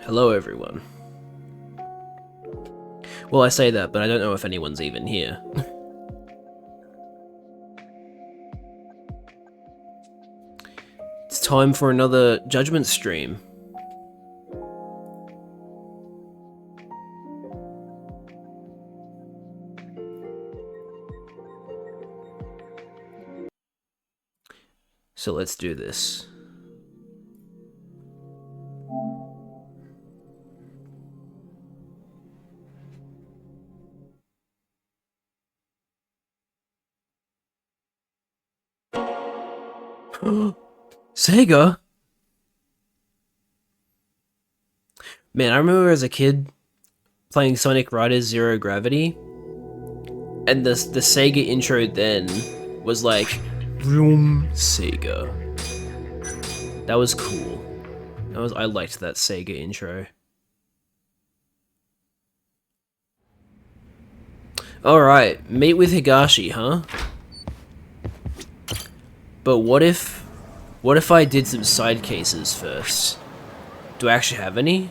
Hello, everyone. Well, I say that, but I don't know if anyone's even here. It's time for another Judgment stream. So let's do this. Sega? Man, I remember as a kid playing Sonic Riders Zero Gravity, and the Sega intro then was like, Vroom Sega. That was cool. I liked that Sega intro. Alright, meet with Higashi, huh? But what if I did some side cases first? Do I actually have any?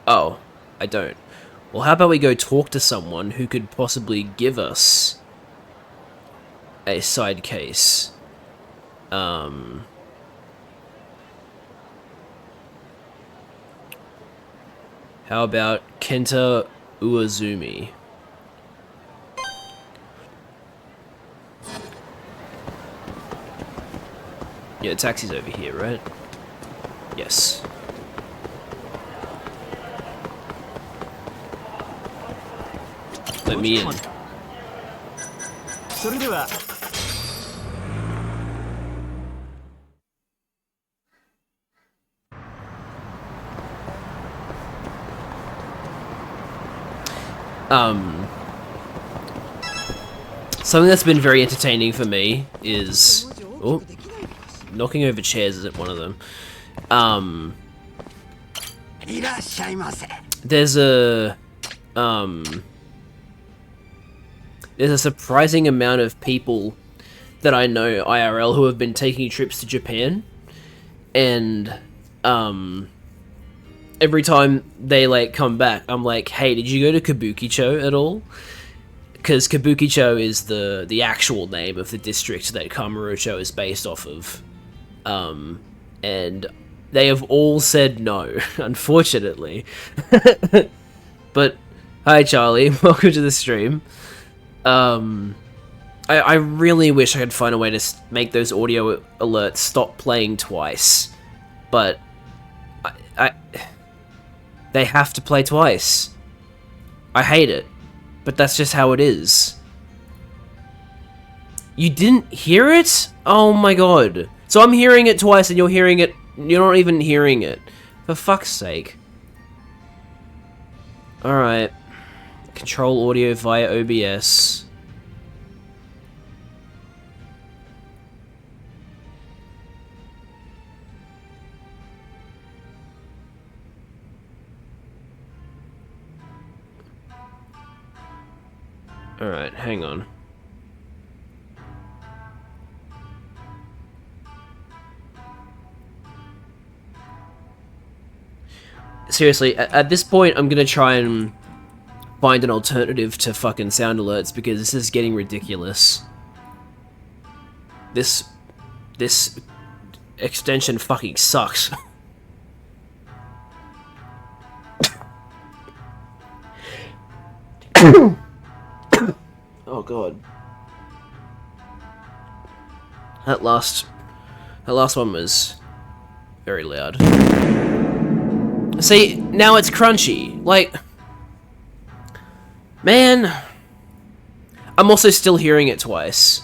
Oh, I don't. Well, how about we go talk to someone who could possibly give us a side case? How about Kenta Uazumi? Yeah, the taxi's over here, right? Yes. Let me in. Something that's been very entertaining for me is... Oh, knocking over chairs isn't one of them. There's a... There's a surprising amount of people that I know IRL who have been taking trips to Japan, and every time they like come back, I'm like, hey, did you go to Kabukicho at all? Because Kabukicho is the actual name of the district that Kamurocho is based off of, and they have all said no, unfortunately. But hi Charlie, welcome to the stream. I really wish I could find a way to make those audio alerts stop playing twice, but they have to play twice. I hate it, but that's just how it is. You didn't hear it? Oh my god. So I'm hearing it twice and you're hearing it, you're not even hearing it. For fuck's sake. Alright. Control audio via OBS. Alright, hang on. Seriously, at this point I'm gonna try and find an alternative to fucking sound alerts because this is getting ridiculous. This extension fucking sucks. Oh god. That last one was very loud. See, now it's crunchy. Like, man, I'm also still hearing it twice.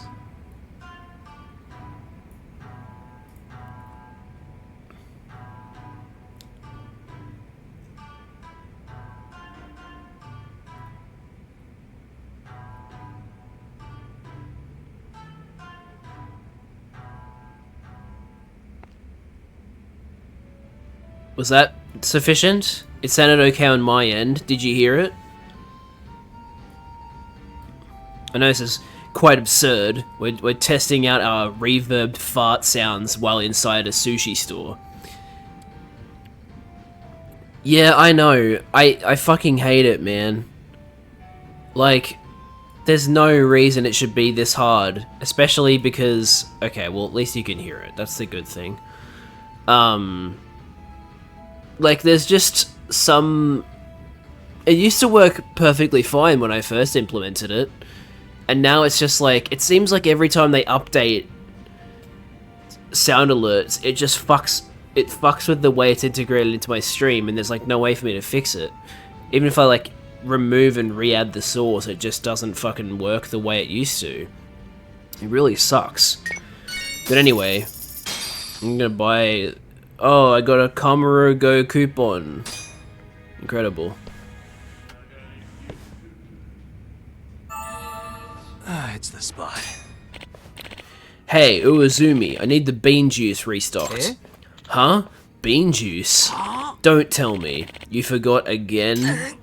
Was that sufficient? It sounded okay on my end. Did you hear it? I know this is quite absurd. We're testing out our reverbed fart sounds while inside a sushi store. Yeah, I know. I fucking hate it, man. Like, there's no reason it should be this hard. Especially because... Okay, well, at least you can hear it. That's the good thing. Like, there's just some... It used to work perfectly fine when I first implemented it. And now it's just like... It seems like every time they update sound alerts, it just fucks... It fucks with the way it's integrated into my stream, and there's like no way for me to fix it. Even if I like remove and re-add the source, it just doesn't fucking work the way it used to. It really sucks. But anyway, I'm gonna buy... Oh, I got a Kamuro Go coupon. Incredible. It's the spot. Hey, Uazumi, I need the bean juice restocked. Eh? Huh? Bean juice? Don't tell me. You forgot again?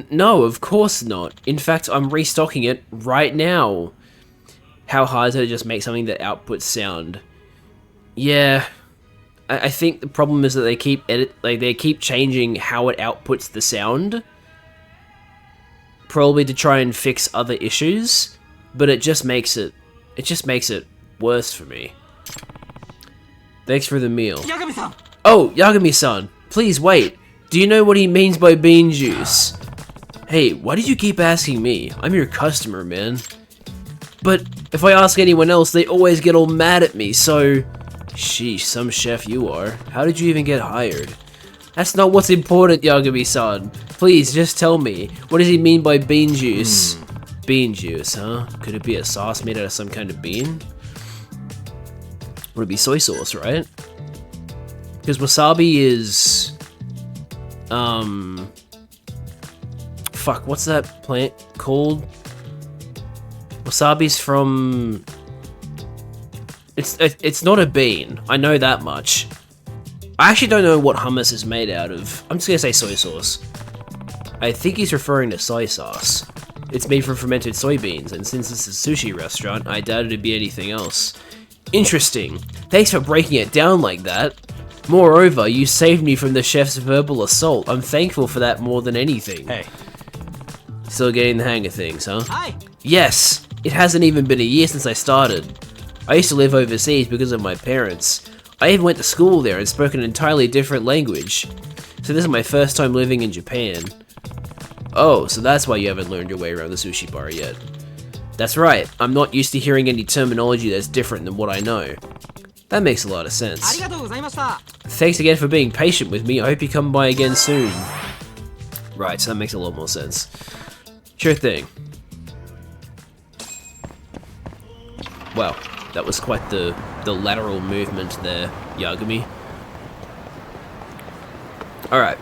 No, of course not. In fact, I'm restocking it right now. How hard is it to just make something that outputs sound? Yeah. I think the problem is that they keep they keep changing how it outputs the sound. Probably to try and fix other issues, but it just makes it worse for me. Thanks for the meal. Yagami-san! Oh, Yagami-san, please wait. Do you know what he means by bean juice? Hey, why did you keep asking me? I'm your customer, man. But if I ask anyone else, they always get all mad at me, so... Sheesh, some chef you are. How did you even get hired? That's not what's important, Yagami-san. Please, just tell me. What does he mean by bean juice? Bean juice, huh? Could it be a sauce made out of some kind of bean? Would it be soy sauce, right? Because wasabi is... Fuck, what's that plant called? Wasabi's from... It's not a bean. I know that much. I actually don't know what hummus is made out of. I'm just gonna say soy sauce. I think he's referring to soy sauce. It's made from fermented soybeans, and since it's a sushi restaurant, I doubt it'd be anything else. Interesting. Thanks for breaking it down like that. Moreover, you saved me from the chef's verbal assault. I'm thankful for that more than anything. Hey. Still getting the hang of things, huh? Hi! Yes! It hasn't even been a year since I started. I used to live overseas because of my parents. I even went to school there and spoke an entirely different language. So this is my first time living in Japan. Oh, so that's why you haven't learned your way around the sushi bar yet. That's right, I'm not used to hearing any terminology that's different than what I know. That makes a lot of sense. Thanks again for being patient with me, I hope you come by again soon. Right, so that makes a lot more sense. Sure thing. Wow, that was quite the lateral movement there, Yagami. Alright.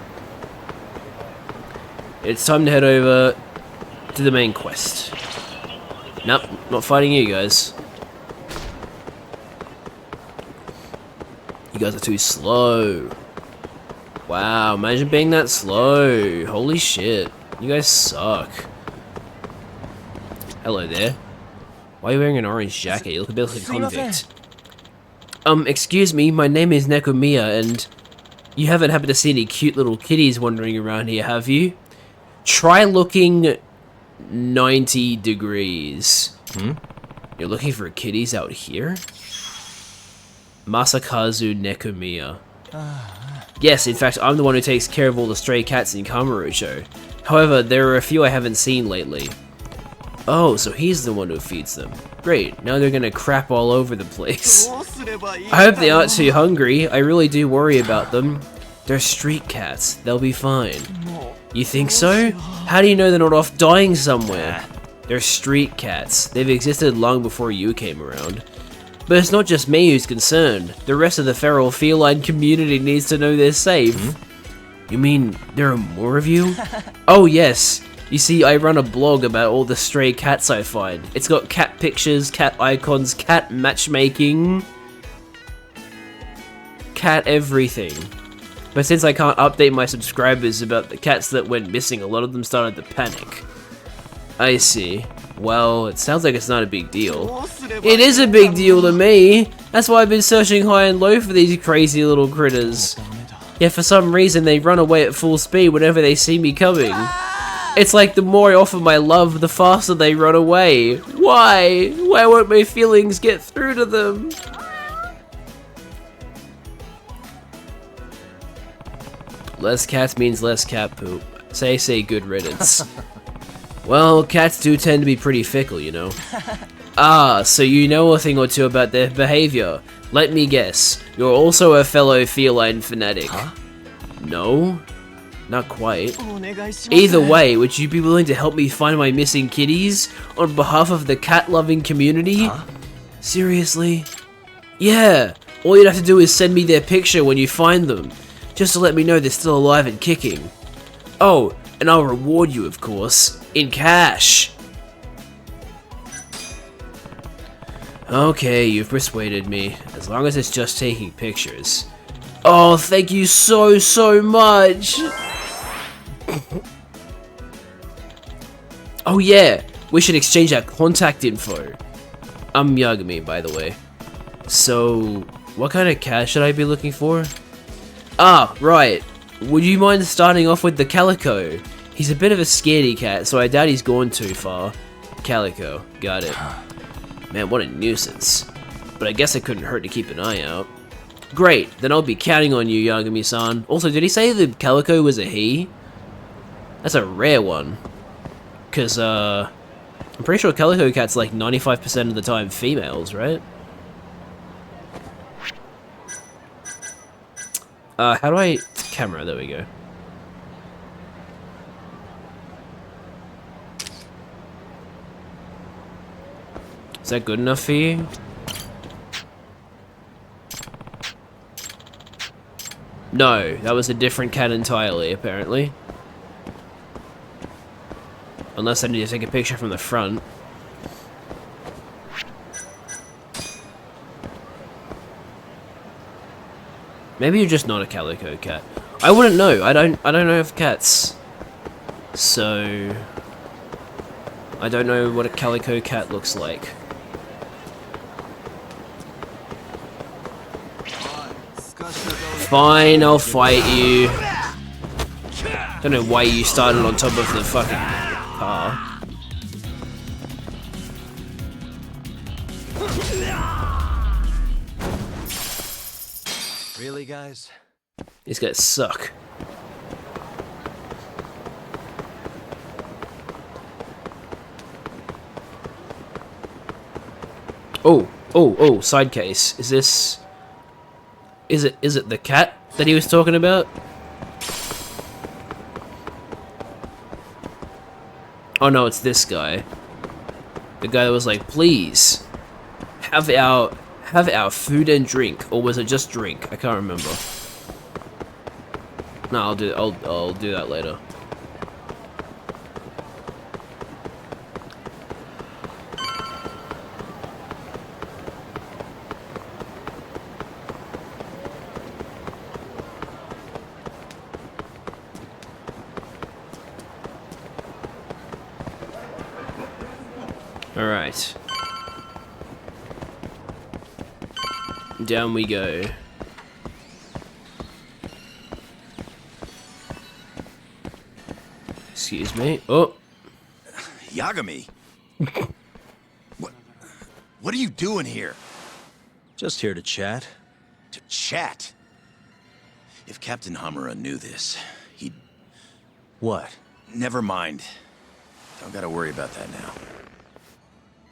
It's time to head over to the main quest. Nope, not fighting you guys. You guys are too slow. Wow, imagine being that slow. Holy shit. You guys suck. Hello there. Why are you wearing an orange jacket? You look a bit like a convict. Excuse me, my name is Nekomiya, and you haven't happened to see any cute little kitties wandering around here, have you? Try looking 90 degrees. You're looking for kitties out here? Masakazu Nekomiya. Yes, in fact, I'm the one who takes care of all the stray cats in Kamurocho. However, there are a few I haven't seen lately. Oh, so he's the one who feeds them. Great, now they're gonna crap all over the place. I hope they aren't too hungry. I really do worry about them. They're street cats. They'll be fine. You think so? How do you know they're not off dying somewhere? They're street cats. They've existed long before you came around. But it's not just me who's concerned. The rest of the feral feline community needs to know they're safe. You mean there are more of you? Oh yes. You see, I run a blog about all the stray cats I find. It's got cat pictures, cat icons, cat matchmaking, cat everything. But since I can't update my subscribers about the cats that went missing, a lot of them started to panic. I see. Well, it sounds like it's not a big deal. It is a big deal to me! That's why I've been searching high and low for these crazy little critters. Yet for some reason they run away at full speed whenever they see me coming. It's like the more I offer my love, the faster they run away. Why? Why won't my feelings get through to them? Less cats means less cat poop. Say good riddance. Well, cats do tend to be pretty fickle, you know. Ah, so you know a thing or two about their behavior. Let me guess, you're also a fellow feline fanatic. Huh? No? Not quite. Either way, would you be willing to help me find my missing kitties on behalf of the cat-loving community? Huh? Seriously? Yeah, all you'd have to do is send me their picture when you find them, just to let me know they're still alive and kicking. Oh, and I'll reward you, of course, in cash. Okay, you've persuaded me, as long as it's just taking pictures. Oh, thank you so much! Oh yeah, we should exchange our contact info. I'm Yagami, by the way. So, what kind of cat should I be looking for? Ah, right. Would you mind starting off with the Calico? He's a bit of a scaredy cat, so I doubt he's gone too far. Calico, got it. Man, what a nuisance. But I guess it couldn't hurt to keep an eye out. Great, then I'll be counting on you, Yagami-san. Also, did he say the Calico was a he? That's a rare one. Cause, I'm pretty sure Calico Cat's like 95% of the time females, right? How do I... Camera, there we go. Is that good enough for you? No, that was a different cat entirely, apparently. Unless I need to take a picture from the front. Maybe you're just not a calico cat. I wouldn't know. I don't know of cats. So I don't know what a calico cat looks like. Fine, I'll fight you. Don't know why you started on top of the fucking car. Really, guys? These guys suck. Oh, side case. Is this... Is it the cat that he was talking about? Oh no, it's this guy. The guy that was like, please, have our food and drink, or was it just drink? I can't remember. No, I'll do that later. All right. Down we go. Excuse me. Oh. Yagami? What are you doing here? Just here to chat. To chat? If Captain Hamura knew this, he'd... What? Never mind. Don't gotta worry about that now.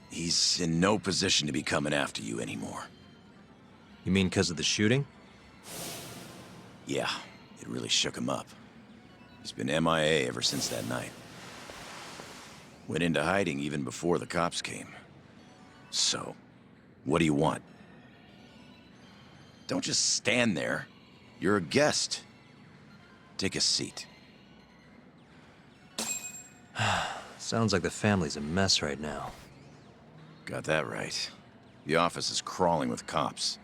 He's in no position to be coming after you anymore. You mean because of the shooting? Yeah, it really shook him up. He's been MIA ever since that night. Went into hiding even before the cops came. So, what do you want? Don't just stand there. You're a guest. Take a seat. Sounds like the family's a mess right now. Got that right. The office is crawling with cops.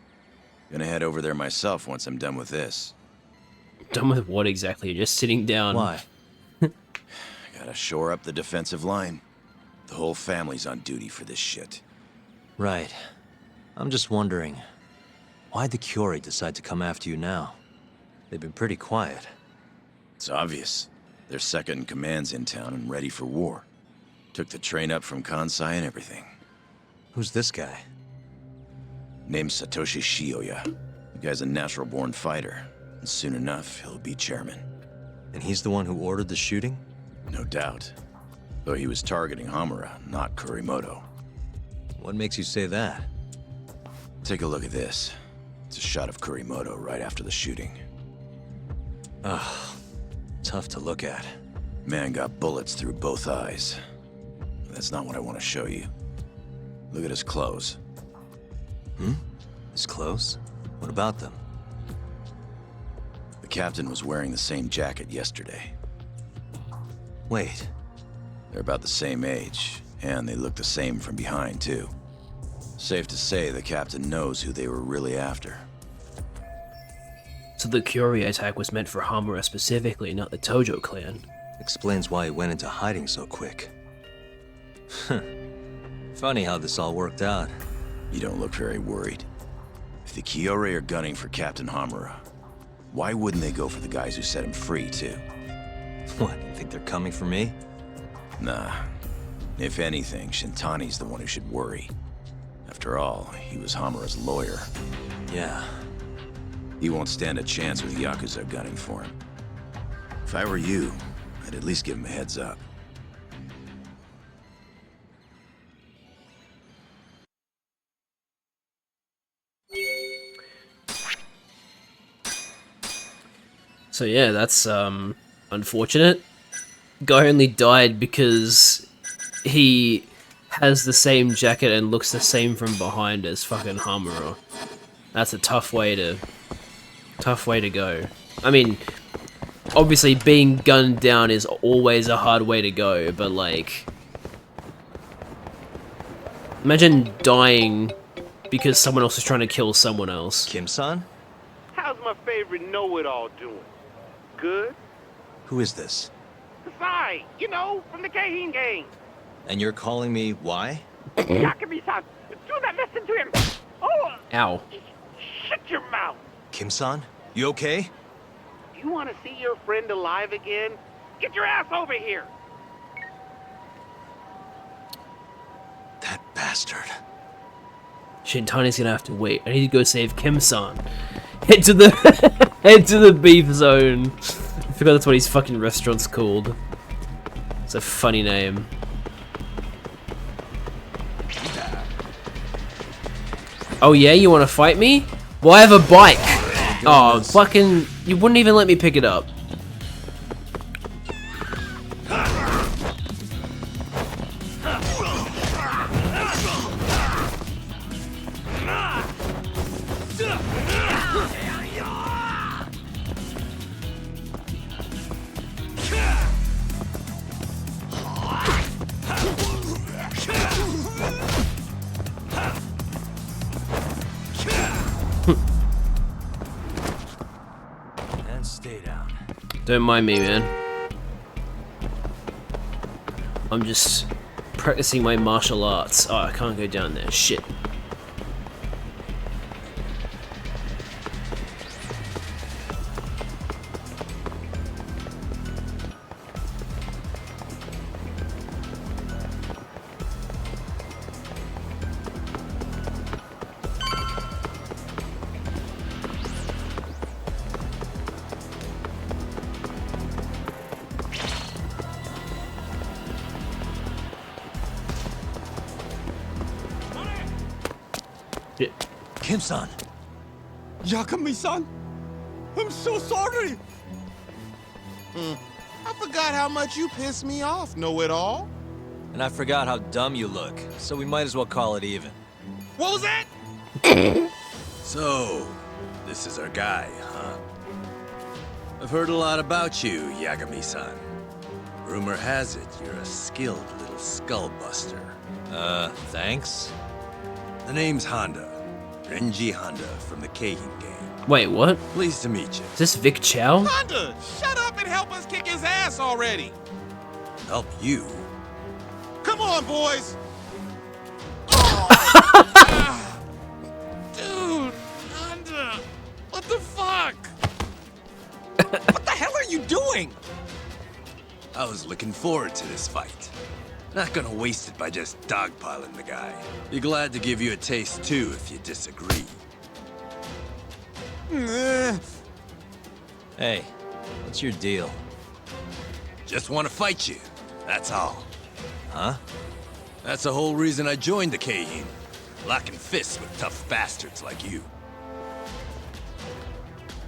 Gonna head over there myself once I'm done with this. Done with what exactly? You're just sitting down. Why? Gotta shore up the defensive line. The whole family's on duty for this shit. Right. I'm just wondering, why'd the Curie decide to come after you now? They've been pretty quiet. It's obvious. Their second in command's in town and ready for war. Took the train up from Kansai and everything. Who's this guy? Name's Satoshi Shioya. The guy's a natural-born fighter, and soon enough, he'll be chairman. And he's the one who ordered the shooting? No doubt. Though he was targeting Hamura, not Kurimoto. What makes you say that? Take a look at this. It's a shot of Kurimoto right after the shooting. Ugh, tough to look at. Man got bullets through both eyes. That's not what I want to show you. Look at his clothes. His clothes? What about them? The captain was wearing the same jacket yesterday. Wait, They're about the same age, and they look the same from behind, too. Safe to say the captain knows who they were really after. So the Curie attack was meant for Hamura specifically, not the Tojo clan. explains why he went into hiding so quick. Funny how this all worked out. You don't look very worried. If the Kyorei are gunning for Captain Hamura, why wouldn't they go for the guys who set him free, too? What, you think they're coming for me? Nah. If anything, Shintani's the one who should worry. After all, he was Hamura's lawyer. Yeah. He won't stand a chance with Yakuza gunning for him. If I were you, I'd at least give him a heads up. So yeah, that's unfortunate. Guy only died because he has the same jacket and looks the same from behind as fucking Hamura. That's a tough way to go. I mean, obviously being gunned down is always a hard way to go, but like, imagine dying because someone else is trying to kill someone else. Kim-san? How's my favorite know-it-all doing? Good? Who is this? Kasai, you know, from the Keihin gang. And you're calling me why? Yakami-san, do not listen to him. Oh, Ow. shut your mouth. Kim-san? You okay? You want to see your friend alive again? Get your ass over here. That bastard. Shintani's gonna have to wait. I need to go save Kim-san. Head to the head to the beef zone. I forgot that's what his fucking restaurant's called. It's a funny name. Oh yeah, you wanna fight me? Well, I have a bike. Oh, fucking, you wouldn't even let me pick it up. And stay down. Don't mind me, man. I'm just practicing my martial arts. Oh, I can't go down there. Shit. Shit. Kim-san! Yakami-san, I'm so sorry. I forgot how much you pissed me off, know-it-all. And I forgot how dumb you look, so we might as well call it even. What was that? So, this is our guy, huh? I've heard a lot about you, Yagami-san. Rumor has it you're a skilled little skull-buster. Thanks? The name's Honda. Renji Honda from the Keihin gang. Wait, what? Pleased to meet you. Is this Vic Chow? Honda, shut up and help us kick his ass already. Help you? Come on, boys. Oh. Dude, Honda, what the fuck? I was looking forward to this fight. Not gonna waste it by just dogpiling the guy. Be glad to give you a taste too if you disagree. Hey, what's your deal? Just want to fight you, that's all. Huh? That's the whole reason I joined the Keihin. Locking fists with tough bastards like you.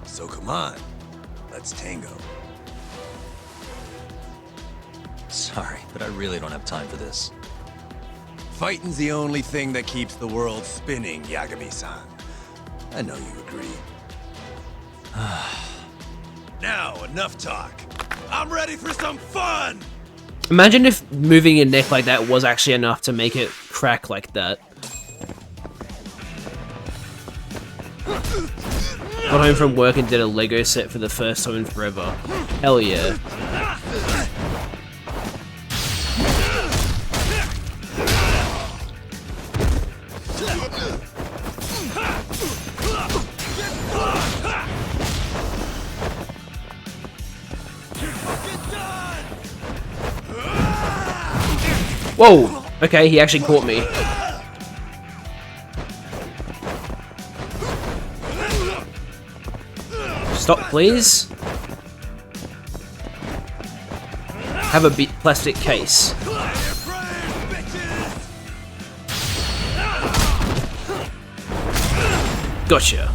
So come on, let's tango. Sorry, but I really don't have time for this. Fighting's the only thing that keeps the world spinning, Yagami-san. I know you agree. Now, enough talk. I'm ready for some fun! Imagine if moving your neck like that was actually enough to make it crack like that. Got home from work and did a Lego set for the first time in forever. Hell yeah. Whoa! Okay, he actually caught me. Stop, please. Have a plastic case. Gotcha.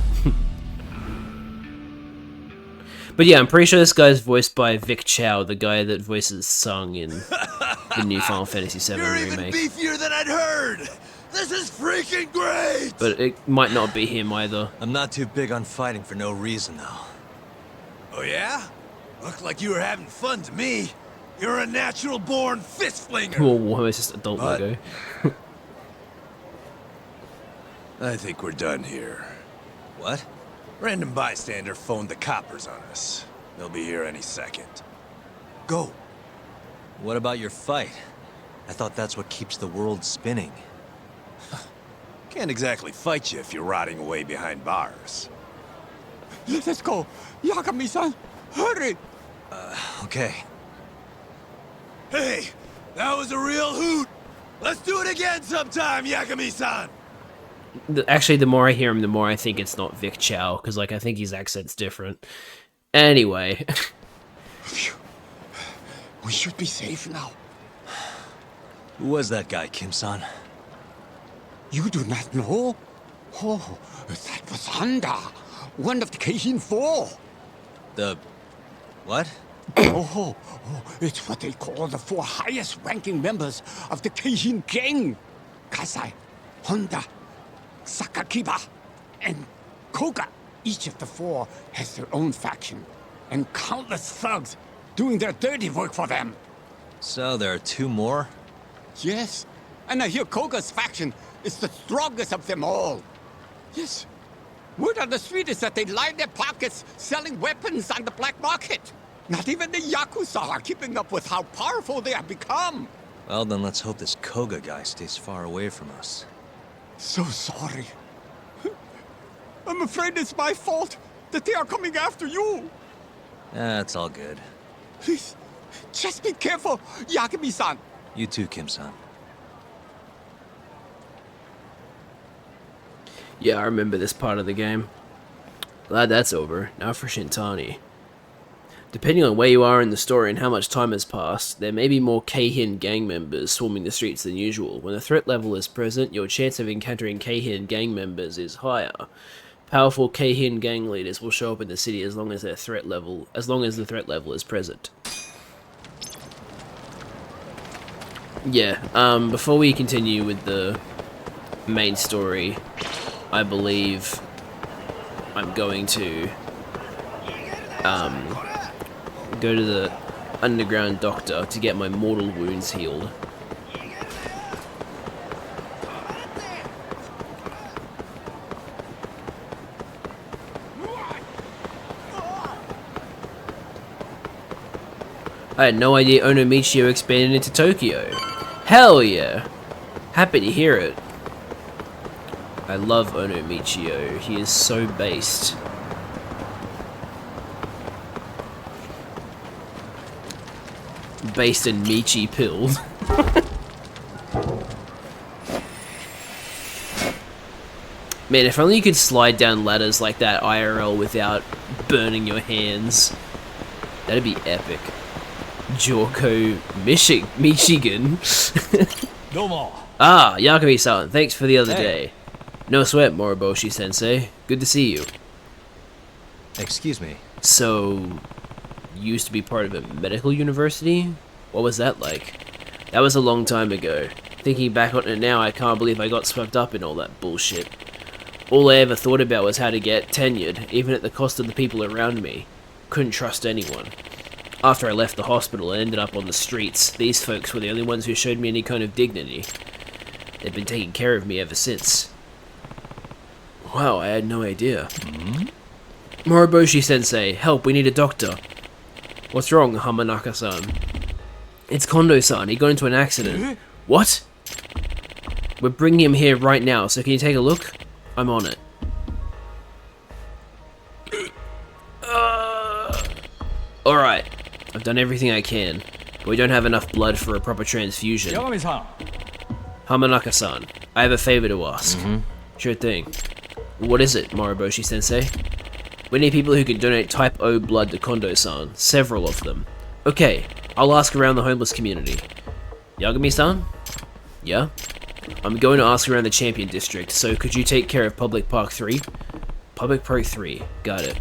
But yeah, I'm pretty sure this guy's voiced by Vic Chow, the guy that voices Sung in the new Final Fantasy VII You're remake. even beefier than I'd heard! This is freaking great! But it might not be him either. I'm not too big on fighting for no reason, though. Oh yeah? Looked like you were having fun to me. You're a natural-born fist-flinger! Cool, almost just adult What? logo. I think we're done here. What? Random bystander phoned the coppers on us. They'll be here any second. Go. What about your fight? I thought that's what keeps the world spinning. Can't exactly fight you if you're rotting away behind bars. Let's go. Yagami-san, hurry. Okay. Hey, that was a real hoot! Let's do it again sometime, Yagami-san! Actually, the more I hear him, the more I think it's not Vic Chow, because like I think his accent's different. Anyway. Phew. We should be safe now. Who was that guy, Kim-san? You do not know? Oh, that was Honda, one of the Keihin 4. The... what? It's what they call the 4 highest-ranking members of the Keihin gang. Kasai, Honda, Sakakiba, and Koga. Each of the 4 has their own faction, and countless thugs doing their dirty work for them. So there are 2 more? Yes, and I hear Koga's faction is the strongest of them all. Yes, word on the street is that they line their pockets selling weapons on the black market. Not even the Yakuza are keeping up with how powerful they have become. Well, then let's hope this Koga guy stays far away from us. So sorry. I'm afraid it's my fault that they are coming after you. That's all good. Please, just be careful, Yagami-san. You too, Kim-san. Yeah, I remember this part of the game. Glad that's over. Now for Shintani. Depending on where you are in the story and how much time has passed, there may be more Keihin gang members swarming the streets than usual. When the threat level is present, your chance of encountering Keihin gang members is higher. Powerful Keihin gang leaders will show up in the city as long as the threat level is present. Yeah, before we continue with the main story, I believe I'm going to go to the underground doctor to get my mortal wounds healed. I had no idea Onomichio expanded into Tokyo. Hell yeah! Happy to hear it. I love Onomichio. He is so based. based and Michi pilled. Man, if only you could slide down ladders like that IRL without burning your hands. That'd be epic. Jorko, Michigan. Ah, Yagami-san, thanks for the other day. No sweat, Moriboshi-sensei. Good to see you. Excuse me. So, you used to be part of a medical university? What was that like? That was a long time ago. Thinking back on it now, I can't believe I got swept up in all that bullshit. All I ever thought about was how to get tenured, even at the cost of the people around me. Couldn't trust anyone. After I left the hospital and ended up on the streets, these folks were the only ones who showed me any kind of dignity. They've been taking care of me ever since. Wow, I had no idea. Moriboshi-sensei, help, we need a doctor. What's wrong, Hamanaka-san? It's Kondo-san, he got into an accident. What? We're bringing him here right now, so can you take a look? I'm on it. Alright, I've done everything I can, but we don't have enough blood for a proper transfusion. Hamanaka-san, I have a favor to ask. Sure thing. What is it, Moriboshi-sensei? We need people who can donate type O blood to Kondo-san, several of them. Okay, I'll ask around the homeless community. Yagami-san? Yeah? I'm going to ask around the Champion District, so could you take care of Public Park 3? Public Park 3, got it.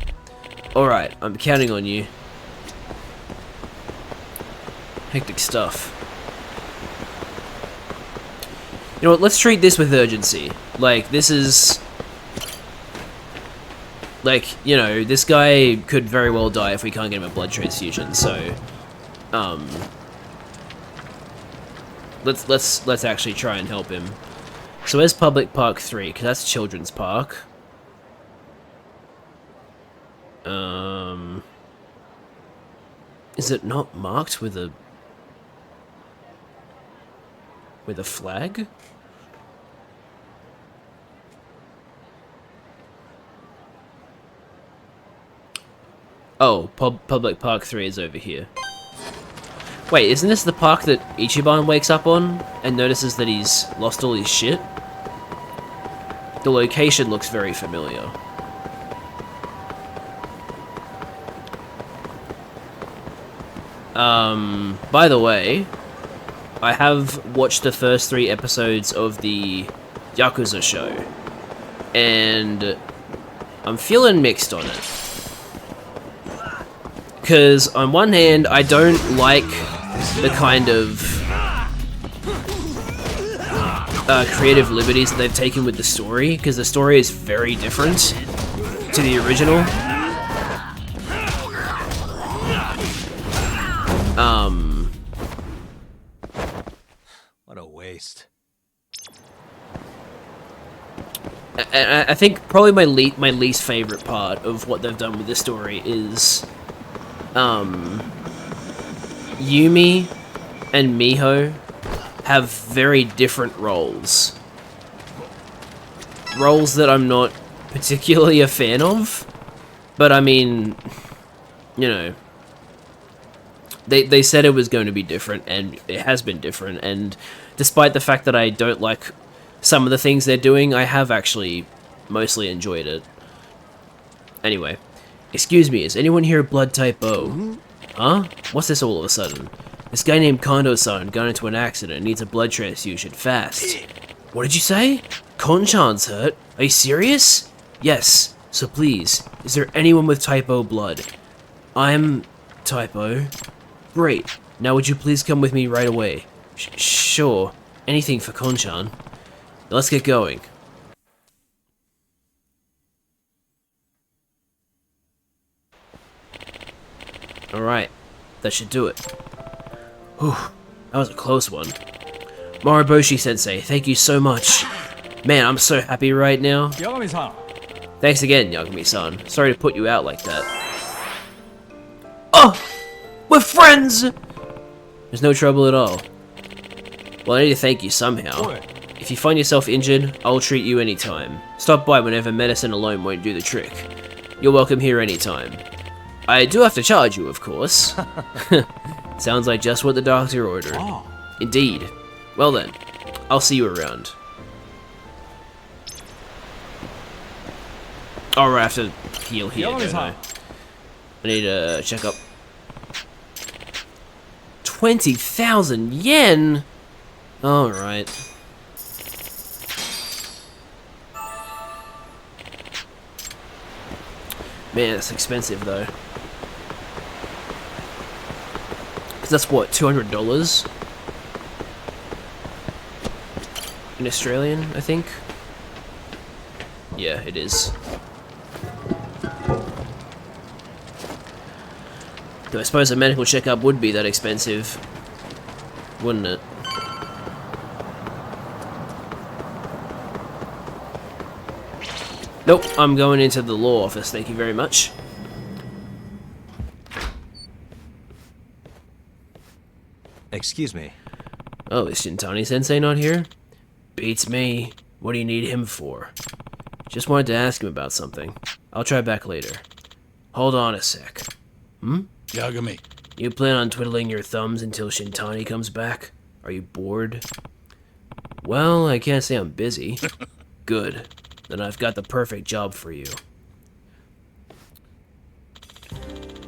Alright, I'm counting on you. Hectic stuff. You know what, let's treat this with urgency. Like, this is... Like, you know, this guy could very well die if we can't get him a blood transfusion, so... Let's actually try and help him. So where's Public Park 3? Because that's Children's Park. Is it not marked with a... with a flag? Oh, Public Park 3 is over here. Wait, isn't this the park that Ichiban wakes up on and notices that he's lost all his shit? The location looks very familiar. By the way, I have watched the first 3 episodes of the Yakuza show, and I'm feeling mixed on it. Because, on one hand, I don't like the kind of creative liberties that they've taken with the story, because the story is very different to the original. What a waste. I think probably my least favorite part of what they've done with the story is Yumi and Miho have very different roles. Roles that I'm not particularly a fan of, but I mean, you know, they said it was going to be different, and it has been different, and despite the fact that I don't like some of the things they're doing, I have actually mostly enjoyed it. Anyway, excuse me, is anyone here blood type O? Huh? What's this all of a sudden? This guy named Kondo-san got into an accident and needs a blood transfusion fast. What did you say? Kon-chan's hurt? Are you serious? Yes, so please, is there anyone with type O blood? I'm type O. Great, now would you please come with me right away? Sure, anything for Kon-chan. Let's get going. Alright, that should do it. Whew, that was a close one. Moriboshi-sensei, thank you so much. Man, I'm so happy right now. Yagami-san. Thanks again, Yagami-san. Sorry to put you out like that. Oh! We're friends! There's no trouble at all. Well, I need to thank you somehow. If you find yourself injured, I'll treat you anytime. Stop by whenever medicine alone won't do the trick. You're welcome here anytime. I do have to charge you, of course. Sounds like just what the doctor ordered. Oh. Indeed. Well then, I'll see you around. Oh, I have to heal here, don't I? I need to check up. 20,000 yen? Alright. Man, it's expensive though. Because that's what, $200? In Australian, I think? Yeah, it is. Though I suppose a medical checkup would be that expensive, wouldn't it? Nope, I'm going into the law office, thank you very much. Excuse me. Oh, is Shintani-sensei not here? Beats me. What do you need him for? Just wanted to ask him about something. I'll try back later. Hold on a sec. Yagami. You plan on twiddling your thumbs until Shintani comes back? Are you bored? Well, I can't say I'm busy. Good. Then I've got the perfect job for you.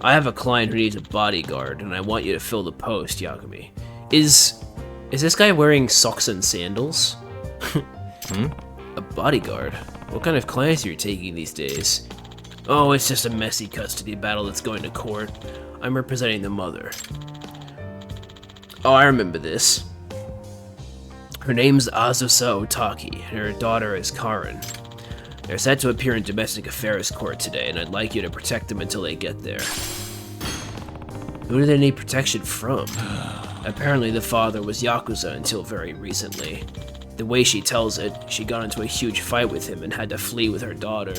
I have a client who needs a bodyguard, and I want you to fill the post, Yagami. Is this guy wearing socks and sandals? A bodyguard? What kind of clients are you taking these days? Oh, it's just a messy custody battle that's going to court. I'm representing the mother. Oh, I remember this. Her name's Azusa Otaki, and her daughter is Karen. They're set to appear in domestic affairs court today, and I'd like you to protect them until they get there. Who do they need protection from? Apparently the father was Yakuza until very recently. The way she tells it, she got into a huge fight with him and had to flee with her daughter.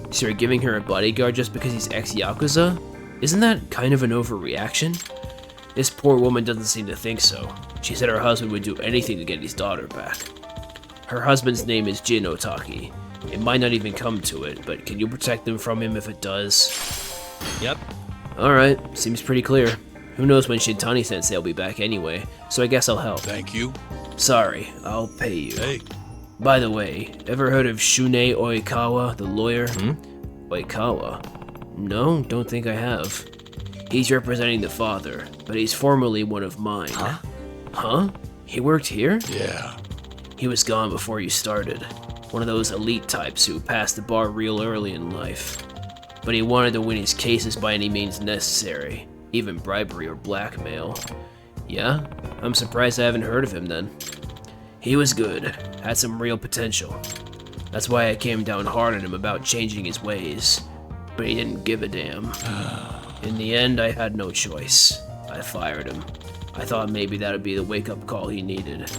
So you're giving her a bodyguard just because he's ex-Yakuza? Isn't that kind of an overreaction? This poor woman doesn't seem to think so. She said her husband would do anything to get his daughter back. Her husband's name is Jin Otaki. It might not even come to it, but can you protect them from him if it does? Yep. Alright, seems pretty clear. Who knows when Shintani-sensei will be back anyway, so I guess I'll help. Thank you. Sorry, I'll pay you. Hey. By the way, ever heard of Shune Oikawa, the lawyer? Oikawa? No, don't think I have. He's representing the father, but he's formerly one of mine. Huh? Huh? He worked here? Yeah. He was gone before you started. One of those elite types who passed the bar real early in life. But he wanted to win his cases by any means necessary, even bribery or blackmail. Yeah? I'm surprised I haven't heard of him then. He was good, had some real potential. That's why I came down hard on him about changing his ways. But he didn't give a damn. In the end, I had no choice. I fired him. I thought maybe that would be the wake-up call he needed.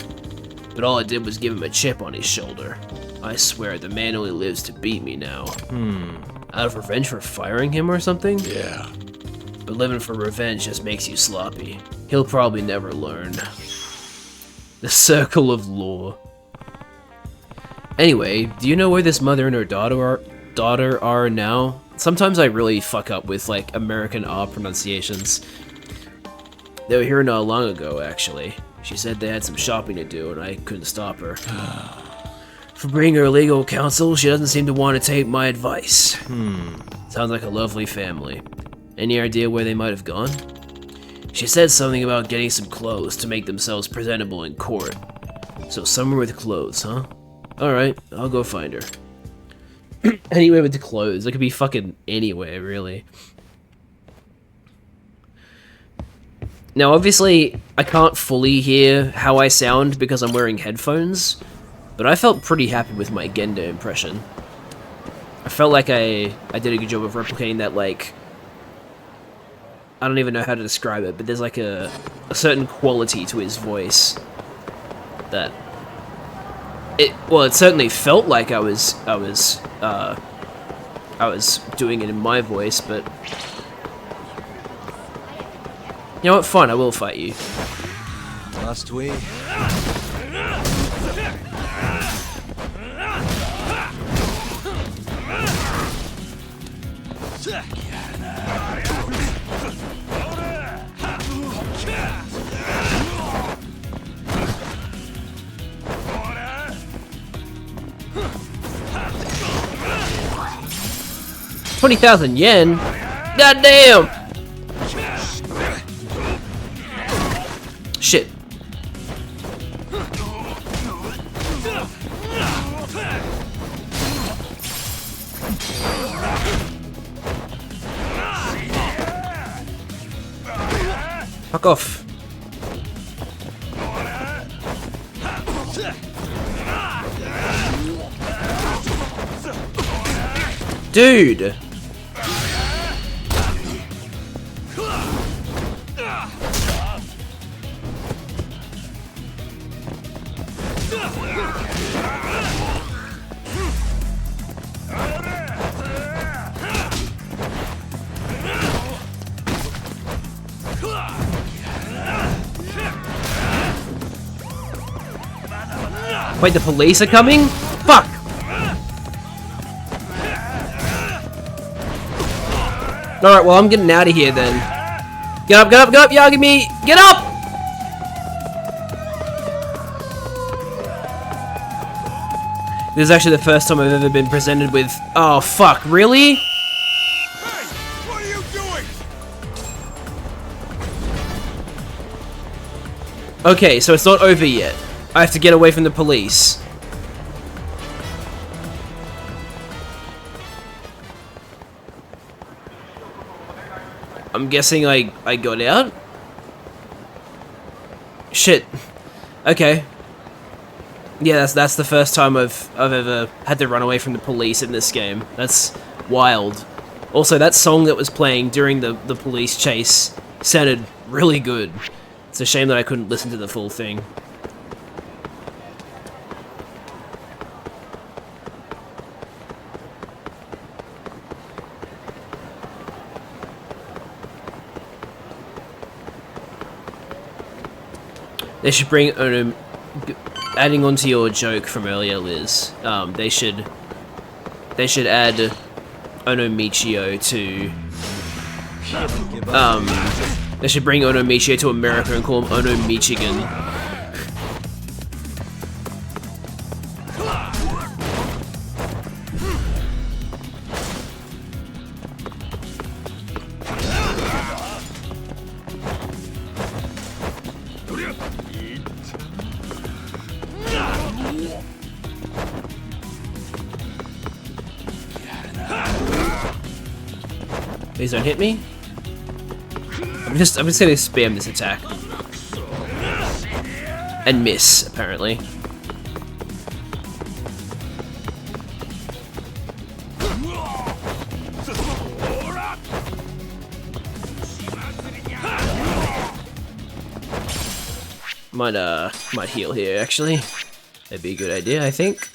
But all it did was give him a chip on his shoulder. I swear, the man only lives to beat me now. Out of revenge for firing him or something? Yeah. But living for revenge just makes you sloppy. He'll probably never learn. The circle of law. Anyway, do you know where this mother and her daughter are now? Sometimes I really fuck up with, like, American R pronunciations. They were here not long ago, actually. She said they had some shopping to do, and I couldn't stop her. For being her legal counsel, she doesn't seem to want to take my advice. Sounds like a lovely family. Any idea where they might have gone? She said something about getting some clothes to make themselves presentable in court. So somewhere with clothes, huh? Alright, I'll go find her. Anywhere with the clothes. It could be fucking anywhere, really. Now, obviously, I can't fully hear how I sound because I'm wearing headphones, but I felt pretty happy with my Genda impression. I felt like I did a good job of replicating that, like... I don't even know how to describe it, but there's like a certain quality to his voice that... Well, it certainly felt like I was doing it in my voice, but... You know what? Fine, I will fight you. Must we? $20,000 yen? God damn! Shit. Fuck off. Dude! Wait, the police are coming? Fuck! Alright, well, I'm getting out of here then. Get up, get up, get up, Yagami! Get up! This is actually the first time I've ever been presented with... Oh, fuck, really? Hey! What are you doing? Okay, so it's not over yet. I have to get away from the police. I'm guessing I got out? Shit. Okay. Yeah, that's the first time I've ever had to run away from the police in this game. That's wild. Also, that song that was playing during the police chase sounded really good. It's a shame that I couldn't listen to the full thing. They should bring adding on to your joke from earlier, Liz. They should add Onomichio to they should bring Onomichio to America and call him Onomichigan. Please don't hit me. I'm just gonna spam this attack. And miss, apparently. Might heal here, actually. That'd be a good idea, I think.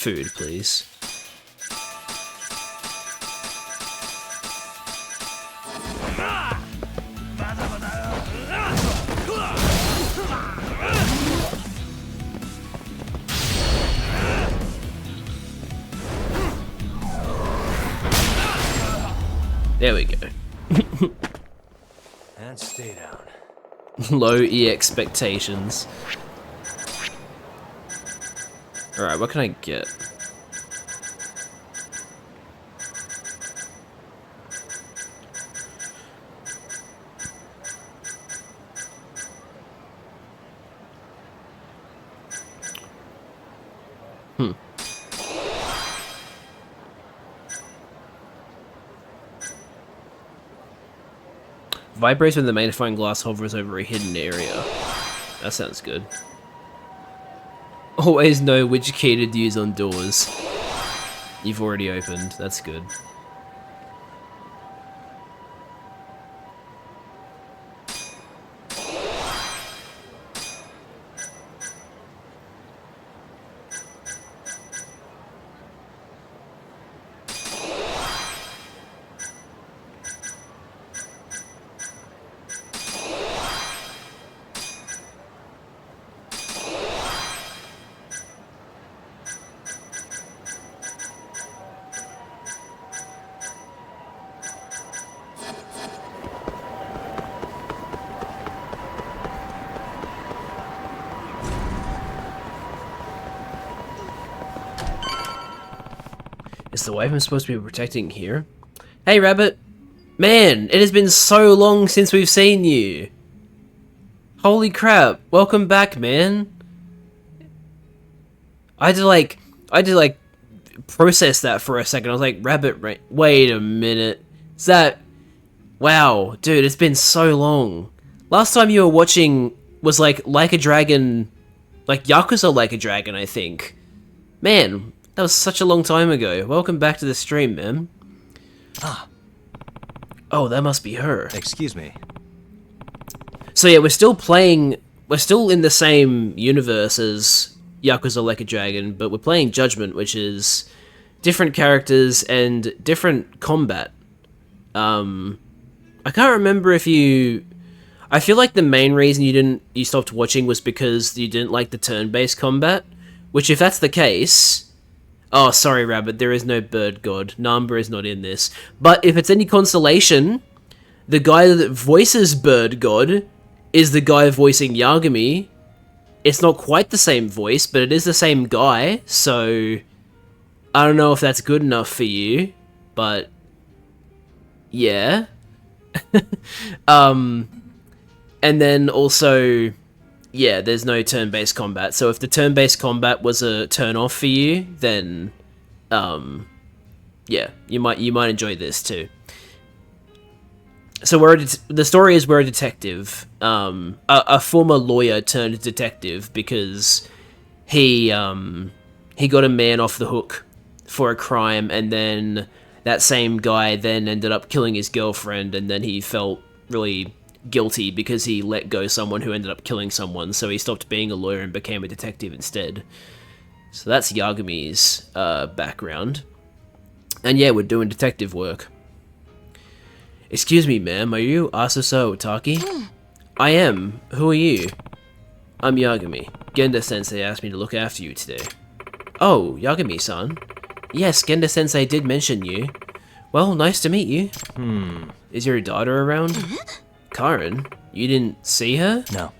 Food, please. There we go. And stay down. Low E expectations. Alright, what can I get? Vibrates when the magnifying glass hovers over a hidden area. That sounds good. Always know which key to use on doors. You've already opened, that's good. Is the wife I'm supposed to be protecting here? Hey, Rabbit! Man, it has been so long since we've seen you! Holy crap, welcome back, man! I had to like process that for a second. I was like, Rabbit, wait a minute. Is that... Wow, dude, it's been so long. Last time you were watching was like a Dragon... Like Yakuza Like a Dragon, I think. Man, that was such a long time ago. Welcome back to the stream, man. Ah. Oh, that must be her. Excuse me. So yeah, we're still in the same universe as Yakuza Like a Dragon, but we're playing Judgment, which is different characters and different combat. I can't remember if you... I feel like the main reason you stopped watching was because you didn't like the turn-based combat, which if that's the case... Oh, sorry, Rabbit, there is no bird god. Namba is not in this. But if it's any consolation, the guy that voices bird god is the guy voicing Yagami. It's not quite the same voice, but it is the same guy, so... I don't know if that's good enough for you, but... Yeah. And then also, yeah, there's no turn-based combat. So if the turn-based combat was a turn-off for you, then, yeah, you might enjoy this too. So the story is we're a detective, a former lawyer turned detective because he got a man off the hook for a crime, and then that same guy then ended up killing his girlfriend, and then he felt really guilty because he let go someone who ended up killing someone, so he stopped being a lawyer and became a detective instead. So that's Yagami's background. And yeah, we're doing detective work. Excuse me, ma'am, are you Asusa Otaki? I am. Who are you? I'm Yagami. Genda-sensei asked me to look after you today. Oh, Yagami-san. Yes, Genda-sensei did mention you. Well, nice to meet you. Is your daughter around? Karen? You didn't see her? No.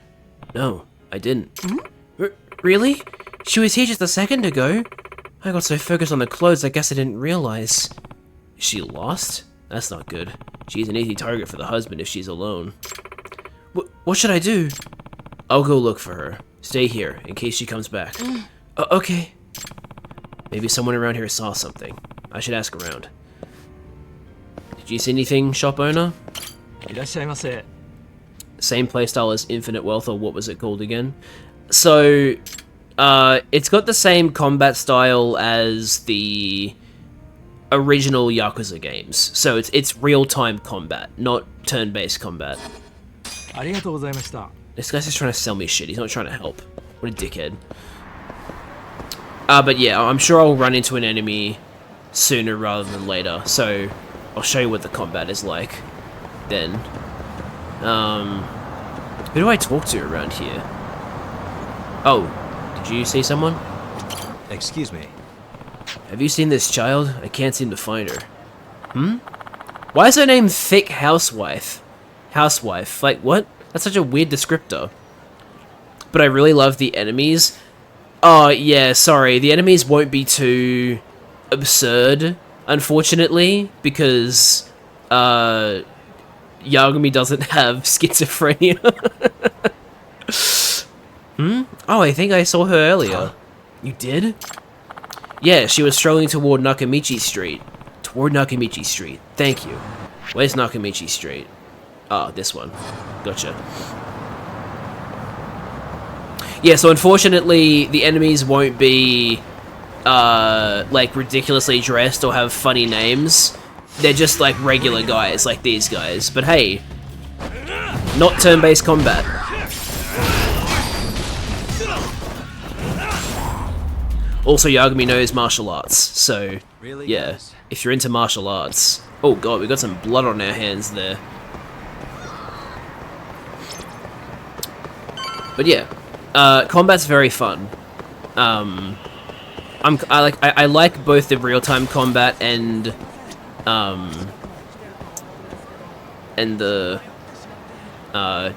No, I didn't. Really? She was here just a second ago. I got so focused on the clothes, I guess I didn't realize. Is she lost? That's not good. She's an easy target for the husband if she's alone. What should I do? I'll go look for her. Stay here, in case she comes back. Okay. Maybe someone around here saw something. I should ask around. Did you see anything, shop owner? Same playstyle as Infinite Wealth, or what was it called again? So, it's got the same combat style as the original Yakuza games. So it's real-time combat, not turn-based combat. This guy's just trying to sell me shit, he's not trying to help. What a dickhead. But yeah, I'm sure I'll run into an enemy sooner rather than later, so I'll show you what the combat is like then. Who do I talk to around here? Oh, did you see someone? Excuse me. Have you seen this child? I can't seem to find her. Why is her name Thick Housewife? Housewife, like what? That's such a weird descriptor. But I really love the enemies. Oh, yeah, sorry. The enemies won't be too absurd, unfortunately, because, Yagami doesn't have schizophrenia. Oh, I think I saw her earlier. You did? Yeah, she was strolling toward Nakamichi Street. Toward Nakamichi Street. Thank you. Where's Nakamichi Street? Ah, this one. Gotcha. Yeah, so unfortunately, the enemies won't be, like, ridiculously dressed or have funny names. They're just, like, regular guys, like these guys. But hey, not turn-based combat. Also, Yagami knows martial arts, so, yeah, if you're into martial arts... Oh god, we got some blood on our hands there. But yeah. Combat's very fun. I like both the real-time combat and the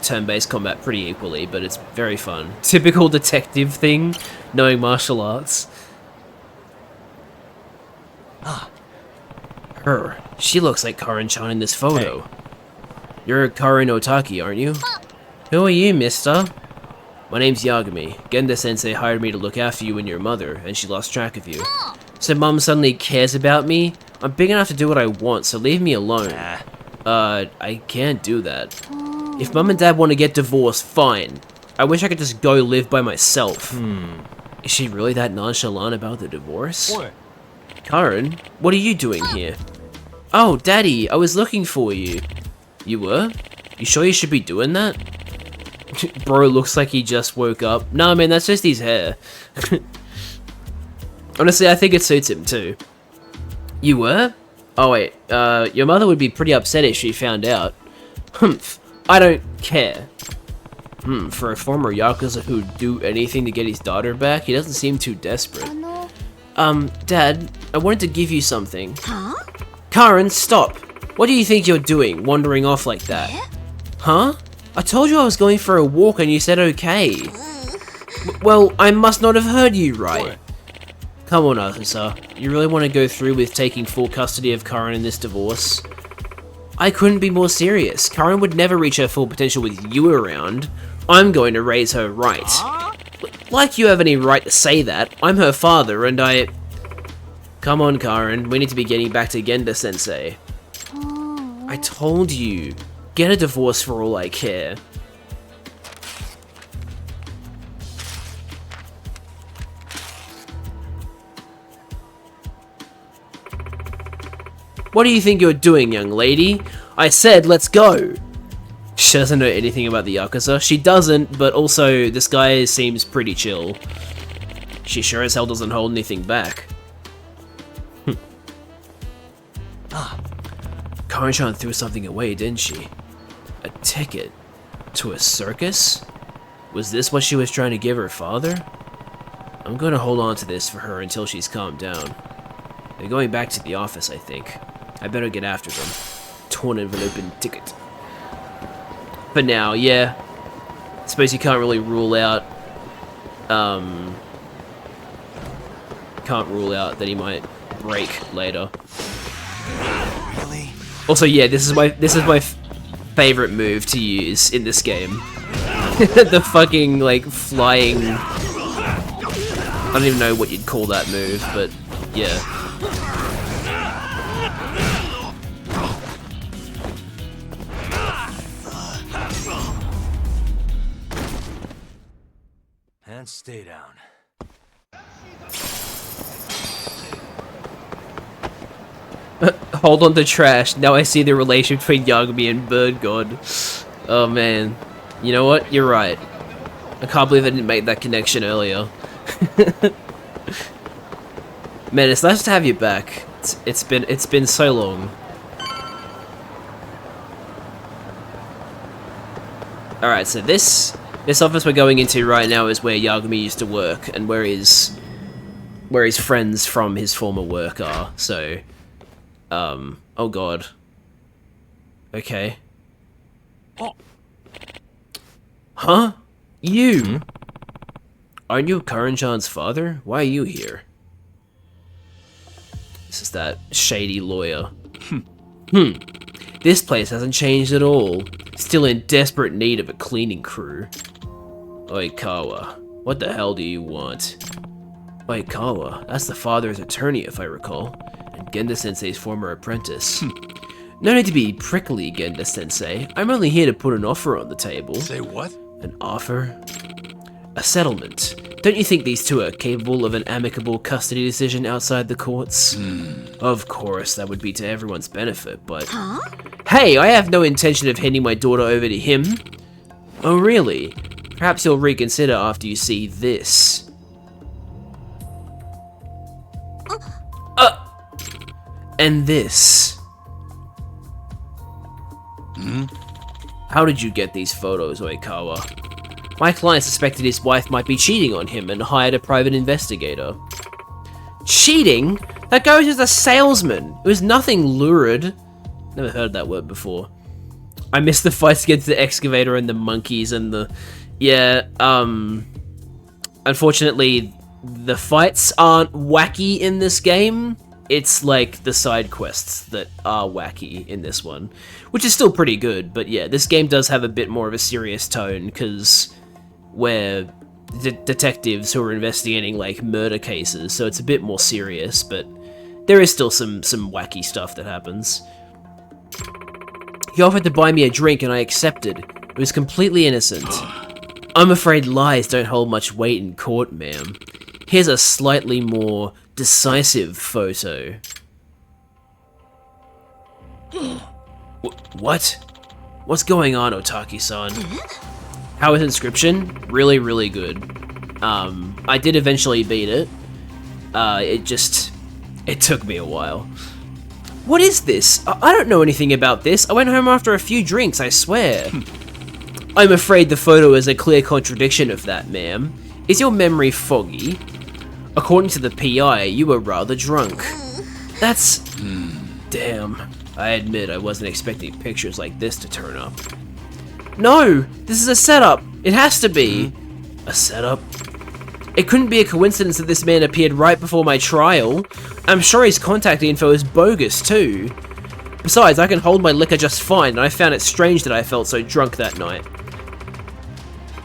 turn-based combat pretty equally, but it's very fun. Typical detective thing, knowing martial arts. She looks like Karin-chan in this photo. You're Karin Otaki, aren't you? Who are you, mister? My name's Yagami. Genda-sensei hired me to look after you and your mother, and she lost track of you. So mom suddenly cares about me? I'm big enough to do what I want, so leave me alone. I can't do that. If mom and dad want to get divorced, fine. I wish I could just go live by myself. Is she really that nonchalant about the divorce? What? Karin, what are you doing here? Oh, Daddy, I was looking for you. You were? You sure you should be doing that? Bro looks like he just woke up. Nah, man, that's just his hair. Honestly, I think it suits him too. You were? Oh wait, your mother would be pretty upset if she found out. Humph, I don't care. For a former Yakuza who'd do anything to get his daughter back, he doesn't seem too desperate. Dad, I wanted to give you something. Huh? Karin, stop! What do you think you're doing, wandering off like that? Huh? I told you I was going for a walk and you said okay. Well, I must not have heard you right. Come on, officer. You really want to go through with taking full custody of Karin in this divorce? I couldn't be more serious. Karin would never reach her full potential with you around. I'm going to raise her right. Like you have any right to say that. I'm her father and I... Come on, Karin. We need to be getting back to Genda-sensei. I told you. Get a divorce for all I care. What do you think you're doing, young lady? I said, let's go! She doesn't know anything about the Yakuza. She doesn't, but also, this guy seems pretty chill. She sure as hell doesn't hold anything back. Karin-chan threw something away, didn't she? A ticket? To a circus? Was this what she was trying to give her father? I'm gonna hold on to this for her until she's calmed down. They're going back to the office, I think. I better get after them. Torn envelope and ticket. For now, yeah. Suppose you can't really rule out... Can't rule out that he might break later. Really? Also, yeah, this is my favorite move to use in this game. The fucking, like, flying... I don't even know what you'd call that move, but yeah. And stay down. Hold on to trash. Now I see the relation between Yagami and Bird God. Oh man. You know what? You're right. I can't believe I didn't make that connection earlier. Man, it's nice to have you back. It's been so long. Alright, so this office we're going into right now is where Yagami used to work and where his friends from his former work are, so oh god. Okay. Huh? You? Aren't you Karin-chan's father? Why are you here? This is that shady lawyer. This place hasn't changed at all. Still in desperate need of a cleaning crew. Oikawa, what the hell do you want? Oikawa, that's the father's attorney if I recall. And Genda-sensei's former apprentice. No need to be prickly, Genda-sensei. I'm only here to put an offer on the table. Say what? An offer? A settlement. Don't you think these two are capable of an amicable custody decision outside the courts? Of course, that would be to everyone's benefit, but... Hey, I have no intention of handing my daughter over to him. Oh, really? Perhaps you'll reconsider after you see this. And this. How did you get these photos, Oikawa? My client suspected his wife might be cheating on him and hired a private investigator. Cheating? That guy was just a salesman. It was nothing lurid. Never heard that word before. I missed the fights against the excavator and the monkeys and the... Yeah, unfortunately, the fights aren't wacky in this game. it's like the side quests that are wacky in this one, which is still pretty good, but yeah, this game does have a bit more of a serious tone, because we're detectives who are investigating, like, murder cases, so it's a bit more serious, but there is still some wacky stuff that happens. He offered to buy me a drink and I accepted. It was completely innocent. I'm afraid lies don't hold much weight in court, ma'am. Here's a slightly more decisive photo. What? What's going on, Otaki-san? How is Inscription? Really, really good. I did eventually beat it. It took me a while. What is this? I don't know anything about this. I went home after a few drinks, I swear. I'm afraid the photo is a clear contradiction of that, ma'am. Is your memory foggy? According to the PI, you were rather drunk. That's... Damn. I admit I wasn't expecting pictures like this to turn up. No! This is a setup! It has to be! A setup? It couldn't be a coincidence that this man appeared right before my trial. I'm sure his contact info is bogus, too. Besides, I can hold my liquor just fine, and I found it strange that I felt so drunk that night.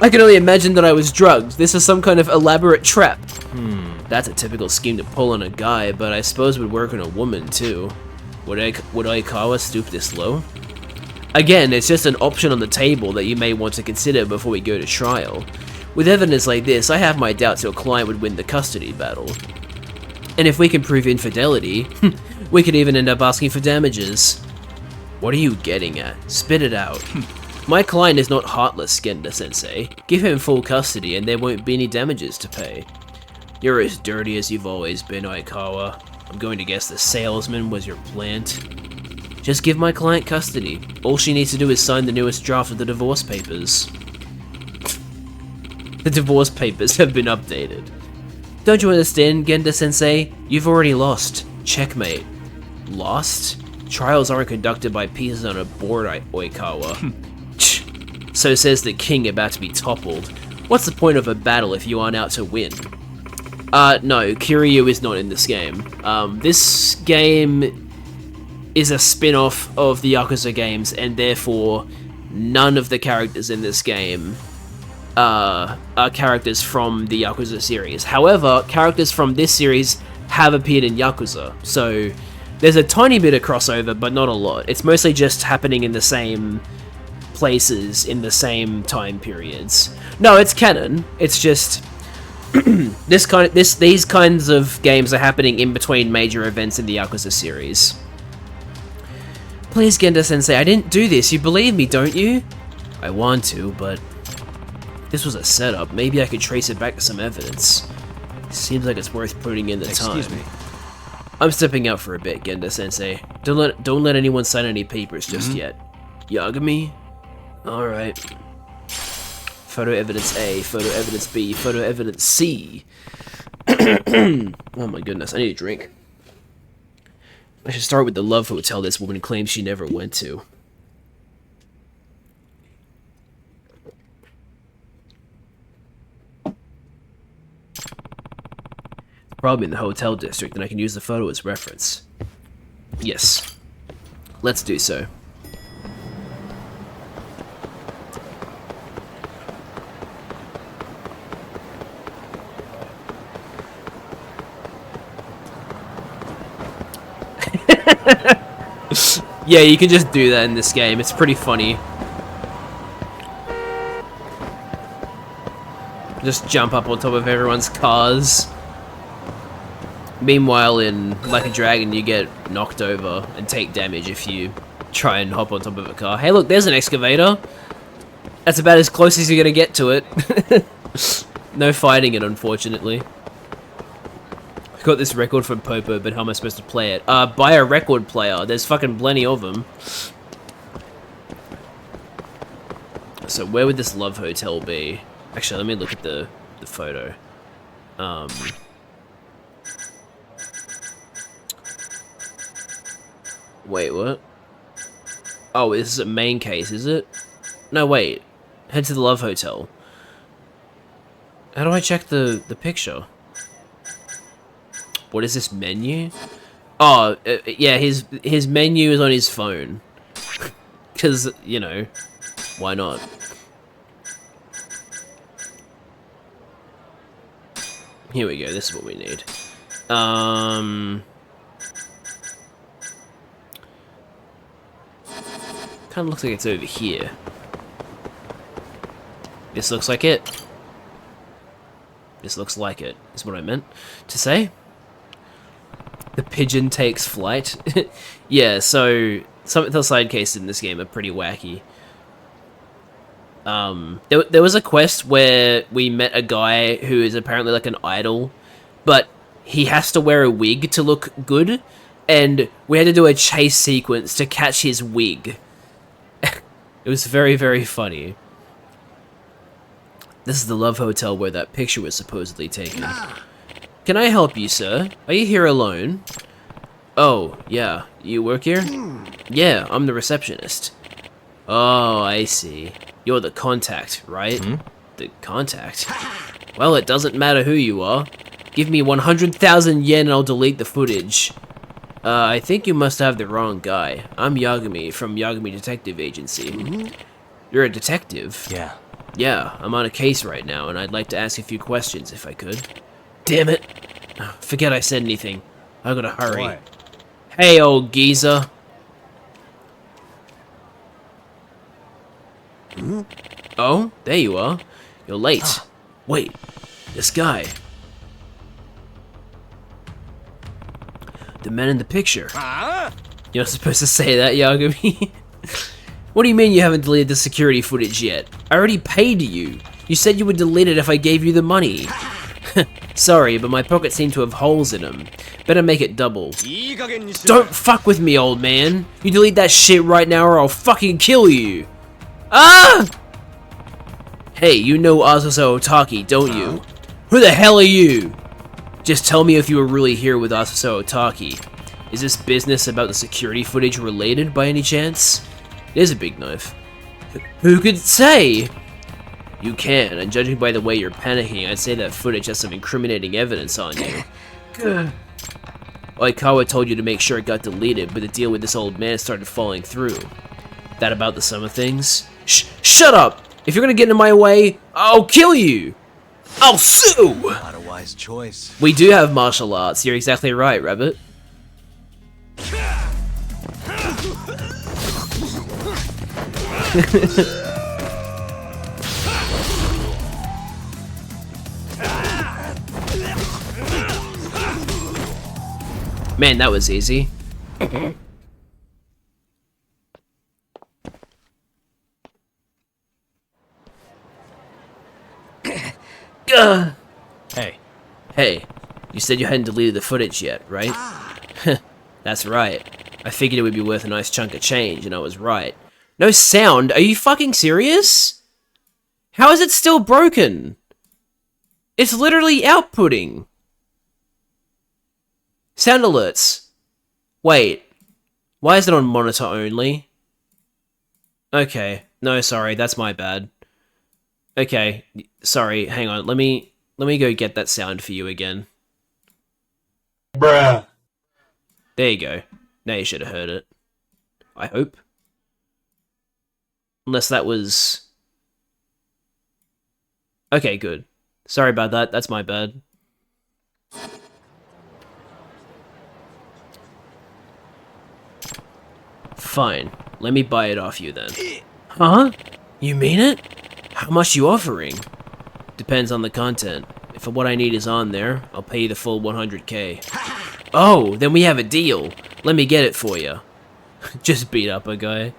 I can only imagine that I was drugged. This is some kind of elaborate trap. That's a typical scheme to pull on a guy, but I suppose would work on a woman, too. Would Oikawa stoop this low? Again, it's just an option on the table that you may want to consider before we go to trial. With evidence like this, I have my doubts your client would win the custody battle. And if we can prove infidelity, we could even end up asking for damages. What are you getting at? Spit it out. My client is not heartless, Genda-sensei. Give him full custody and there won't be any damages to pay. You're as dirty as you've always been, Oikawa. I'm going to guess the salesman was your plant. Just give my client custody. All she needs to do is sign the newest draft of the divorce papers. The divorce papers have been updated. Don't you understand, Genda-sensei? You've already lost. Checkmate. Lost? Trials aren't conducted by pieces on a board, Oikawa. So says the king about to be toppled. What's the point of a battle if you aren't out to win? No, Kiryu is not in this game. This game is a spin-off of the Yakuza games, and therefore none of the characters in this game are characters from the Yakuza series. However, characters from this series have appeared in Yakuza, so there's a tiny bit of crossover, but not a lot. It's mostly just happening in the same places in the same time periods. No, it's canon. It's just these kinds of games are happening in between major events in the Yakuza series. Please, Genda-sensei, I didn't do this. You believe me, don't you? I want to, but this was a setup. Maybe I could trace it back to some evidence. Seems like it's worth putting in the time. Excuse me. I'm stepping out for a bit, Genda-sensei. Don't let anyone sign any papers just yet. Yagami? Alright. Photo evidence A, photo evidence B, photo evidence C. Oh my goodness, I need a drink. I should start with the love hotel this woman claims she never went to. Probably in the hotel district, and I can use the photo as reference. Yes. Let's do so. Yeah, you can just do that in this game. It's pretty funny. Just jump up on top of everyone's cars. Meanwhile, in Like a Dragon, you get knocked over and take damage if you try and hop on top of a car. Hey, look, there's an excavator. That's about as close as you're gonna get to it. No fighting it, unfortunately. I got this record from Popo, but how am I supposed to play it? Buy a record player. There's fucking plenty of them. So where would this love hotel be? Actually, let me look at the photo. Wait, what? Oh, this is a main case, is it? No, wait. Head to the love hotel. How do I check the picture? What is this menu? Oh, yeah, his menu is on his phone. Because, you know, why not? Here we go, this is what we need. Kind of looks like it's over here. This looks like it. This looks like it, is what I meant to say. The pigeon takes flight. Yeah, so some of the side cases in this game are pretty wacky. There was a quest where we met a guy who is apparently like an idol, but he has to wear a wig to look good, and we had to do a chase sequence to catch his wig. It was very, very funny. This is the Love Hotel where that picture was supposedly taken. Can I help you, sir? Are you here alone? Oh, yeah. You work here? Yeah, I'm the receptionist. Oh, I see. You're the contact, right? The contact? Well, it doesn't matter who you are. Give me 100,000 yen and I'll delete the footage. I think you must have the wrong guy. I'm Yagami from Yagami Detective Agency. You're a detective? Yeah. Yeah, I'm on a case right now, and I'd like to ask a few questions if I could. Damn it. Forget I said anything. I gotta hurry. What? Hey, old geezer. Oh, there you are. You're late. Wait, this guy. The man in the picture. You're not supposed to say that, Yagami. What do you mean you haven't deleted the security footage yet? I already paid you. You said you would delete it if I gave you the money. Sorry, but my pockets seem to have holes in them. Better make it double. Don't fuck with me, old man. You delete that shit right now or I'll fucking kill you. Ah! Hey, you know Asaso Otaki, don't you? Who the hell are you? Just tell me if you were really here with Asaso Otaki. Is this business about the security footage related by any chance? It is a big knife. Who could say? You can, and judging by the way you're panicking, I'd say that footage has some incriminating evidence on you. Oikawa told you to make sure it got deleted, but the deal with this old man started falling through. That about the sum of things? Shut up! If you're gonna get in my way, I'll kill you! I'll sue! Not a wise choice. We do have martial arts, you're exactly right, Rabbit. Man, that was easy. Hey. Hey, you said you hadn't deleted the footage yet, right? That's right. I figured it would be worth a nice chunk of change, and I was right. No sound? Are you fucking serious? How is it still broken? It's literally outputting. Sound alerts. Wait. Why is it on monitor only? Okay. No, sorry, that's my bad. Okay, sorry, hang on. Let me go get that sound for you again. Bruh. There you go. Now you should have heard it. I hope. Unless that was... Okay, good. Sorry about that, that's my bad. Fine, let me buy it off you then. Huh? You mean it? How much you offering? Depends on the content. If what I need is on there, I'll pay you the full 100k. Oh, then we have a deal. Let me get it for you. Just beat up a guy.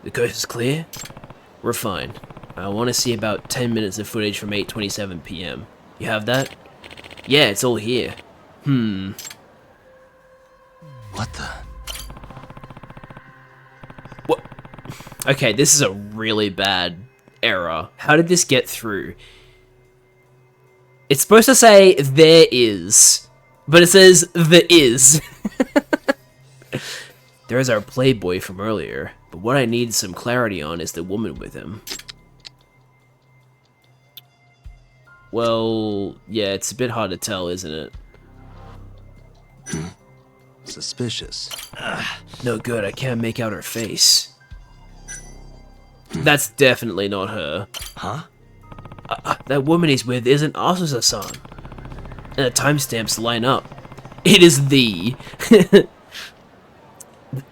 The coast is clear? We're fine. I want to see about 10 minutes of footage from 8:27 p.m. You have that? Yeah, it's all here. What the? What? Okay, this is a really bad error. How did this get through? It's supposed to say there is, but it says the is. There's our playboy from earlier, but what I need some clarity on is the woman with him. Well, yeah, it's a bit hard to tell, isn't it? Suspicious. No good, I can't make out her face. That's definitely not her. Huh? That woman he's with isn't Asusa-san. And the timestamps line up. It is the...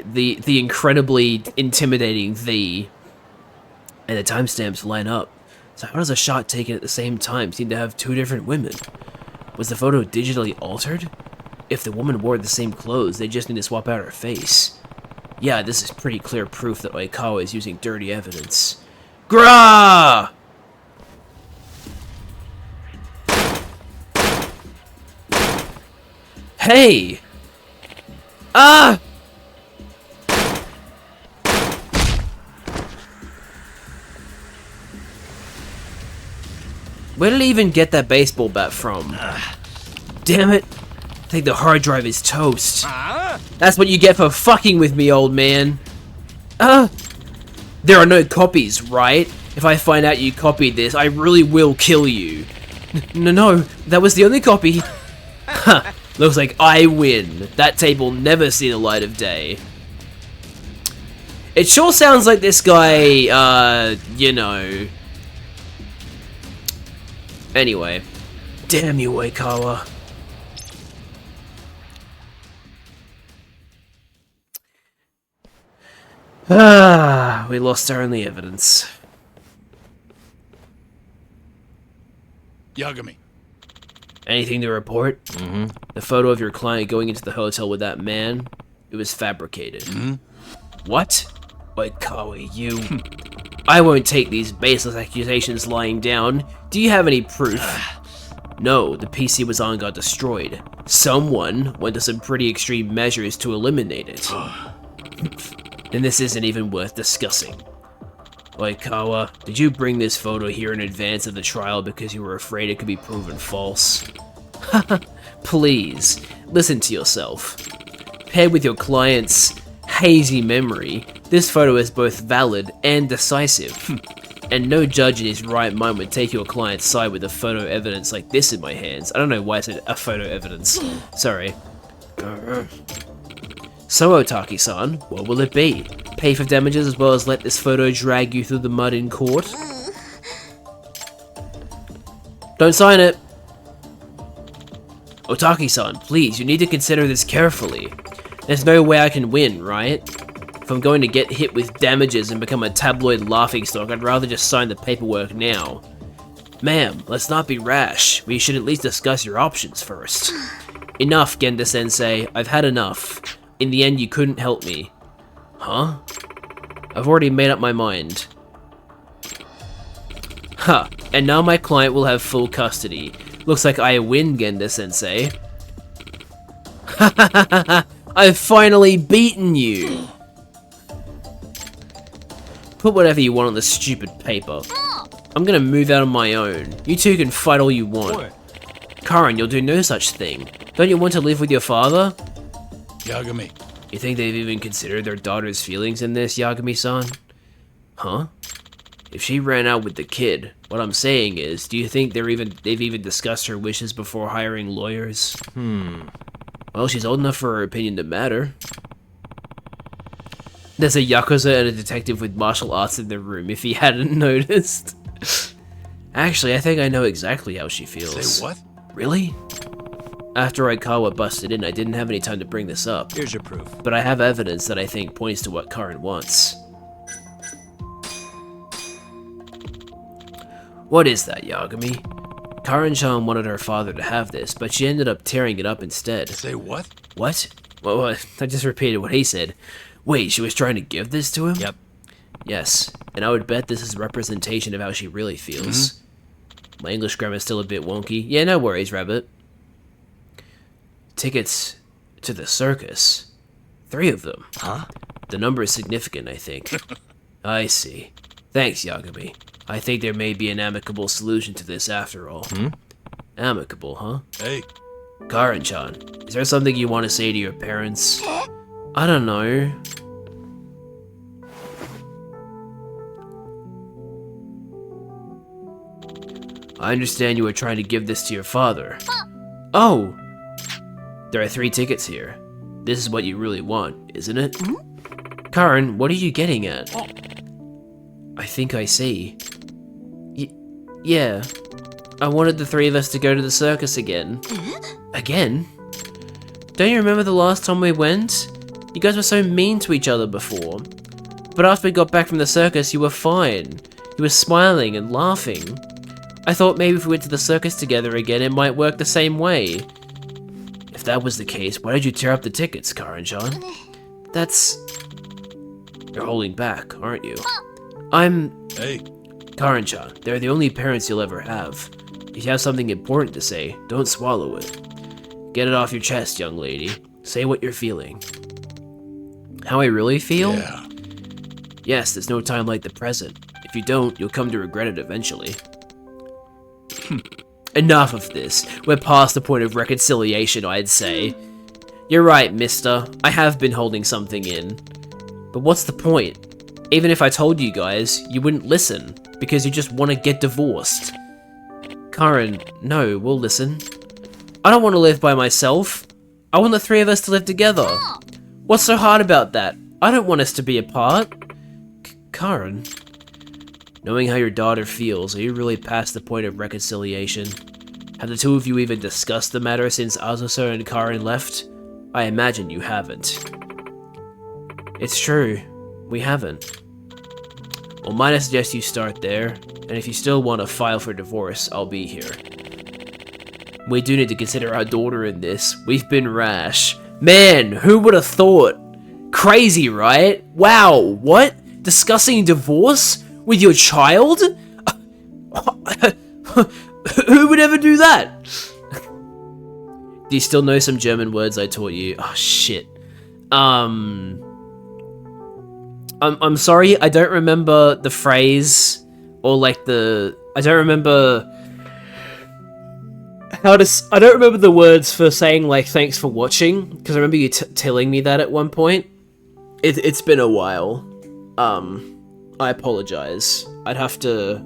the incredibly intimidating the... And the timestamps line up. So how does a shot taken at the same time seem to have two different women? Was the photo digitally altered? If the woman wore the same clothes, they just need to swap out her face. Yeah, this is pretty clear proof that Oikawa is using dirty evidence. Grah! Hey! Ah! Where did he even get that baseball bat from? Damn it! I think the hard drive is toast. That's what you get for fucking with me, old man. There are no copies, right? If I find out you copied this, I really will kill you. No, that was the only copy. Huh, looks like I win. That tape will never see the light of day. It sure sounds like this guy, you know... Anyway. Damn you, Oikawa. We lost our only evidence. Yagami. Anything to report? The photo of your client going into the hotel with that man, it was fabricated. What? Oikawa, you... I won't take these baseless accusations lying down. Do you have any proof? No, the PC was on got destroyed. Someone went to some pretty extreme measures to eliminate it. Then this isn't even worth discussing. Oikawa, did you bring this photo here in advance of the trial because you were afraid it could be proven false? Please, listen to yourself. Paired with your client's hazy memory, this photo is both valid and decisive. And no judge in his right mind would take your client's side with a photo evidence like this in my hands. I don't know why I said a photo evidence. Sorry. So, Otaki-san, what will it be? Pay for damages as well as let this photo drag you through the mud in court? Don't sign it! Otaki-san, please, you need to consider this carefully. There's no way I can win, right? If I'm going to get hit with damages and become a tabloid laughingstock, I'd rather just sign the paperwork now. Ma'am, let's not be rash. We should at least discuss your options first. Enough, Genda-sensei. I've had enough. In the end, you couldn't help me. Huh? I've already made up my mind. Huh, and now my client will have full custody. Looks like I win, Genda-sensei. I've finally beaten you! Put whatever you want on this stupid paper. I'm gonna move out on my own. You two can fight all you want. Karen, you'll do no such thing. Don't you want to live with your father? Yagami. You think they've even considered their daughter's feelings in this, Yagami-san? Huh? If she ran out with the kid, what I'm saying is, do you think they've even discussed her wishes before hiring lawyers? Well, she's old enough for her opinion to matter. There's a Yakuza and a detective with martial arts in the room, if he hadn't noticed. Actually, I think I know exactly how she feels. Say what? Really? After Oikawa busted in, I didn't have any time to bring this up. Here's your proof. But I have evidence that I think points to what Karen wants. What is that, Yagami? Karen-chan wanted her father to have this, but she ended up tearing it up instead. Say what? What? What? I just repeated what he said. Wait, she was trying to give this to him? Yep. Yes, and I would bet this is a representation of how she really feels. My English grammar's still a bit wonky. Yeah, no worries, Rabbit. Tickets to the circus. 3 of them. Huh? The number is significant, I think. I see. Thanks, Yagami. I think there may be an amicable solution to this after all. Amicable, huh? Hey. Karen-chan, is there something you want to say to your parents? I don't know. I understand you were trying to give this to your father. Oh! There are 3 tickets here. This is what you really want, isn't it? Karen, what are you getting at? I think I see. Yeah. I wanted the 3 of us to go to the circus again. Again? Don't you remember the last time we went? You guys were so mean to each other before. But after we got back from the circus, you were fine. You were smiling and laughing. I thought maybe if we went to the circus together again, it might work the same way. If that was the case, why did you tear up the tickets, Karen-chan? That's... You're holding back, aren't you? Hey. Karen-chan, they're the only parents you'll ever have. If you have something important to say, don't swallow it. Get it off your chest, young lady. Say what you're feeling. How I really feel? Yeah. Yes, there's no time like the present. If you don't, you'll come to regret it eventually. Enough of this. We're past the point of reconciliation, I'd say. You're right, mister. I have been holding something in. But what's the point? Even if I told you guys, you wouldn't listen, because you just want to get divorced. Karen, no, we'll listen. I don't want to live by myself. I want the 3 of us to live together. What's so hard about that? I don't want us to be apart. Karen, knowing how your daughter feels, are you really past the point of reconciliation? Have the 2 of you even discussed the matter since Azusa and Karen left? I imagine you haven't. It's true, we haven't. Well, might I suggest you start there, and if you still want to file for divorce, I'll be here. We do need to consider our daughter in this. We've been rash. Man, who would have thought? Crazy, right? Wow, what? Discussing divorce with your child? Who would ever do that? Do you still know some German words I taught you? Oh, shit. I'm sorry, I don't remember the phrase, or like I don't remember I don't remember the words for saying like thanks for watching, because I remember you telling me that at one point. It's been a while. I apologize. I'd have to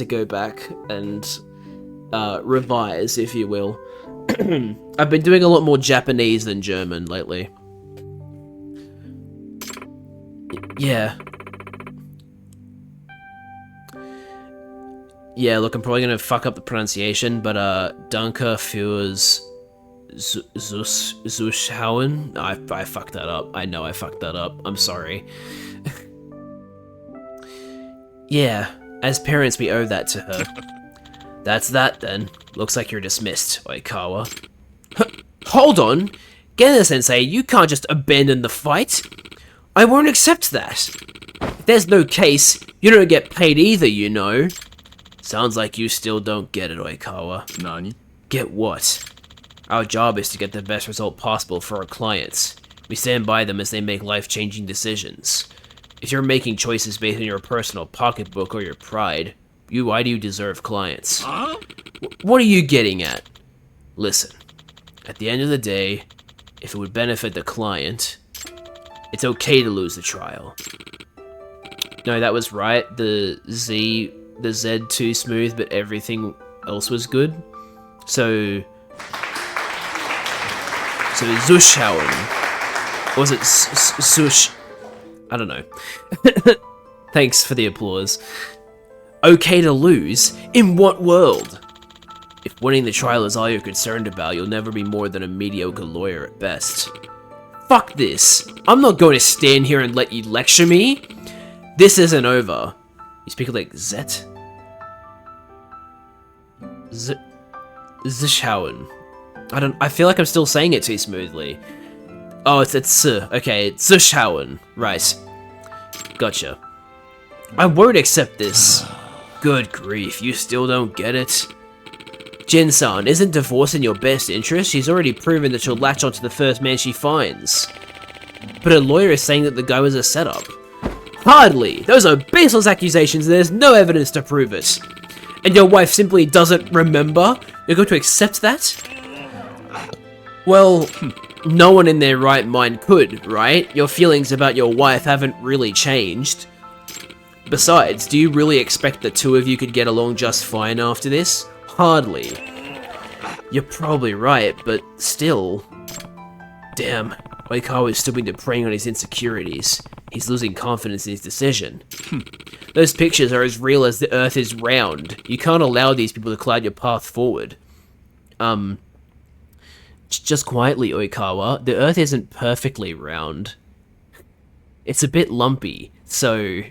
go back and revise, if you will. I've been doing a lot more Japanese than German lately. Yeah. Yeah, look, I'm probably gonna fuck up the pronunciation, but Danke fürs Zuschauen. I fucked that up. I know I fucked that up. I'm sorry. Yeah, as parents we owe that to her. That's that then. Looks like you're dismissed, Oikawa. Hold on! Gena-sensei, you can't just abandon the fight! I won't accept that! If there's no case, you don't get paid either, you know. Sounds like you still don't get it, Oikawa. Nani? Get what? Our job is to get the best result possible for our clients. We stand by them as they make life-changing decisions. If you're making choices based on your personal pocketbook or your pride, why do you deserve clients? Huh? What are you getting at? Listen, at the end of the day, if it would benefit the client, it's okay to lose the trial. No, that was right. The Z too smooth, but everything else was good. So Zuschauen. Or was it Zush? I don't know. Thanks for the applause. Okay to lose? In what world? If winning the trial is all you're concerned about, you'll never be more than a mediocre lawyer at best. Fuck this. I'm not going to stand here and let you lecture me. This isn't over. You speak like Zet? Zuschauen. I feel like I'm still saying it too smoothly. Oh, it's okay, it's Zuschauen. Right. Gotcha. I won't accept this. Good grief, you still don't get it? Jin-san, isn't divorce in your best interest? She's already proven that she'll latch onto the first man she finds. But her lawyer is saying that the guy was a setup. Hardly! Those are baseless accusations and there's no evidence to prove it. And your wife simply doesn't remember? You're going to accept that? Well, no one in their right mind could, right? Your feelings about your wife haven't really changed. Besides, do you really expect the two of you could get along just fine after this? Hardly. You're probably right, but still. Damn, Oikawa is stooping to preying on his insecurities. He's losing confidence in his decision. Those pictures are as real as the Earth is round. You can't allow these people to cloud your path forward. Just quietly, Oikawa. The Earth isn't perfectly round. It's a bit lumpy, so...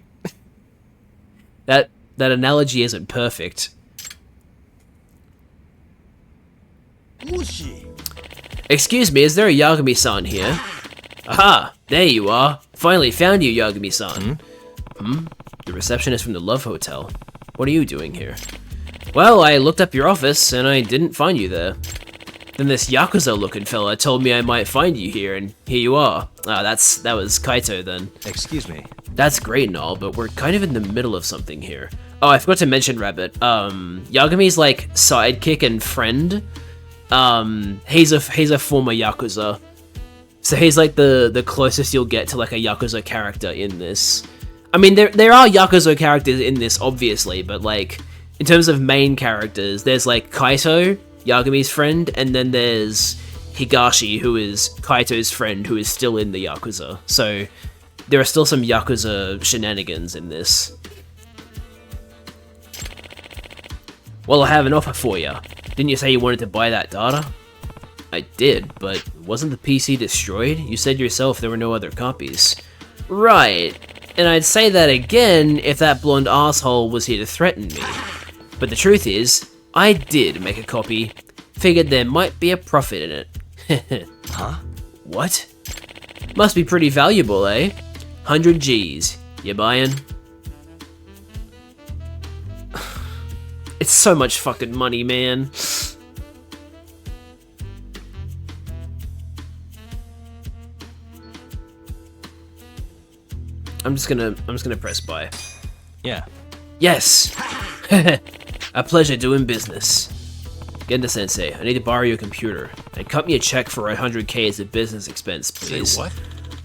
that analogy isn't perfect. Excuse me, is there a Yagami-san here? Aha! There you are! Finally found you, Yagami-san. The receptionist from the Love Hotel. What are you doing here? Well, I looked up your office, and I didn't find you there. Then this Yakuza-looking fella told me I might find you here, and here you are. Ah, that was Kaito then. Excuse me. That's great and all, but we're kind of in the middle of something here. Oh, I forgot to mention Rabbit. Yagami's, like, sidekick and friend. He's a former Yakuza. So he's, like, the closest you'll get to, like, a Yakuza character in this. I mean, there are Yakuza characters in this, obviously, but, like, in terms of main characters, there's, like, Kaito, Yagami's friend, and then there's Higashi, who is Kaito's friend, who is still in the Yakuza. So there are still some Yakuza shenanigans in this. Well, I have an offer for you. Didn't you say you wanted to buy that data? I did, but wasn't the PC destroyed? You said yourself there were no other copies. Right, and I'd say that again if that blonde asshole was here to threaten me. But the truth is, I did make a copy. Figured there might be a profit in it. Huh? What? Must be pretty valuable, eh? 100 G's. You buying? It's so much fucking money, man. I'm just gonna press buy. Yeah. Yes! A pleasure doing business. Genda-sensei, I need to borrow your computer. And cut me a check for 100K as a business expense, please. Say what?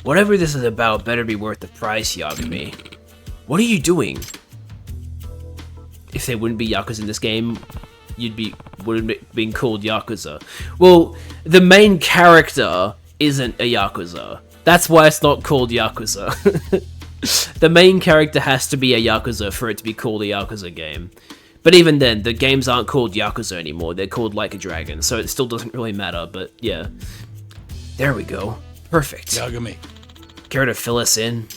Whatever this is about better be worth the price, Yagami. What are you doing? If there wouldn't be Yakuza in this game, wouldn't it been called Yakuza? Well, the main character isn't a Yakuza. That's why it's not called Yakuza. The main character has to be a Yakuza for it to be called a Yakuza game. But even then, the games aren't called Yakuza anymore, they're called Like a Dragon, so it still doesn't really matter, but yeah. There we go. Perfect. Yagami. Care to fill us in?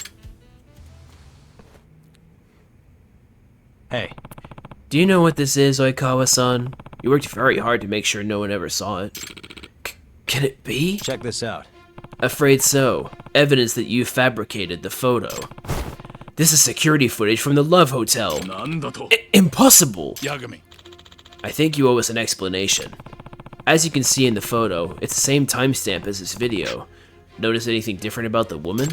Hey. Do you know what this is, Oikawa-san? You worked very hard to make sure no one ever saw it. Can it be? Check this out. Afraid so. Evidence that you fabricated the photo. This is security footage from the Love Hotel. Impossible! Yagami. I think you owe us an explanation. As you can see in the photo, it's the same timestamp as this video. Notice anything different about the woman?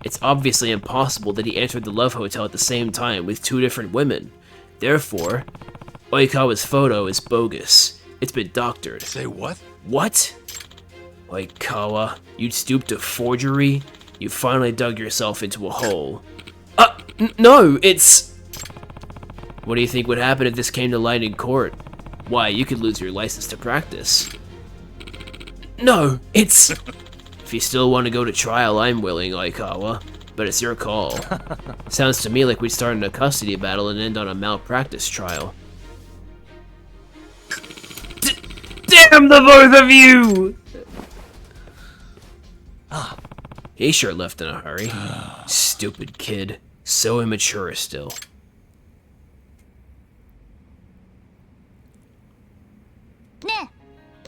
It's obviously impossible that he entered the Love Hotel at the same time with two different women. Therefore, Oikawa's photo is bogus. It's been doctored. Say what? What? Oikawa, you'd stoop to forgery? You finally dug yourself into a hole. No, it's... What do you think would happen if this came to light in court? Why, you could lose your license to practice. No, it's... If you still want to go to trial, I'm willing, Oikawa. But it's your call. Sounds to me like we'd start in a custody battle and end on a malpractice trial. Damn the both of you! He sure left in a hurry. Stupid kid. So immature still.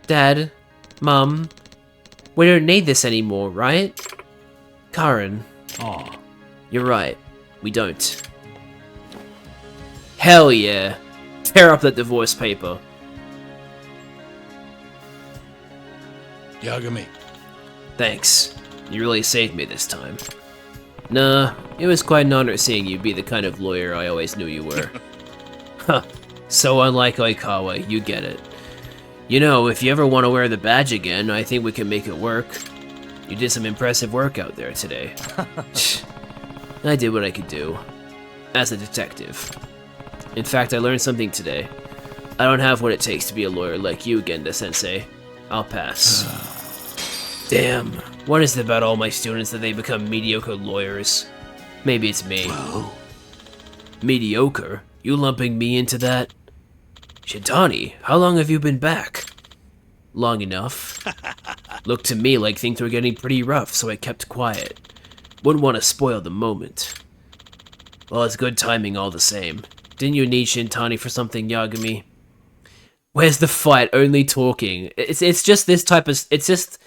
Dad, Mom, we don't need this anymore, right? Karen. Aw. You're right. We don't. Hell yeah. Tear up that divorce paper. Yagami. Thanks. You really saved me this time. Nah, it was quite an honor seeing you be the kind of lawyer I always knew you were. Huh. So unlike Oikawa, you get it. You know, if you ever want to wear the badge again, I think we can make it work. You did some impressive work out there today. I did what I could do. as a detective. In fact, I learned something today. I don't have what it takes to be a lawyer like you, Genda-sensei. I'll pass. Damn, what is it about all my students that they become mediocre lawyers? Maybe it's me. Well, Mediocre? You lumping me into that? Shintani, how long have you been back? Long enough. Looked to me like things were getting pretty rough, so I kept quiet. Wouldn't want to spoil the moment. Well, it's good timing all the same. Didn't you need Shintani for something, Yagami? Where's the fight? Only talking. It's just this type of... It's just...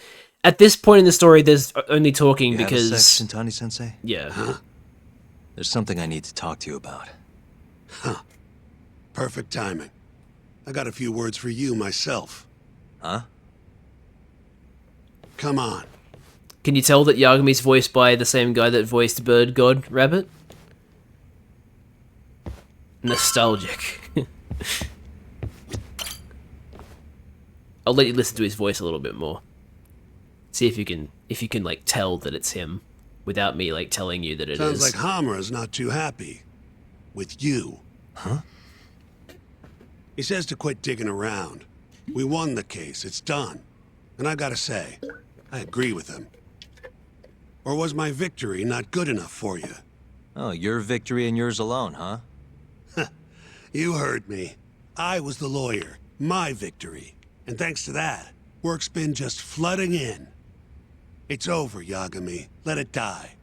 At this point in the story, there's only talking You because... have a sec, Shintani-sensei? Yeah. huh? There's something I need to talk to you about. Perfect timing. I got a few words for you myself. Huh? Come on. Can you tell that Yagami's voiced by the same guy that voiced Bird God Rabbit? Nostalgic. I'll let you listen to his voice a little bit more. See if you can like tell that it's him without me like telling you that it is. Sounds like Hamura's not too happy. With you. Huh? He says to quit digging around. We won the case, it's done. And I gotta say, I agree with him. Or was my victory not good enough for you? Oh, your victory and yours alone, huh? You heard me. I was the lawyer. My victory. And thanks to that, work's been just flooding in. It's over, Yagami. Let it die.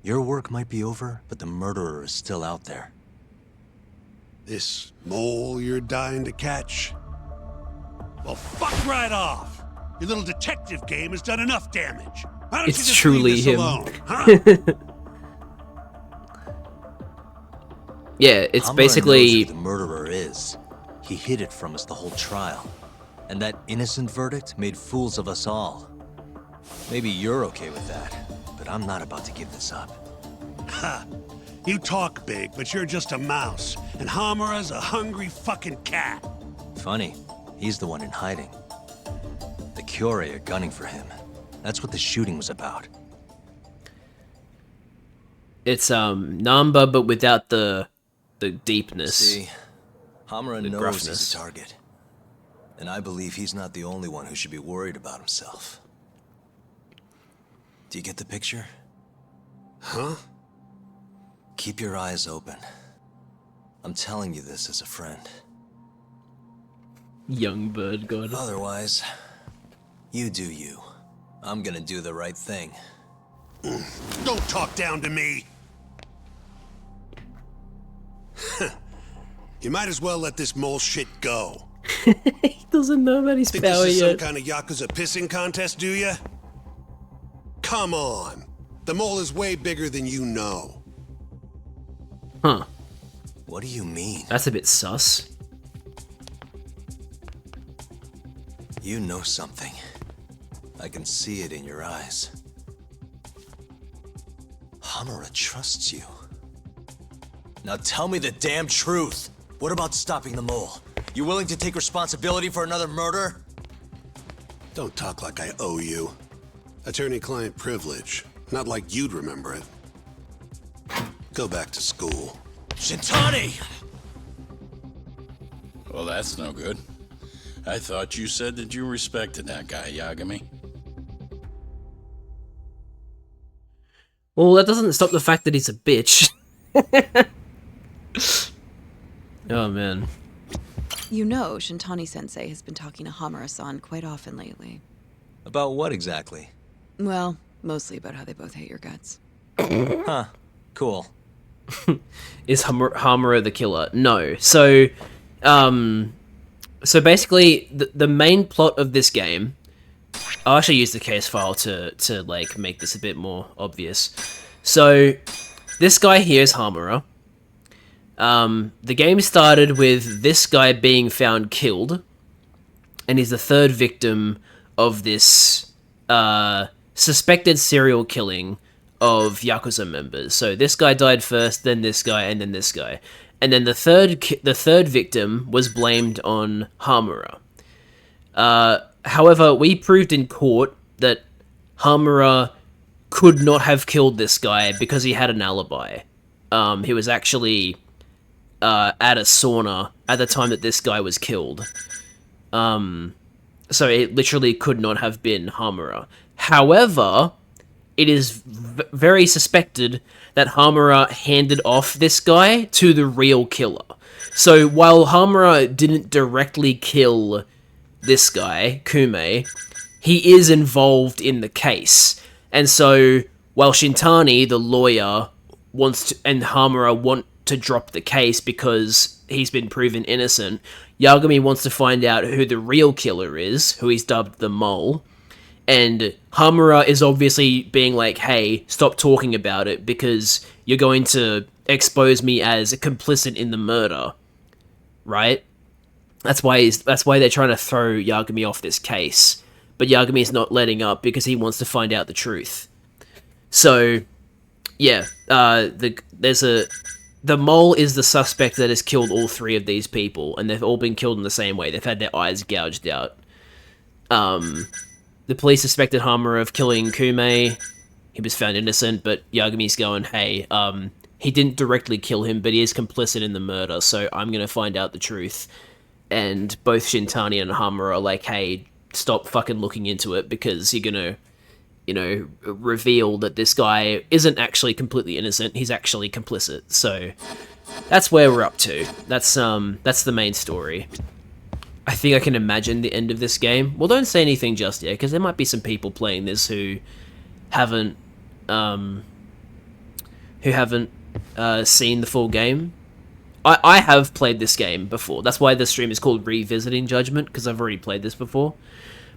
Your work might be over, but the murderer is still out there. This mole you're dying to catch? Well, fuck right off! Your little detective game has done enough damage. Why don't It's you just truly leave this him. alone, huh? Yeah, it's Hamura basically knows who the murderer is. He hid it from us the whole trial. And that innocent verdict made fools of us all. Maybe you're okay with that, but I'm not about to give this up. Ha! You talk big, but you're just a mouse. And Hamura's a hungry fucking cat. Funny, he's the one in hiding. The Kyorei are gunning for him. That's what the shooting was about. it's Namba but without the deepness. See, Hamura The knows gruffness. he's a target. And I believe he's not the only one who should be worried about himself. Do you get the picture? Huh? Keep your eyes open. I'm telling you this as a friend. Young Bird God. Otherwise, you do you. I'm gonna do the right thing. Don't talk down to me! You might as well let this mole shit go. He doesn't know about his Think power this is some yet. kind of Yakuza pissing contest, do ya? Come on. The mole is way bigger than you know. Huh. What do you mean? That's a bit sus. You know something. I can see it in your eyes. Hamura trusts you. Now tell me the damn truth. What about stopping the mole? You willing to take responsibility for another murder? Don't talk like I owe you. Attorney-client privilege. Not like you'd remember it. Go back to school. Shintani! Well, that's no good. I thought you said that you respected that guy, Yagami. Well, that doesn't stop the fact that he's a bitch. Oh man. You know, Shintani-sensei has been talking to Hamura-san quite often lately. About what exactly? Well, mostly about how they both hate your guts. Huh. Cool. Is Hamura the killer? No. So, so basically, the main plot of this game... I'll actually use the case file to like, make this a bit more obvious. So, this guy here is Hamura. The game started with this guy being found killed, and he's the third victim of this suspected serial killing of Yakuza members. So this guy died first, then this guy, and then this guy. And then the third victim was blamed on Hamura. However, we proved in court that Hamura could not have killed this guy because he had an alibi. he was actually at a sauna at the time that this guy was killed. So it literally could not have been Hamura. However, it is very suspected that Hamura handed off this guy to the real killer. So while Hamura didn't directly kill this guy, Kume, he is involved in the case. And so while Shintani, the lawyer, wants to, and Hamura want to drop the case because he's been proven innocent, Yagami wants to find out who the real killer is, who he's dubbed the Mole. And Hamura is obviously being like, hey, stop talking about it because you're going to expose me as a complicit in the murder. Right? That's why they're trying to throw Yagami off this case. But Yagami's not letting up because he wants to find out the truth. So, yeah, the Mole is the suspect that has killed all three of these people, and they've all been killed in the same way. They've had their eyes gouged out. The police suspected Hamura of killing Kume. He was found innocent, but Yagami's going, hey, he didn't directly kill him, but he is complicit in the murder, so I'm gonna find out the truth. And both Shintani and Hamura are like, hey, stop fucking looking into it, because you're gonna, reveal that this guy isn't actually completely innocent, he's actually complicit. So that's where we're up to. That's the main story. I think I can imagine the end of this game. Well, don't say anything just yet, because there might be some people playing this who haven't seen the full game. I have played this game before. That's why the stream is called Revisiting Judgment, because I've already played this before.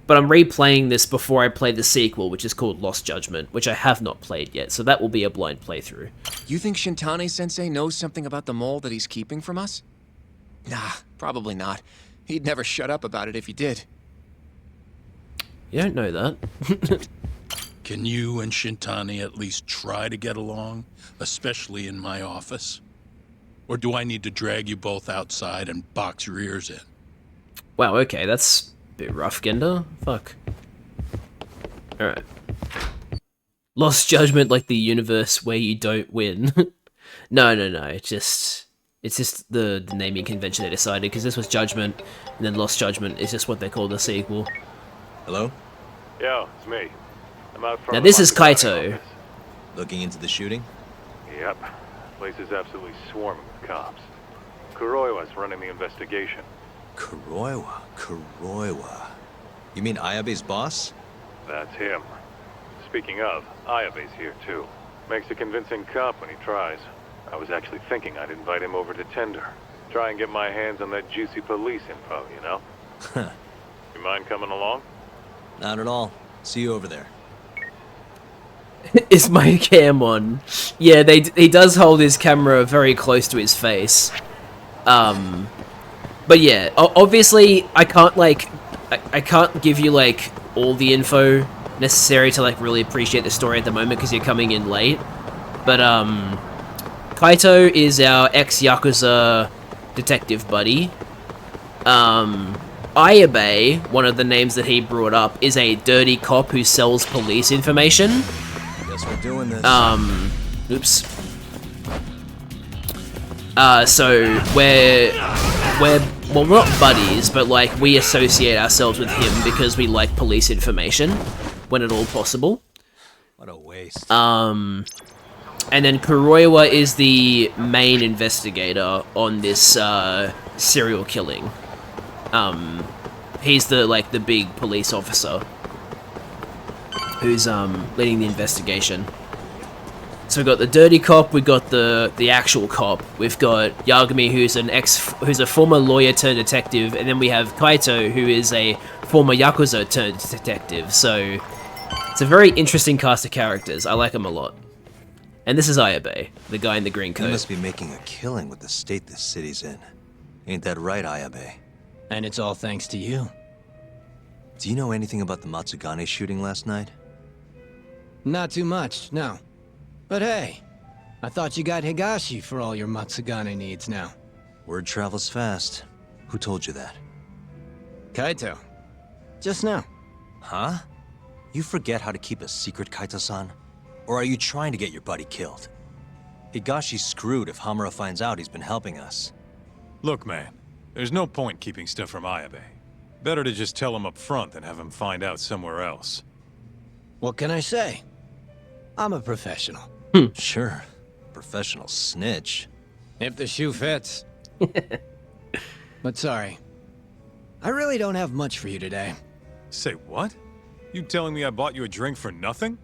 But I'm replaying this before I play the sequel, which is called Lost Judgment, which I have not played yet, so that will be a blind playthrough. You think Shintani-sensei knows something about the mole that he's keeping from us? Nah, probably not. He'd never shut up about it if he did. You don't know that. Can you and Shintani at least try to get along, especially in my office? Or do I need to drag you both outside and box your ears in? Wow, okay, that's a bit rough, Gender. Fuck. Alright. Lost Judgment, like the universe where you don't win. No. It's just the naming convention they decided, because this was Judgment, and then Lost Judgment is just what they call the sequel. Hello? Yo, it's me. I'm out from Now this is Kaito. Looking into the shooting? Yep. Place is absolutely swarming with cops. Kuroiwa's running the investigation. Kuroiwa. You mean Ayabe's boss? That's him. Speaking of, Ayabe's here too. Makes a convincing cop when he tries. I was actually thinking I'd invite him over to Tender. Try and get my hands on that juicy police info, you know? You mind coming along? Not at all. See you over there. Is my cam on? Yeah, he does hold his camera very close to his face. But yeah, obviously I can't give you like all the info necessary to like really appreciate the story at the moment because you're coming in late. But Kaito is our ex-Yakuza detective buddy. Ayabe, one of the names that he brought up, is a dirty cop who sells police information. Guess we're doing this. Oops. So we're not buddies, but like we associate ourselves with him because we like police information when at all possible. What a waste. And then Kuroiwa is the main investigator on this serial killing. He's the big police officer who's leading the investigation. So we've got the dirty cop, we've got the actual cop, we've got Yagami who's a former lawyer turned detective, and then we have Kaito who is a former Yakuza turned detective. So it's a very interesting cast of characters. I like them a lot. And this is Ayabe, the guy in the green coat. You must be making a killing with the state this city's in. Ain't that right, Ayabe? And it's all thanks to you. Do you know anything about the Matsugane shooting last night? Not too much, no. But hey, I thought you got Higashi for all your Matsugane needs now. Word travels fast. Who told you that? Kaito. Just now. Huh? You forget how to keep a secret, Kaito-san? Or are you trying to get your buddy killed? Higashi's screwed if Hamura finds out he's been helping us. Look, man, there's no point keeping stuff from Ayabe. Better to just tell him up front than have him find out somewhere else. What can I say? I'm a professional. Sure. Professional snitch. If the shoe fits. But sorry. I really don't have much for you today. Say what? You telling me I bought you a drink for nothing?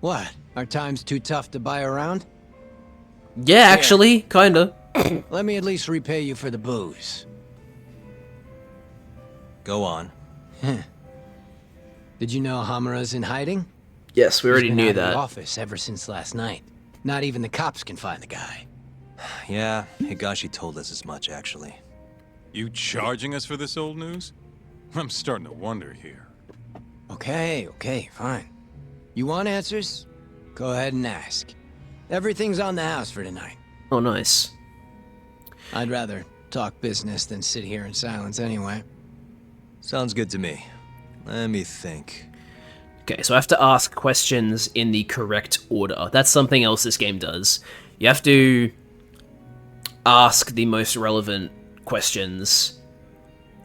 What? Are times too tough to buy around? Yeah, actually, kinda. Let me at least repay you for the booze. Go on. Did you know Hamura's in hiding? Yes, we already He's been knew out of that. the office ever since last night. Not even the cops can find the guy. Yeah, Higashi told us as much, actually. You charging us for this old news? I'm starting to wonder here. Okay, fine. You want answers? Go ahead and ask. Everything's on the house for tonight. Oh, nice. I'd rather talk business than sit here in silence anyway. Sounds good to me. Let me think. Okay, so I have to ask questions in the correct order. That's something else this game does. You have to ask the most relevant questions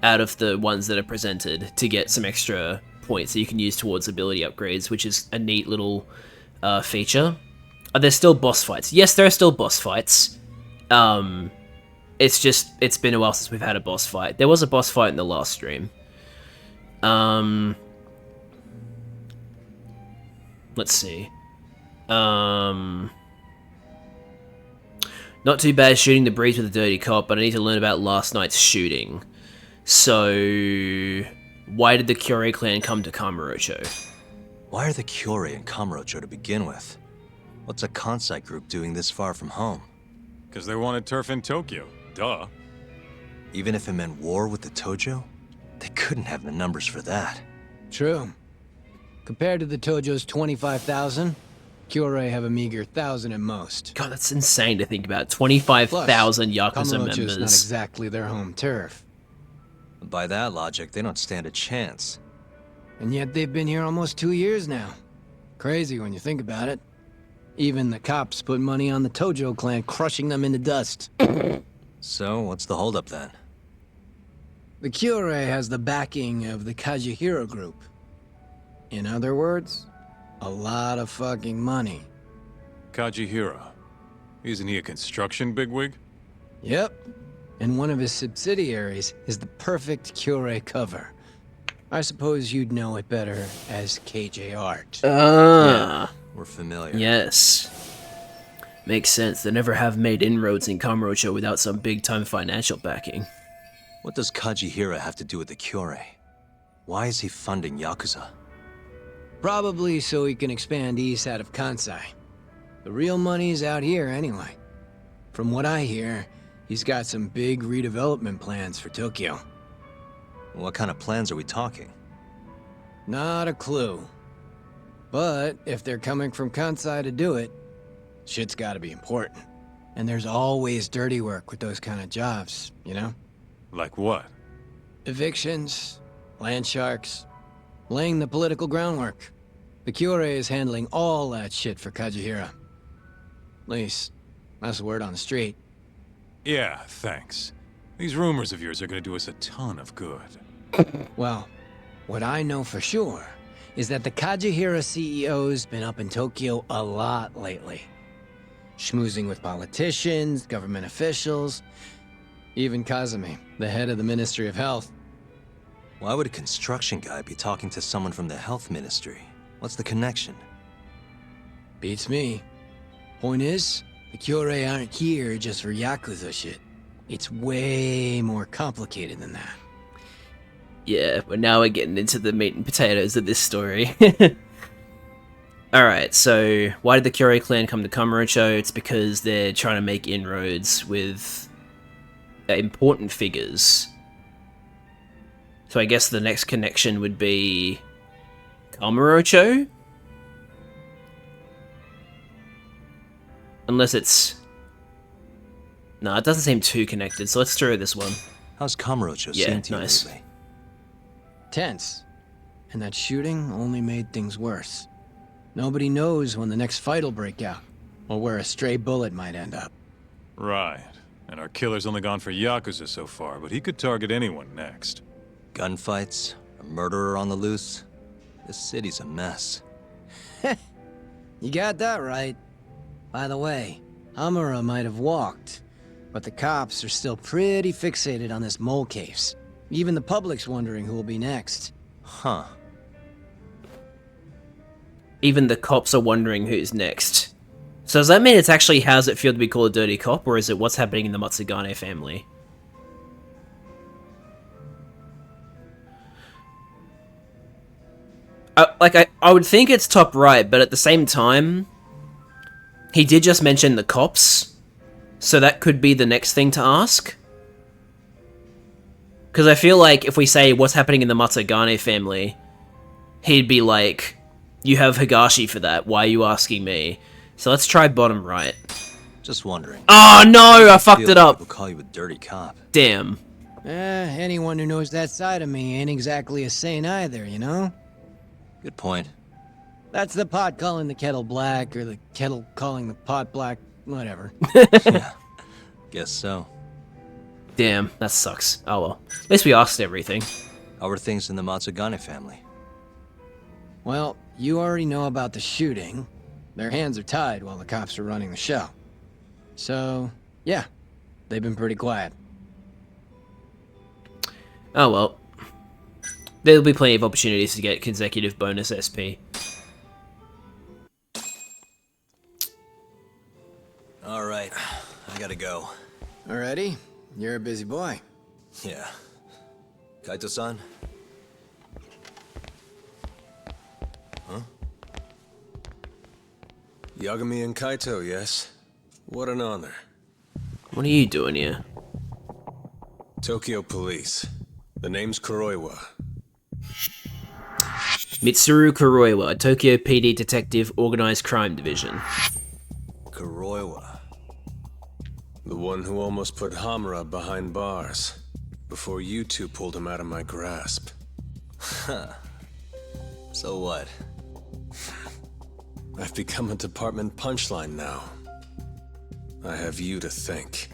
out of the ones that are presented to get some extra points that you can use towards ability upgrades, which is a neat little feature. Are there still boss fights? Yes, there are still boss fights. It's been a while since we've had a boss fight. There was a boss fight in the last stream. Let's see. Not too bad shooting the breeze with a dirty cop, but I need to learn about last night's shooting. So, why did the Kyorei clan come to Kamurocho? Why are the Kyorei in Kamurocho to begin with? What's a Kansai group doing this far from home? Because they wanted turf in Tokyo. Duh. Even if it meant war with the Tojo? They couldn't have the numbers for that. True. Compared to the Tojo's 25,000, Kyorei have a meager 1,000 at most. God, that's insane to think about. 25,000 Yakuza Kamurocho's members. not exactly their home turf. By that logic, they don't stand a chance. And yet they've been here almost 2 years now. Crazy when you think about it. Even the cops put money on the Tojo clan crushing them into dust. So, what's the holdup then? The Kyorei has the backing of the Kajihiro group. In other words, a lot of fucking money. Kajihira. Isn't he a construction bigwig? Yep. And one of his subsidiaries is the perfect Kyorei cover. I suppose you'd know it better as KJ Art. Yeah, we're familiar. Yes. Makes sense. They never have made inroads in Kamurocho without some big-time financial backing. What does Kajihira have to do with the Kyorei? Why is he funding Yakuza? Probably so he can expand east out of Kansai. The real money's out here anyway. From what I hear, he's got some big redevelopment plans for Tokyo. What kind of plans are we talking? Not a clue. But if they're coming from Kansai to do it, shit's gotta be important. And there's always dirty work with those kind of jobs, you know? Like what? Evictions, land sharks, laying the political groundwork. The Kyorei is handling all that shit for Kajihira. At least, that's the word on the street. Yeah, thanks. These rumors of yours are gonna do us a ton of good. Well, what I know for sure is that the Kajihira CEO's been up in Tokyo a lot lately. Schmoozing with politicians, government officials, even Kazumi, the head of the Ministry of Health. Why would a construction guy be talking to someone from the health ministry? What's the connection? Beats me. Point is, the Kyorei aren't here just for Yakuza shit. It's way more complicated than that. Yeah, but now we're getting into the meat and potatoes of this story. Alright, so why did the Kyorei clan come to Kamurocho? It's because they're trying to make inroads with important figures. So I guess the next connection would be Kamurocho? Unless it's... No, it doesn't seem too connected, so let's throw this one. How's Kamurocho Yeah, seem to you nice. lately? Tense. And that shooting only made things worse. Nobody knows when the next fight'll break out. or where a stray bullet might end up. Right. And our killer's only gone for Yakuza so far, but he could target anyone next. Gunfights, a murderer on the loose. This city's a mess. You got that right. By the way, Hamura might have walked, but the cops are still pretty fixated on this mole case. Even the public's wondering who will be next. Huh. Even the cops are wondering who's next. So does that mean it's actually how does it feel to be called a dirty cop, or is it what's happening in the Matsugane family? I would think it's top right, but at the same time, he did just mention the cops, so that could be the next thing to ask. Because I feel like if we say what's happening in the Matsugane family, he'd be like, you have Higashi for that, why are you asking me? So let's try bottom right. Just wondering. Oh no, I fucked it up. People call you a dirty cop. Damn. Anyone who knows that side of me ain't exactly a saint either, you know? Good point. That's the pot calling the kettle black, or the kettle calling the pot black, whatever. Yeah, guess so. Damn, that sucks. Oh well. At least we asked everything. How are things in the Matsugane family? Well, you already know about the shooting. Their hands are tied while the cops are running the show. So, yeah, they've been pretty quiet. Oh well. There'll be plenty of opportunities to get consecutive bonus SP. Alright, I gotta go. Already? You're a busy boy. Yeah. Kaito-san? Huh? Yagami and Kaito, yes? What an honor. What are you doing here? Tokyo Police. The name's Kuroiwa. Mitsuru Kuroiwa, Tokyo PD Detective Organized Crime Division. Kuroiwa. The one who almost put Hamura behind bars, before you two pulled him out of my grasp. Huh. So what? I've become a department punchline now. I have you to thank.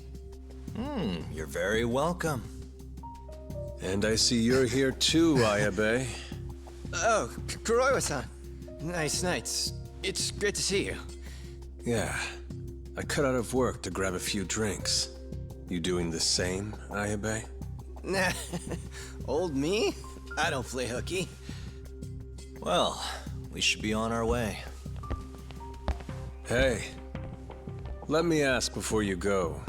You're very welcome. And I see you're here too, Ayabe. Oh, Kuroiwa-san. Nice. It's great to see you. Yeah. I cut out of work to grab a few drinks. You doing the same, Ayabe? Nah, old me? I don't play hooky. Well, we should be on our way. Hey, let me ask before you go.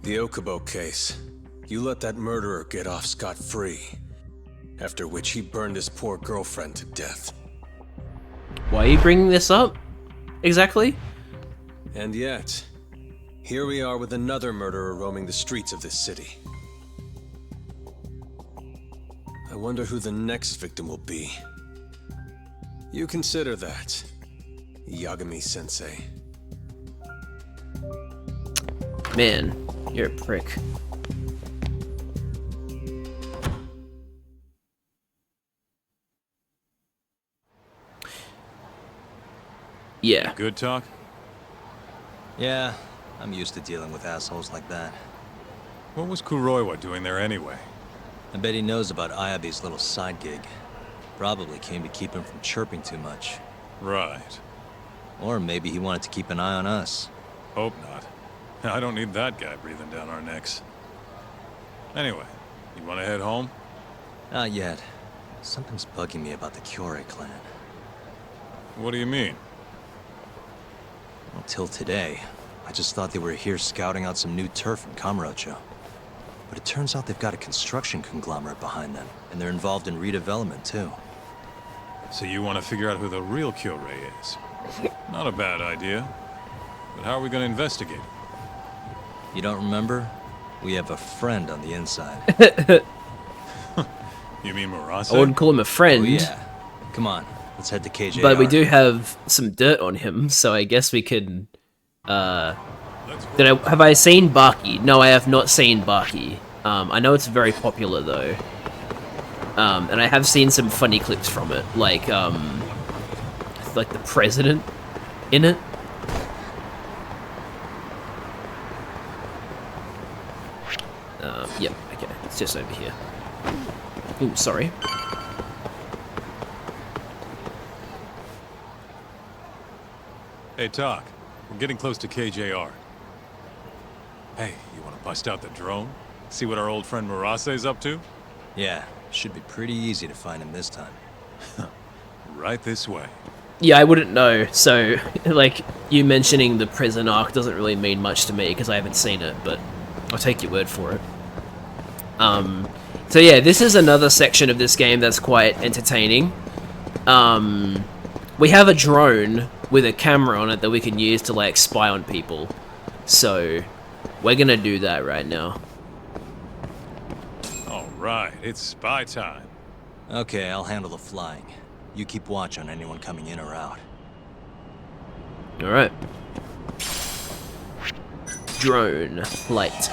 The Okubo case. You let that murderer get off scot-free. After which he burned his poor girlfriend to death. Why are you bringing this up? Exactly? And yet, here we are with another murderer roaming the streets of this city. I wonder who the next victim will be. You consider that, Yagami-sensei. Man, you're a prick. Yeah. Good talk? Yeah, I'm used to dealing with assholes like that. What was Kuroiwa doing there anyway? I bet he knows about Ayabe's little side gig. Probably came to keep him from chirping too much. Right. Or maybe he wanted to keep an eye on us. Hope not. I don't need that guy breathing down our necks. Anyway, you want to head home? Not yet. Something's bugging me about the Kyorei clan. What do you mean? Until today, I just thought they were here scouting out some new turf in Kamurocho. But it turns out they've got a construction conglomerate behind them, and they're involved in redevelopment too. So you want to figure out who the real Kyorei is? Not a bad idea. But how are we going to investigate? You don't remember? We have a friend on the inside. You mean Murase? I wouldn't call him a friend. Oh yeah. Come on, let's head to KJR. But we do have some dirt on him, so I guess we could... have I seen Baki? No, I have not seen Baki. I know it's very popular though. And I have seen some funny clips from it, like the president in it. Yep, okay, it's just over here. Ooh, sorry. Hey, Talk. We're getting close to KJR. Hey, you want to bust out the drone? See what our old friend Murase's up to? Yeah, should be pretty easy to find him this time. Right this way. Yeah, I wouldn't know, so, like, you mentioning the prison arc doesn't really mean much to me, because I haven't seen it, but I'll take your word for it. So yeah, this is another section of this game that's quite entertaining. We have a drone with a camera on it that we can use to, like, spy on people. So, we're gonna do that right now. Alright, it's spy time. Okay, I'll handle the flying. You keep watch on anyone coming in or out. Alright. Drone. Light.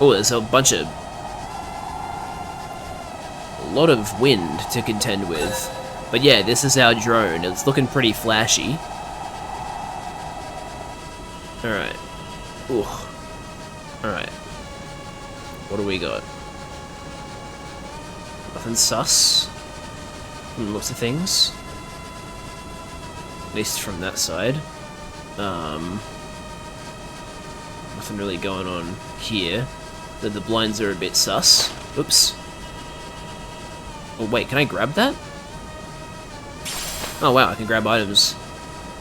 Oh, there's a bunch of... a lot of wind to contend with. But yeah, this is our drone. It's looking pretty flashy. Alright. Ooh. Alright. What do we got? Nothing sus. From lots of things. At least from that side. Nothing really going on here. The blinds are a bit sus. Oops. Oh wait, can I grab that? Oh wow, I can grab items.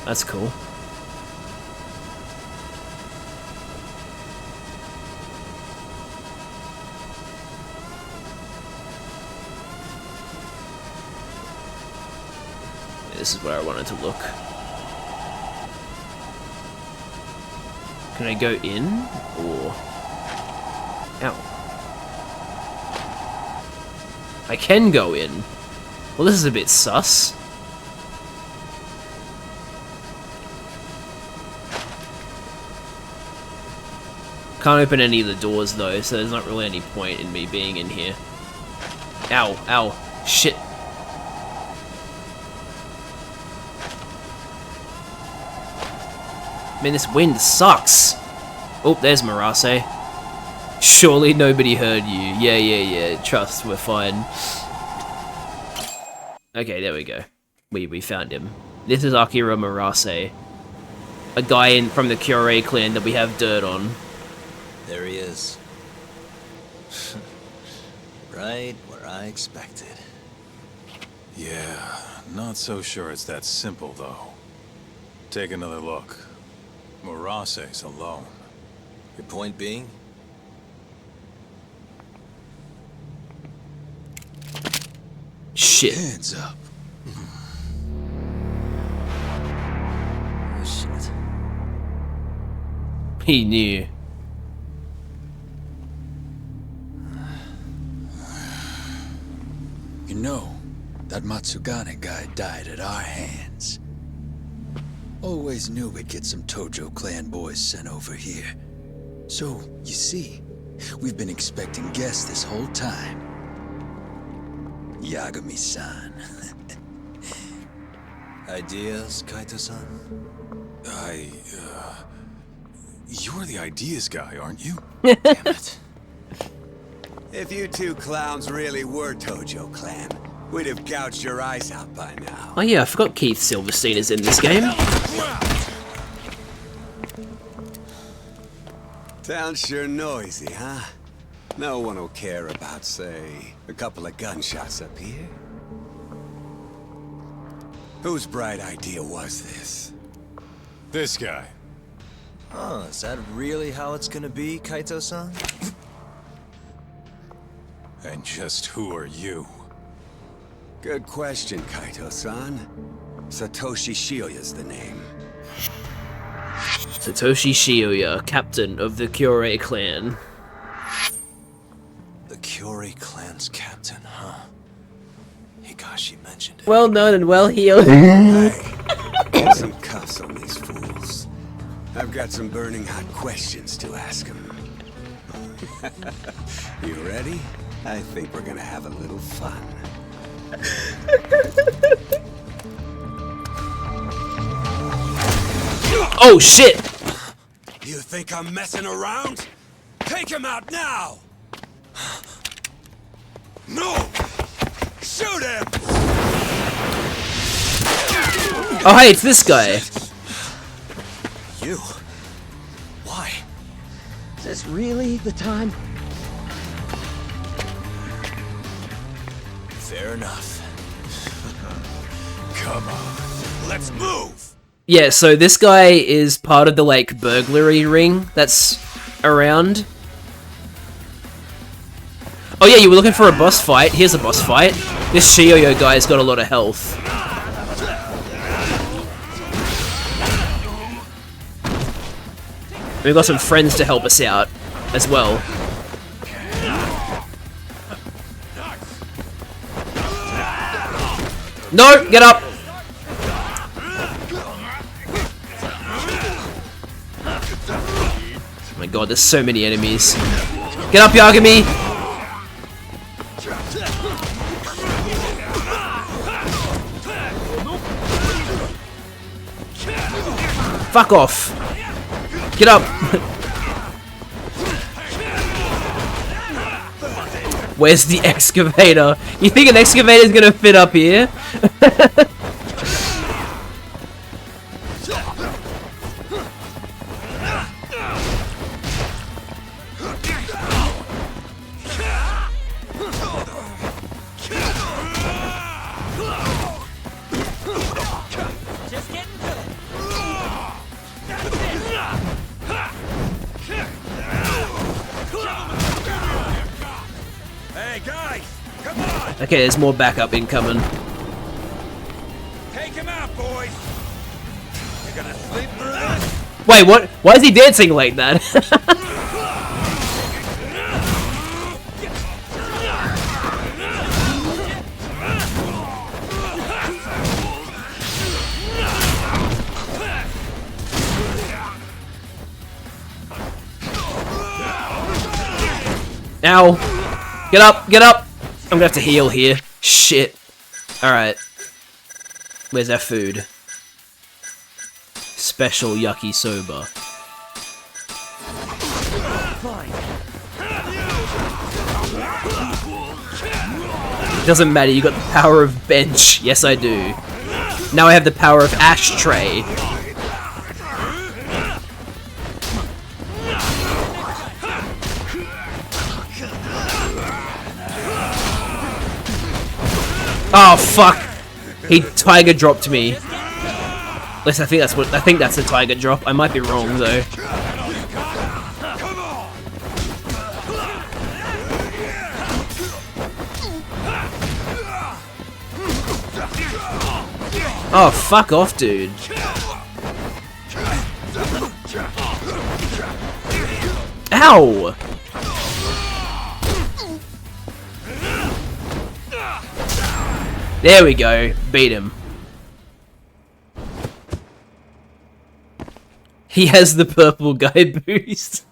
That's cool. This is where I wanted to look. Can I go in? Or... ow. I can go in. Well, this is a bit sus. Can't open any of the doors though, so there's not really any point in me being in here. Ow, ow, shit. Man, this wind sucks. Oh, there's Murase. Surely nobody heard you. Yeah. Trust, we're fine. Okay, there we go. We found him. This is Akira Murase. A guy from the Kyorei clan that we have dirt on. There he is. Right where I expected. Yeah, not so sure it's that simple, though. Take another look. Murase's alone. Your point being? Shit. Hands up. Oh, shit. He knew. You know, that Matsugane guy died at our hands. Always knew we'd get some Tojo clan boys sent over here. So, you see, we've been expecting guests this whole time. Yagami-san. Ideas, Kaito-san? You're the ideas guy, aren't you? Damn it. If you two clowns really were Tojo clan, we'd have gouged your eyes out by now. Oh yeah, I forgot Keith Silverstein is in this game. Town's sure noisy, huh? No one will care about, say, a couple of gunshots up here. Whose bright idea was this? This guy. Oh, is that really how it's gonna be, Kaito-san? And just who are you? Good question, Kaito-san. Satoshi Shioya's the name. Satoshi Shioya, captain of the Kyorei clan. The Kyorei clan's captain, huh? Hikashi mentioned it. Well known and well healed. Hey, get some cuffs on these fools. I've got some burning hot questions to ask them. You ready? I think we're gonna have a little fun. Oh shit! You think I'm messing around? Take him out now! No! Shoot him! Oh hey, it's this guy. You? Why? Is this really the time? Fair enough. Come on, let's move! Yeah, so this guy is part of the, like, burglary ring that's around. Oh yeah, you were looking for a boss fight. Here's a boss fight. This Shioyo guy's got a lot of health. We've got some friends to help us out as well. No, get up! Oh my god, there's so many enemies. Get up, Yagami! Fuck off! Get up! Where's the excavator? You think an excavator's gonna fit up here? Hey guys, come on! Okay, there's more backup incoming. Take him out, boys! You gonna sleep through this? Wait, what? Why is he dancing like that? Ow! Get up! Get up! I'm gonna have to heal here. Shit. Alright. Where's our food? Special yakisoba. Doesn't matter, you got the power of bench. Yes, I do. Now I have the power of ashtray. Oh fuck! He tiger dropped me. At least I think that's a tiger drop. I might be wrong though. Oh fuck off, dude. Ow! There we go. Beat him. He has the purple guy boost.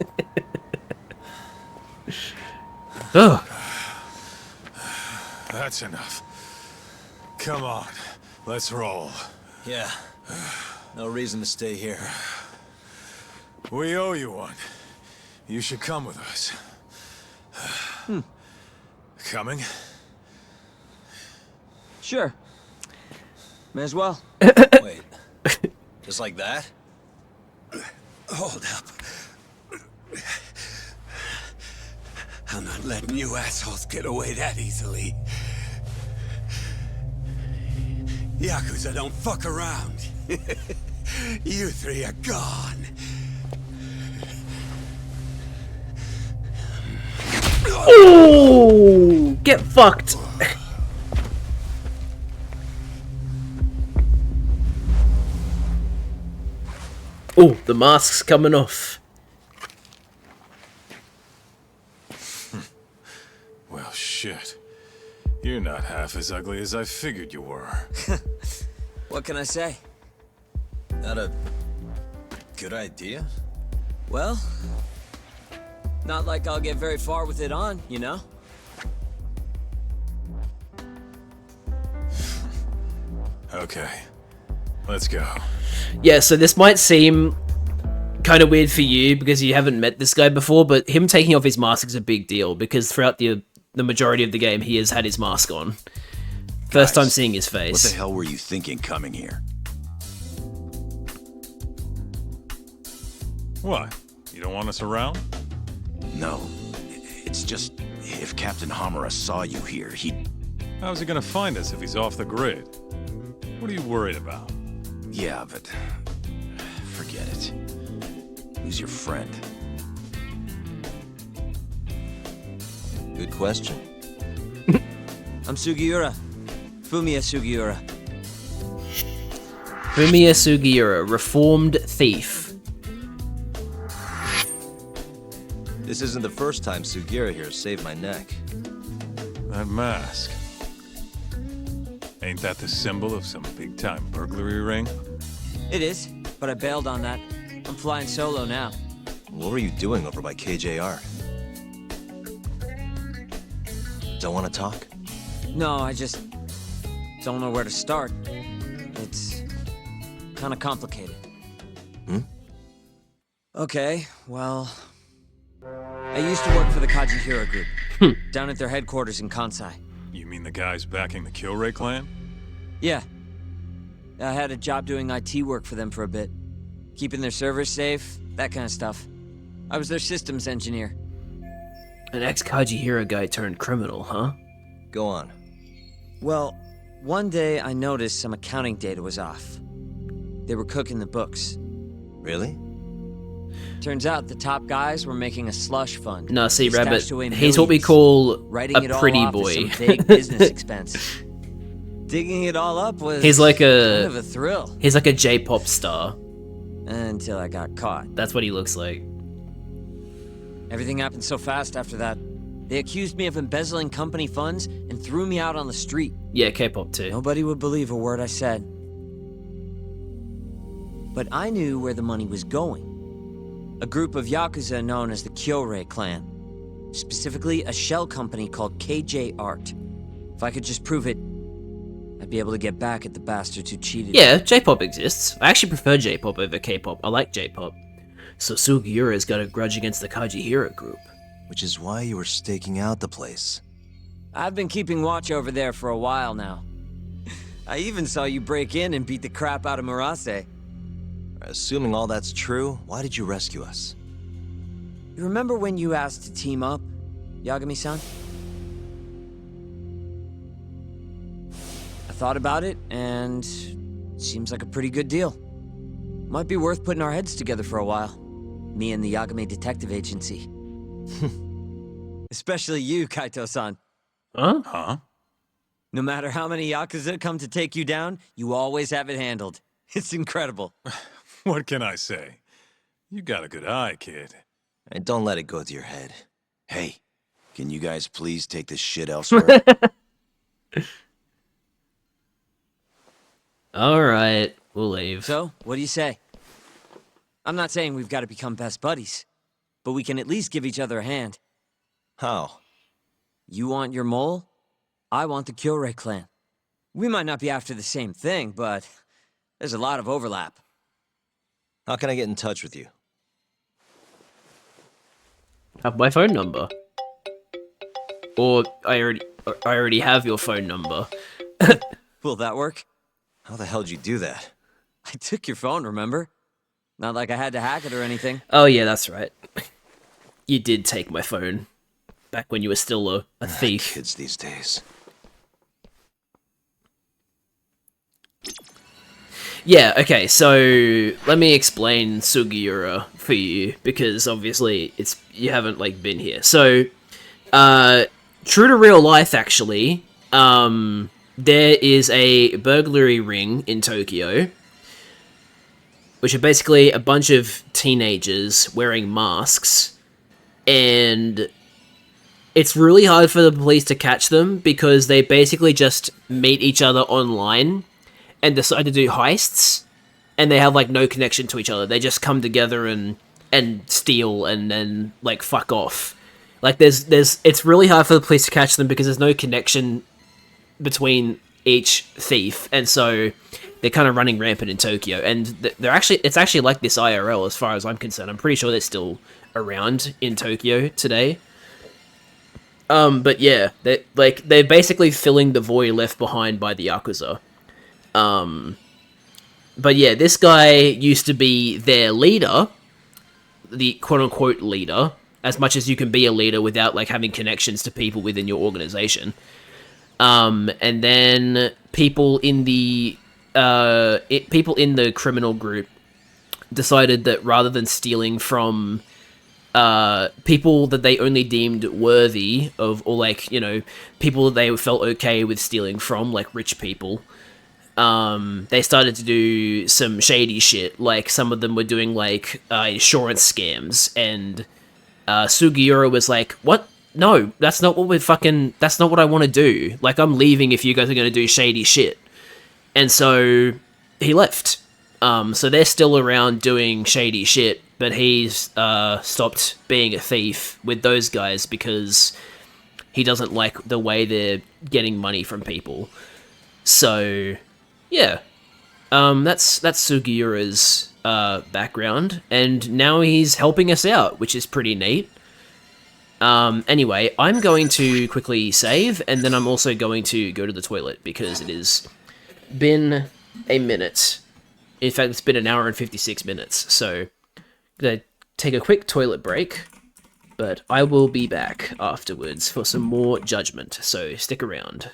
Oh. That's enough. Come on, let's roll. Yeah. No reason to stay here. We owe you one. You should come with us. Coming? Sure. May as well. Wait. Just like that? Hold up. I'm not letting you assholes get away that easily. Yakuza don't fuck around. You three are gone. Oh! Get fucked. Oh, the mask's coming off. Well, shit. You're not half as ugly as I figured you were. What can I say? Not a good idea? Well, not like I'll get very far with it on, you know? Okay, let's go. Yeah, so this might seem kind of weird for you because you haven't met this guy before, but him taking off his mask is a big deal because throughout the majority of the game, he has had his mask on. First time seeing his face. What the hell were you thinking coming here? What? You don't want us around? No. It's just, if Captain Hamura saw you here, he'd... How's he gonna find us if he's off the grid? What are you worried about? Yeah, but... forget it. Who's your friend? Good question. I'm Sugiura. Fumiya Sugiura. Fumiya Sugiura, reformed thief. This isn't the first time Sugiura here saved my neck. That mask. Ain't that the symbol of some big-time burglary ring? It is, but I bailed on that. I'm flying solo now. What were you doing over by KJR? Don't want to talk? No, I just don't know where to start. It's kind of complicated. Okay, well... I used to work for the Kajihira Group, down at their headquarters in Kansai. You mean the guys backing the Kyorai clan? Yeah. I had a job doing IT work for them for a bit. Keeping their servers safe, that kind of stuff. I was their systems engineer. An ex-Kajihira guy turned criminal, huh? Go on. Well, one day I noticed some accounting data was off. They were cooking the books. Really? Turns out the top guys were making a slush fund. No, see, They Rabbit, stashed away he's what we millions, call writing it a all pretty off as boy. some vague business expense. Digging it all up was He's like kind of a thrill. He's like a J-pop star. Until I got caught. That's what he looks like. Everything happened so fast after that. They accused me of embezzling company funds and threw me out on the street. Yeah, K-pop too. Nobody would believe a word I said. But I knew where the money was going. A group of Yakuza known as the Kyorai clan. Specifically, a shell company called KJ Art. If I could just prove it, I'd be able to get back at the bastards who cheated. Yeah, J-pop exists. I actually prefer J-pop over K-pop. I like J-pop. So Sugiura's got a grudge against the Kajihira group. Which is why you were staking out the place. I've been keeping watch over there for a while now. I even saw you break in and beat the crap out of Murase. Assuming all that's true, why did you rescue us? You remember when you asked to team up, Yagami-san? I thought about it, and it seems like a pretty good deal. Might be worth putting our heads together for a while. Me and the Yagami Detective Agency. Especially you, Kaito-san. Huh? No matter how many Yakuza come to take you down, you always have it handled. It's incredible. What can I say? You got a good eye, kid. And don't let it go to your head. Hey, can you guys please take this shit elsewhere? Alright, we'll leave. So, what do you say? I'm not saying we've got to become best buddies, but we can at least give each other a hand. How? You want your mole? I want the Kyorai clan. We might not be after the same thing, but there's a lot of overlap. How can I get in touch with you? Have my phone number. Or I already have your phone number. Will that work? How the hell did you do that? I took your phone, remember? Not like I had to hack it or anything. Oh yeah, that's right. You did take my phone. Back when you were still a thief. Kids these days. Yeah, okay, so let me explain Sugiura for you, because obviously you haven't been here. So, true to real life actually, there is a burglary ring in Tokyo, which are basically a bunch of teenagers wearing masks, and it's really hard for the police to catch them because they basically just meet each other online and decide to do heists, and they have no connection to each other. They just come together and steal and then fuck off. It's really hard for the police to catch them because there's no connection between each thief, and so they're kind of running rampant in Tokyo, and it's actually like this IRL as far as I'm concerned. I'm pretty sure they're still around in Tokyo today. But yeah, they're basically filling the void left behind by the Yakuza. But yeah, this guy used to be their leader, the quote-unquote leader, as much as you can be a leader without, like, having connections to people within your organization. And then people in the criminal group decided that rather than stealing from people that they only deemed worthy of, or, like, you know, people that they felt okay with stealing from, like rich people, they started to do some shady shit. Like, some of them were doing, like, insurance scams, and Sugiura was like, what? No, that's not what that's not what I want to do. Like, I'm leaving if you guys are going to do shady shit. And so he left. So they're still around doing shady shit, but he's stopped being a thief with those guys because he doesn't like the way they're getting money from people. So yeah, that's Sugiura's background, and now he's helping us out, which is pretty neat. Anyway, I'm going to quickly save, and then I'm also going to go to the toilet because it has been a minute. In fact, it's been an hour and 56 minutes, so I'm gonna take a quick toilet break, but I will be back afterwards for some more judgment, so stick around.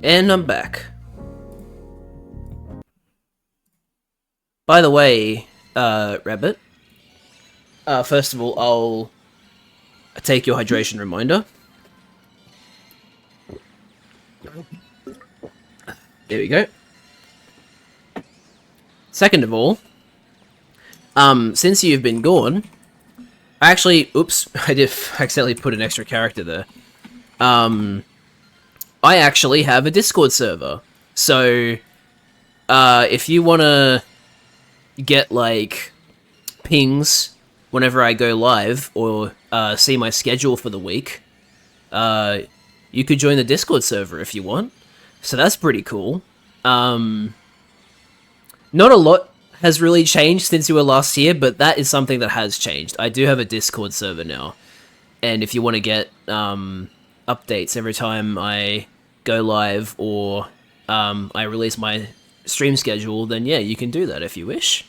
And I'm back. By the way, Rabbit, first of all, I'll take your hydration reminder. There we go. Second of all, since you've been gone, oops, I did accidentally put an extra character there. I actually have a Discord server. So, if you wanna get, like, pings whenever I go live, or, see my schedule for the week, you could join the Discord server if you want. So that's pretty cool. Not a lot has really changed since you were last here, but that is something that has changed. I do have a Discord server now. And if you want to get updates every time I go live or I release my stream schedule, then yeah, you can do that if you wish.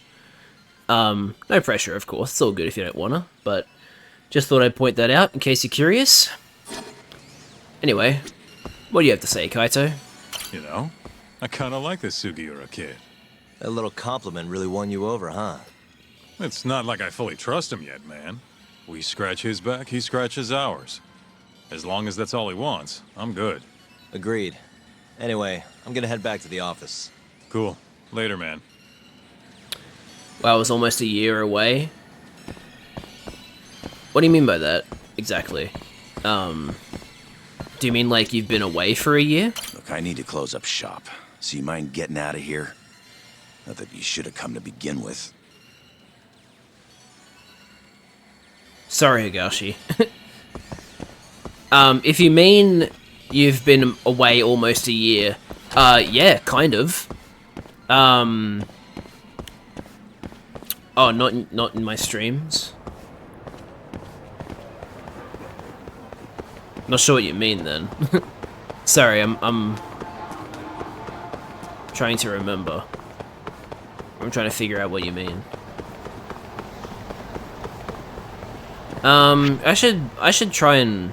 No pressure, of course. It's all good if you don't wanna, but just thought I'd point that out in case you're curious. Anyway, what do you have to say, Kaito? You know, I kind of like this Sugiura kid. That little compliment really won you over, huh? It's not like I fully trust him yet, man. We scratch his back, he scratches ours. As long as that's all he wants, I'm good. Agreed. Anyway, I'm gonna head back to the office. Cool. Later, man. Wow, it was almost a year away. What do you mean by that, exactly? Do you mean like you've been away for a year? Look, I need to close up shop. So you mind getting out of here? Not that you should have come to begin with. Sorry, Higashi. If you mean you've been away almost a year, yeah, kind of. Oh, not in my streams? Not sure what you mean then. Sorry, I'm trying to remember. I'm trying to figure out what you mean. I should try and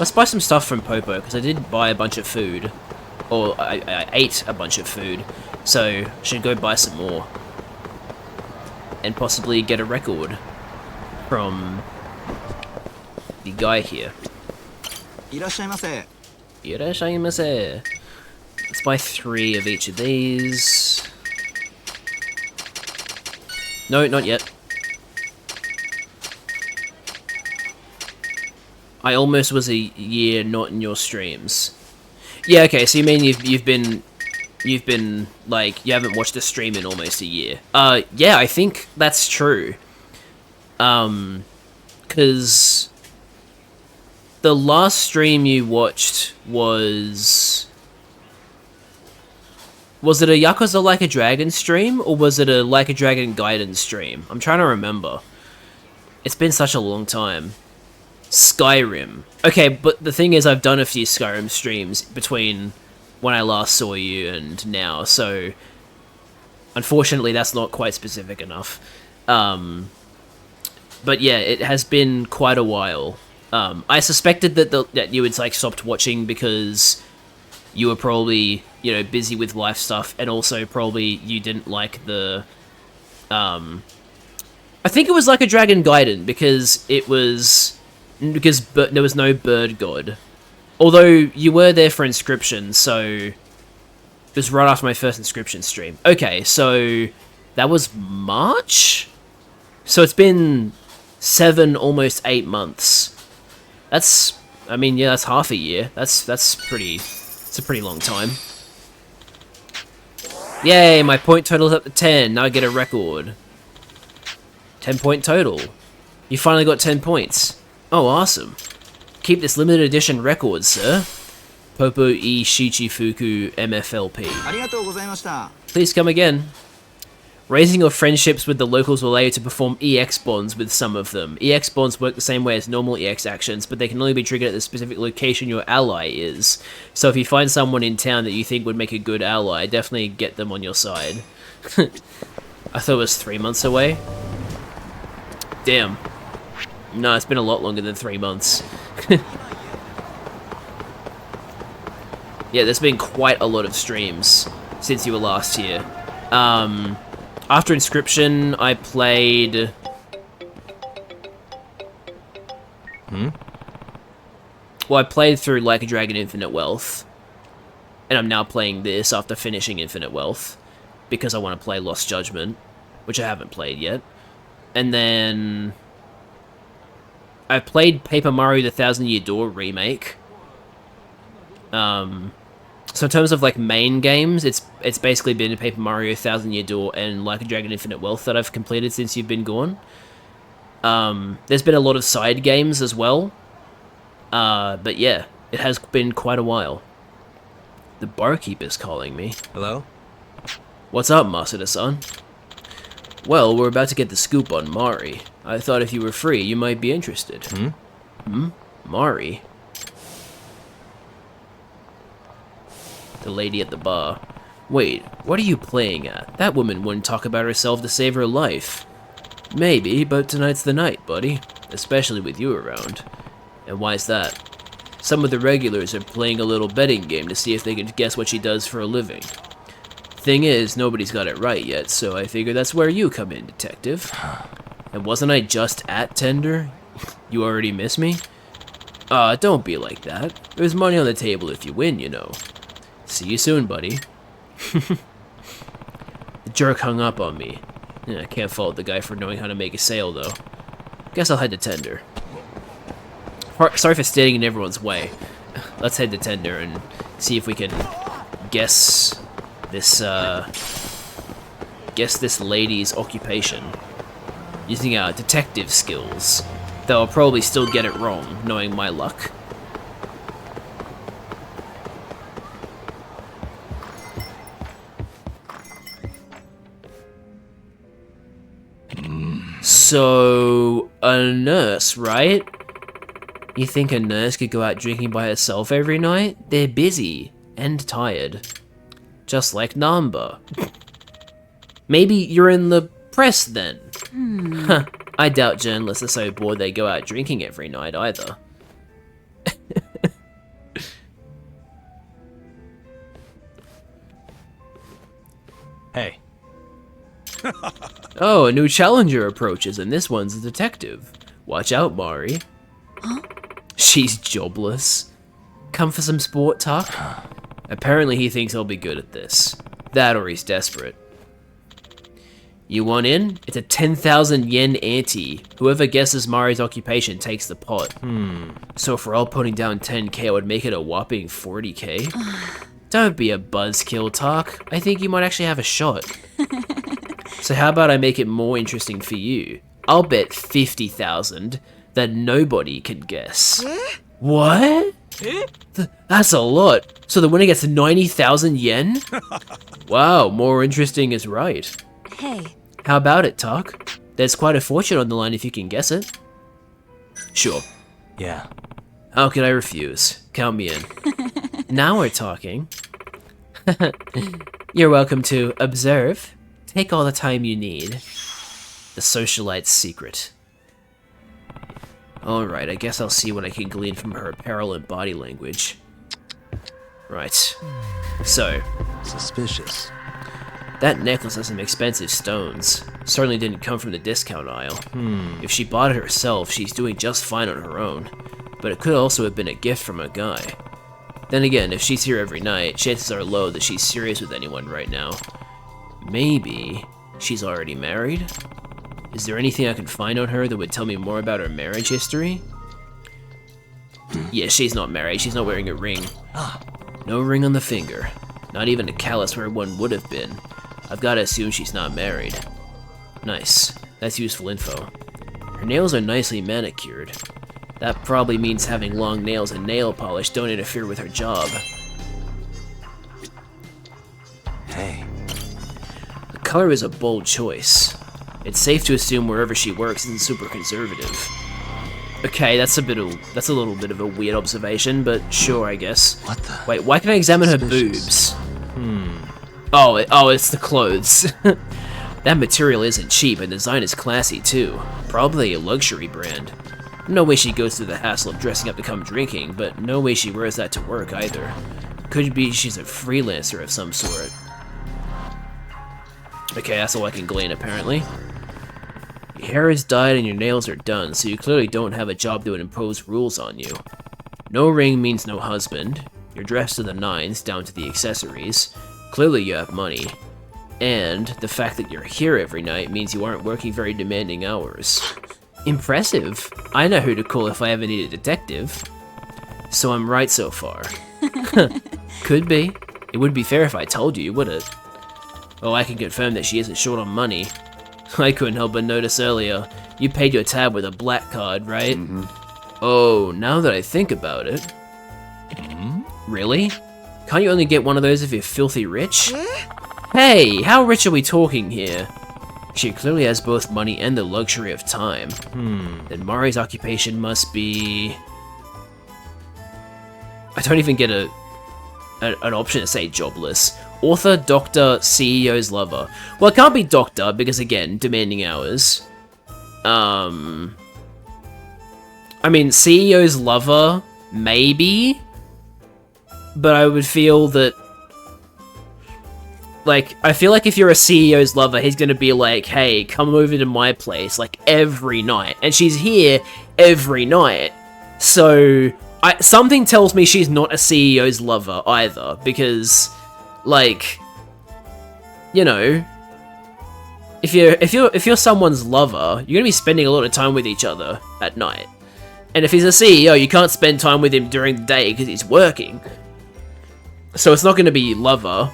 let's buy some stuff from Popo, because I did buy a bunch of food, or I ate a bunch of food, so I should go buy some more and possibly get a record from the guy here. いらっしゃいませ. いらっしゃいませ. Let's buy 3 of each of these. No, not yet. I almost was a year not in your streams. Yeah, okay, so you mean you've been like, you haven't watched a stream in almost a year. Yeah, I think that's true. 'Cause the last stream you watched was it a Yakuza Like a Dragon stream, or was it a Like a Dragon Gaiden stream? I'm trying to remember. It's been such a long time. Skyrim. Okay, but the thing is, I've done a few Skyrim streams between when I last saw you and now, so unfortunately that's not quite specific enough. But yeah, it has been quite a while. I suspected that you had like stopped watching because you were probably, you know, busy with life stuff, and also probably you didn't like the I think it was Like a Dragon Gaiden because there was no bird god. Although you were there for Inscription, so it was right after my first Inscription stream. Okay, so that was March? So it's been 7, almost 8 months. That's, I mean, yeah, that's half a year. It's a pretty long time. Yay, my point total's up to 10. Now I get a record. 10-point total. You finally got 10 points. Oh, awesome. Keep this limited edition record, sir. Popo E Shichifuku MFLP. ありがとうございました. Please come again. Raising your friendships with the locals will allow you to perform EX bonds with some of them. EX bonds work the same way as normal EX actions, but they can only be triggered at the specific location your ally is. So if you find someone in town that you think would make a good ally, definitely get them on your side. I thought it was 3 months away. Damn. No, it's been a lot longer than 3 months. Yeah, there's been quite a lot of streams since you were last here. After Inscription, I played... Well, I played through Like a Dragon Infinite Wealth. And I'm now playing this after finishing Infinite Wealth, because I want to play Lost Judgment, which I haven't played yet. And then I played Paper Mario: The Thousand Year Door remake. So in terms of like main games, it's basically been Paper Mario: Thousand Year Door and Like a Dragon Infinite Wealth that I've completed since you've been gone. There's been a lot of side games as well. But yeah, it has been quite a while. The barkeeper's calling me. Hello? What's up, Masada-san? Well, we're about to get the scoop on Mari. I thought if you were free, you might be interested. Mari? The lady at the bar. Wait, what are you playing at? That woman wouldn't talk about herself to save her life. Maybe, but tonight's the night, buddy. Especially with you around. And why's that? Some of the regulars are playing a little betting game to see if they can guess what she does for a living. Thing is, nobody's got it right yet, so I figure that's where you come in, detective. And wasn't I just at Tender? You already miss me? Don't be like that. There's money on the table if you win, you know. See you soon, buddy. The jerk hung up on me. Yeah, I can't fault the guy for knowing how to make a sale, though. Guess I'll head to Tender. Sorry for standing in everyone's way. Let's head to Tender and see if we can guess this lady's occupation using our detective skills. Though I'll probably still get it wrong, knowing my luck. So, a nurse, right? You think a nurse could go out drinking by herself every night? They're busy and tired. Just like Namba. Maybe you're in the press then? Huh, I doubt journalists are so bored they go out drinking every night either. Hey. Oh, a new challenger approaches, and this one's a detective. Watch out, Mari. Huh? She's jobless. Come for some sport talk? Apparently he thinks I'll be good at this. That or he's desperate. You want in? It's a 10,000 yen ante. Whoever guesses Mari's occupation takes the pot. So if we're all putting down 10k, I would make it a whopping 40k. Don't be a buzzkill, Talk. I think you might actually have a shot. So how about I make it more interesting for you? I'll bet 50,000 that nobody can guess. What? That's a lot. So the winner gets 90,000 yen? Wow, more interesting is right. Hey. How about it, Talk? There's quite a fortune on the line if you can guess it. Sure. Yeah. How could I refuse? Count me in. Now we're talking. You're welcome to observe. Take all the time you need. The socialite's secret. Alright, I guess I'll see what I can glean from her apparel and body language. Right. So. Suspicious. That necklace has some expensive stones. Certainly didn't come from the discount aisle. If she bought it herself, she's doing just fine on her own. But it could also have been a gift from a guy. Then again, if she's here every night, chances are low that she's serious with anyone right now. Maybe she's already married? Is there anything I can find on her that would tell me more about her marriage history? Yeah, she's not married. She's not wearing a ring. No ring on the finger. Not even a callus where one would have been. I've got to assume she's not married. Nice. That's useful info. Her nails are nicely manicured. That probably means having long nails and nail polish don't interfere with her job. Hey. The color is a bold choice. It's safe to assume wherever she works isn't super conservative. Okay, that's a little bit of a weird observation, but sure, I guess. What the? Wait, why can I examine her boobs? Oh, it's the clothes. That material isn't cheap, and the design is classy too. Probably a luxury brand. No way she goes through the hassle of dressing up to come drinking, but no way she wears that to work either. Could be she's a freelancer of some sort. Okay, that's all I can glean apparently. Your hair is dyed and your nails are done, so you clearly don't have a job that would impose rules on you. No ring means no husband. You're dressed to the nines, down to the accessories. Clearly you have money. And the fact that you're here every night means you aren't working very demanding hours. Impressive. I know who to call if I ever need a detective. So I'm right so far. Could be. It wouldn't be fair if I told you, would it? Oh, I can confirm that she isn't short on money. I couldn't help but notice earlier. You paid your tab with a black card, right? Oh, now that I think about it. Really? Can't you only get one of those if you're filthy rich? Hey, how rich are we talking here? She clearly has both money and the luxury of time. Then Mari's occupation must be... I don't even get an option to say jobless. Author, doctor, CEO's lover. Well, it can't be doctor, because again, demanding hours. I mean, CEO's lover, maybe? But I would feel that... Like, I feel like if you're a CEO's lover, he's gonna be like, hey, come over to my place, like, every night. And she's here every night. So, something tells me she's not a CEO's lover either, because, like, you know, if you're someone's lover, you're gonna be spending a lot of time with each other at night. And if he's a CEO, you can't spend time with him during the day because he's working. So it's not gonna be lover.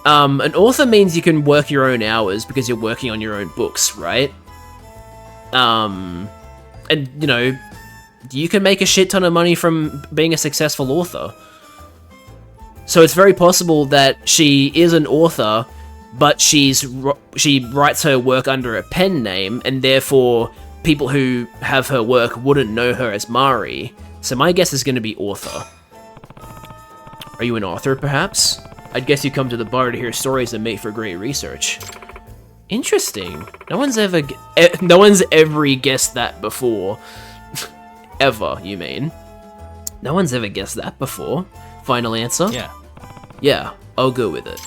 An author means you can work your own hours because you're working on your own books, right? And, you know, you can make a shit ton of money from being a successful author. So it's very possible that she is an author, but she writes her work under a pen name, and therefore people who have her work wouldn't know her as Mari. So my guess is going to be author. Are you an author, perhaps? I'd guess you come to the bar to hear stories that make for great research. Interesting. No one's ever guessed that before. Ever, you mean? No one's ever guessed that before. Final answer? Yeah. Yeah, I'll go with it.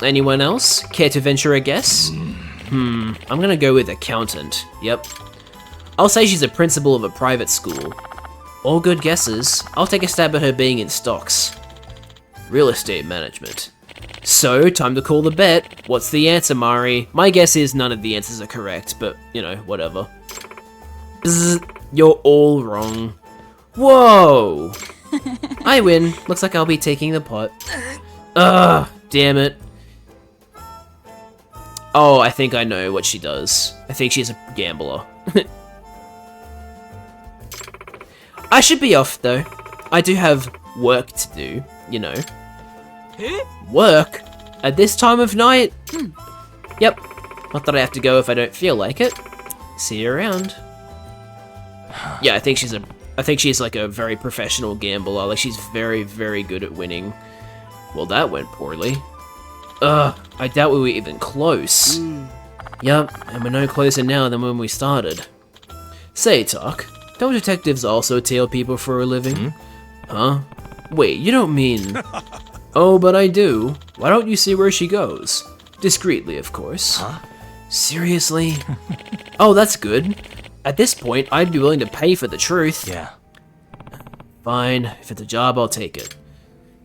Anyone else? Care to venture a guess? I'm gonna go with accountant. Yep. I'll say she's a principal of a private school. All good guesses. I'll take a stab at her being in stocks. Real estate management. So, time to call the bet. What's the answer, Mari? My guess is none of the answers are correct, but, you know, whatever. Bzz, you're all wrong. Whoa! I win. Looks like I'll be taking the pot. Ugh, damn it. Oh, I think I know what she does. I think she's a gambler. I should be off, though. I do have work to do, you know. Work? At this time of night? Yep. Not that I have to go if I don't feel like it. See you around. Yeah, I think she's like a very professional gambler. Like, she's very, very good at winning. Well, that went poorly. Ugh, I doubt we were even close. Yep, and we're no closer now than when we started. Say, Tuck, don't detectives also tail people for a living? Huh? Wait, you don't mean... Oh, but I do. Why don't you see where she goes? Discreetly, of course. Huh? Seriously? Oh, that's good. At this point, I'd be willing to pay for the truth. Yeah. Fine. If it's a job, I'll take it.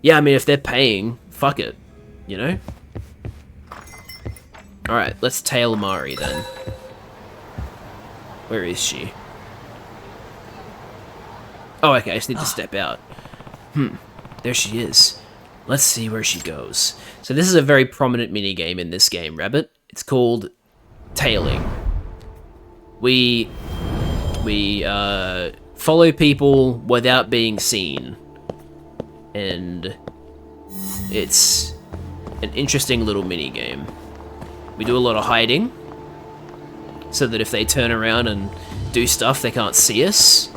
Yeah, I mean, if they're paying, fuck it. You know? Alright, let's tail Mari then. Where is she? Oh, okay, I just need to step out. There she is. Let's see where she goes. So this is a very prominent minigame in this game, Rabbit. It's called tailing. We follow people without being seen. And it's an interesting little minigame. We do a lot of hiding, so that if they turn around and do stuff, they can't see us.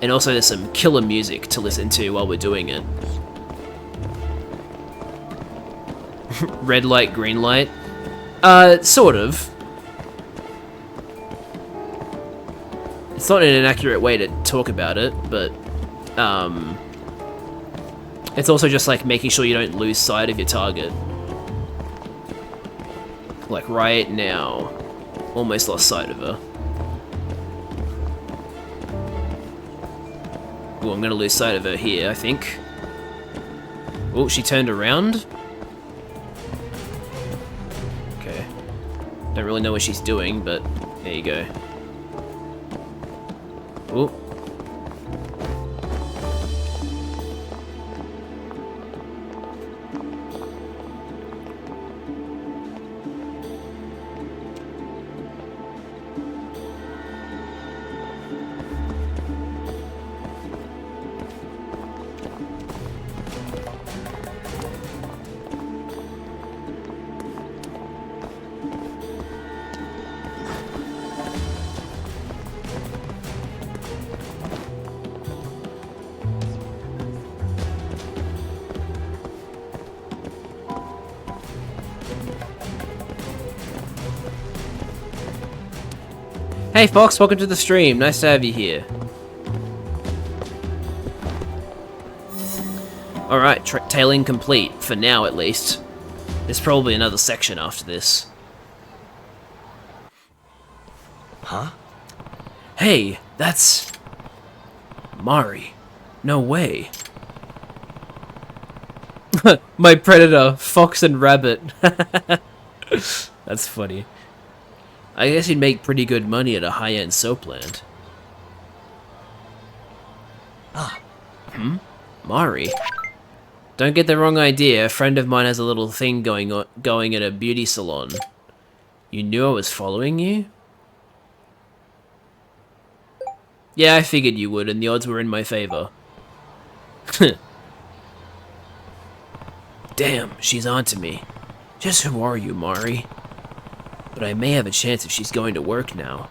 And also there's some killer music to listen to while we're doing it. Red light, green light? Sort of. It's not an inaccurate way to talk about it, but, it's also just like making sure you don't lose sight of your target. Like right now. Almost lost sight of her. Oh, I'm gonna lose sight of her here, I think. Oh, she turned around? Okay. Don't really know what she's doing, but there you go. Oh. Hey Fox, welcome to the stream. Nice to have you here. Alright, tailing complete, for now at least. There's probably another section after this. Huh? Hey, that's... Mari. No way. My predator, Fox and Rabbit. That's funny. I guess he'd make pretty good money at a high-end soap land. Ah. Mari? Don't get the wrong idea, a friend of mine has a little thing going at a beauty salon. You knew I was following you? Yeah, I figured you would, and the odds were in my favor. Damn, she's onto me. Just who are you, Mari? But I may have a chance if she's going to work now.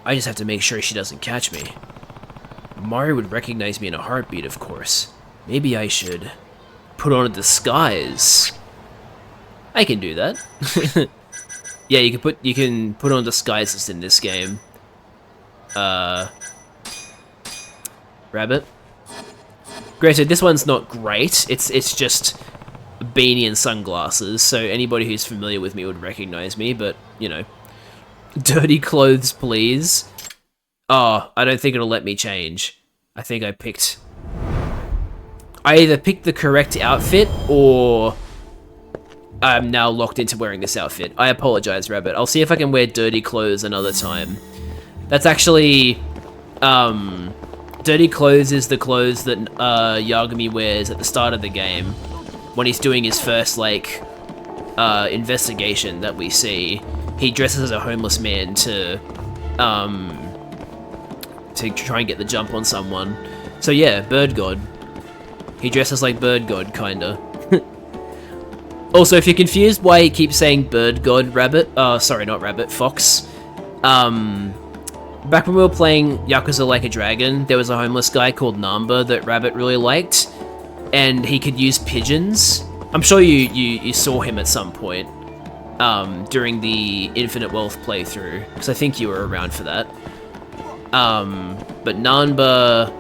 I just have to make sure she doesn't catch me. Mari would recognize me in a heartbeat, of course. Maybe I should put on a disguise. I can do that. Yeah, you can put on disguises in this game. Rabbit. Granted, this one's not great. It's just a beanie and sunglasses, so anybody who's familiar with me would recognize me, but, you know. Dirty clothes, please. Oh, I don't think it'll let me change. I think I either picked the correct outfit, or I'm now locked into wearing this outfit. I apologize, Rabbit. I'll see if I can wear dirty clothes another time. That's actually, dirty clothes is the clothes that, Yagami wears at the start of the game, when he's doing his first, like, investigation that we see. He dresses as a homeless man to try and get the jump on someone. So yeah, Bird God. He dresses like Bird God, kinda. Also, if you're confused why he keeps saying Bird God, Rabbit, sorry, not Rabbit, Fox. Back when we were playing Yakuza Like a Dragon, there was a homeless guy called Namba that Rabbit really liked, and he could use pigeons. I'm sure you saw him at some point, during the Infinite Wealth playthrough, because I think you were around for that. But Namba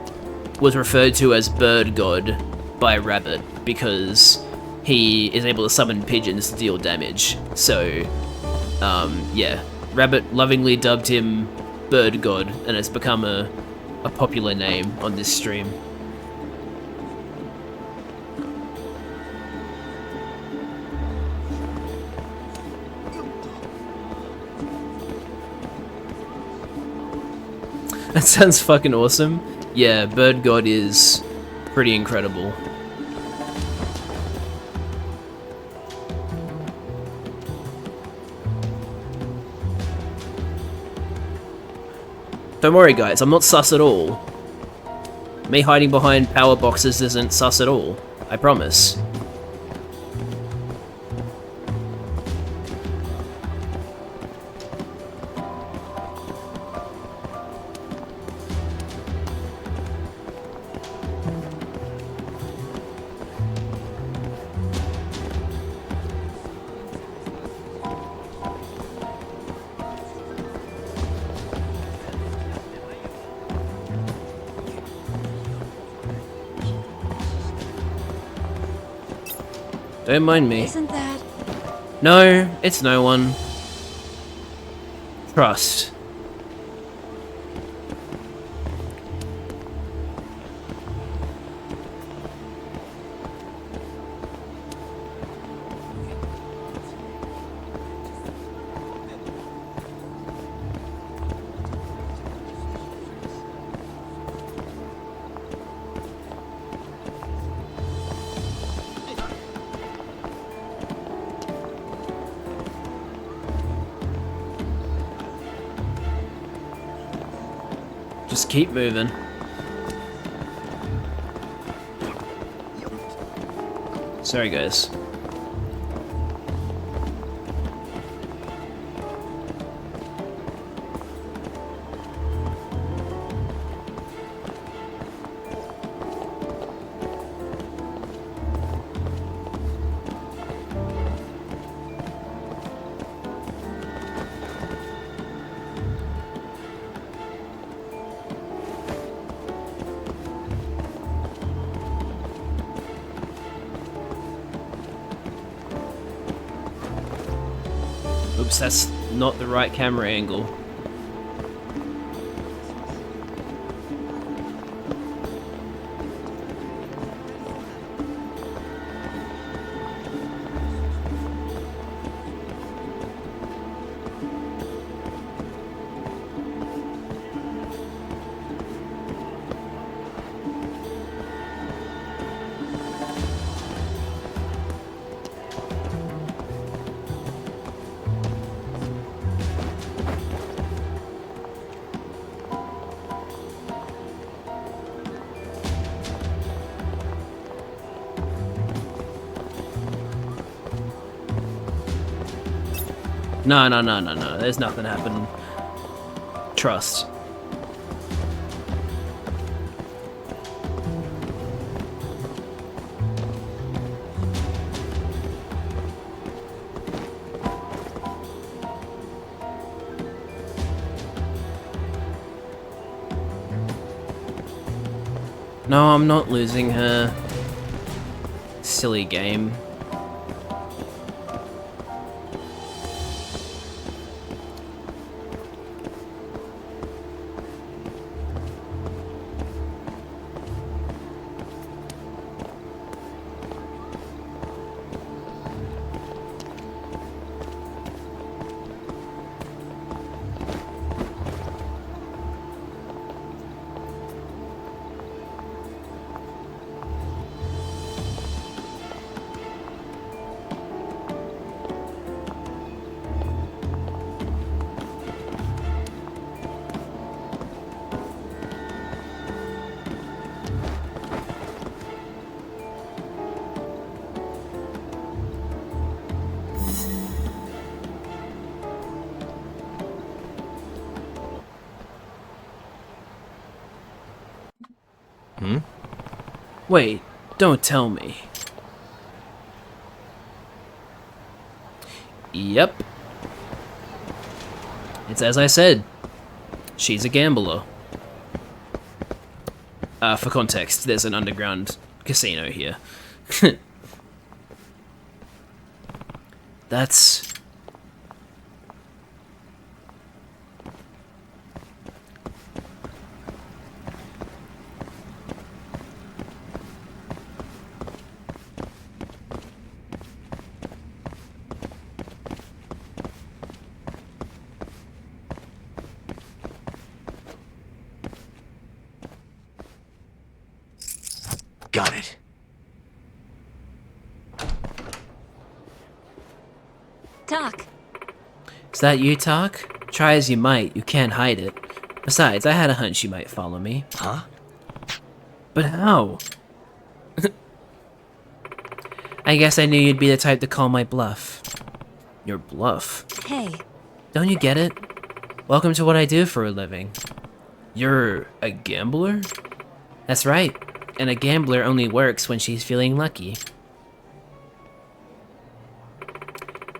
was referred to as Bird God by Rabbit, because he is able to summon pigeons to deal damage. So, yeah, Rabbit lovingly dubbed him Bird God, and it's become a popular name on this stream. That sounds fucking awesome. Yeah, Bird God is pretty incredible. Don't worry guys, I'm not sus at all. Me hiding behind power boxes isn't sus at all. I promise. Don't mind me. Isn't that... No, it's no one. Trust. just keep moving. Sorry, guys. Oops, that's not the right camera angle. No. There's nothing happening. Trust. No, I'm not losing her. Silly game. Wait, don't tell me. Yep. It's as I said. She's a gambler. For context, there's an underground casino here. That's... Got it. Doc. Is that you, Talk? Try as you might, you can't hide it. Besides, I had a hunch you might follow me. Huh? But how? I guess I knew you'd be the type to call my bluff. Your bluff? Hey. Don't you get it? Welcome to what I do for a living. You're a gambler? That's right. And a gambler only works when she's feeling lucky.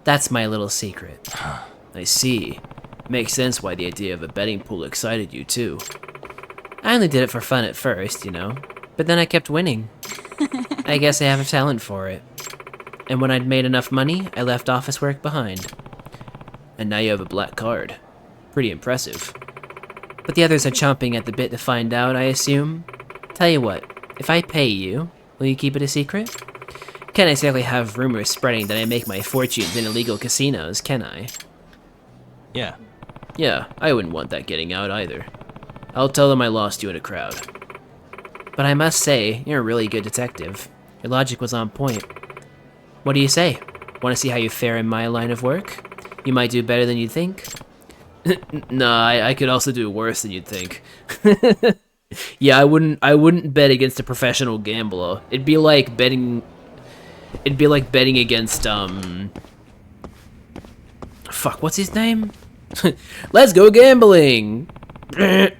That's my little secret. I see. Makes sense why the idea of a betting pool excited you, too. I only did it for fun at first, you know. But then I kept winning. I guess I have a talent for it. And when I'd made enough money, I left office work behind. And now you have a black card. Pretty impressive. But the others are chomping at the bit to find out, I assume. Tell you what, if I pay you, will you keep it a secret? Can't exactly have rumors spreading that I make my fortunes in illegal casinos, can I? Yeah. Yeah, I wouldn't want that getting out either. I'll tell them I lost you in a crowd. But I must say, you're a really good detective. Your logic was on point. What do you say? Want to see how you fare in my line of work? You might do better than you think. No, I could also do worse than you'd think. Yeah, I wouldn't bet against a professional gambler. It'd be like betting against fuck, what's his name? Let's go gambling.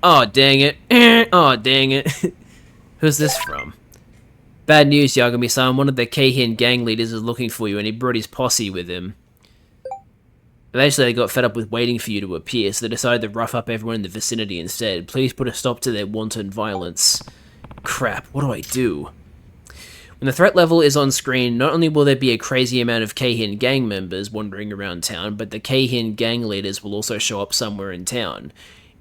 Oh, dang it. Oh, dang it. Who's this from? Bad news, Yagami-san. One of the Keihin gang leaders is looking for you, and he brought his posse with him. Eventually, they got fed up with waiting for you to appear, so they decided to rough up everyone in the vicinity instead. Please put a stop to their wanton violence. Crap, what do I do? When the threat level is on screen, not only will there be a crazy amount of Keihin gang members wandering around town, but the Keihin gang leaders will also show up somewhere in town.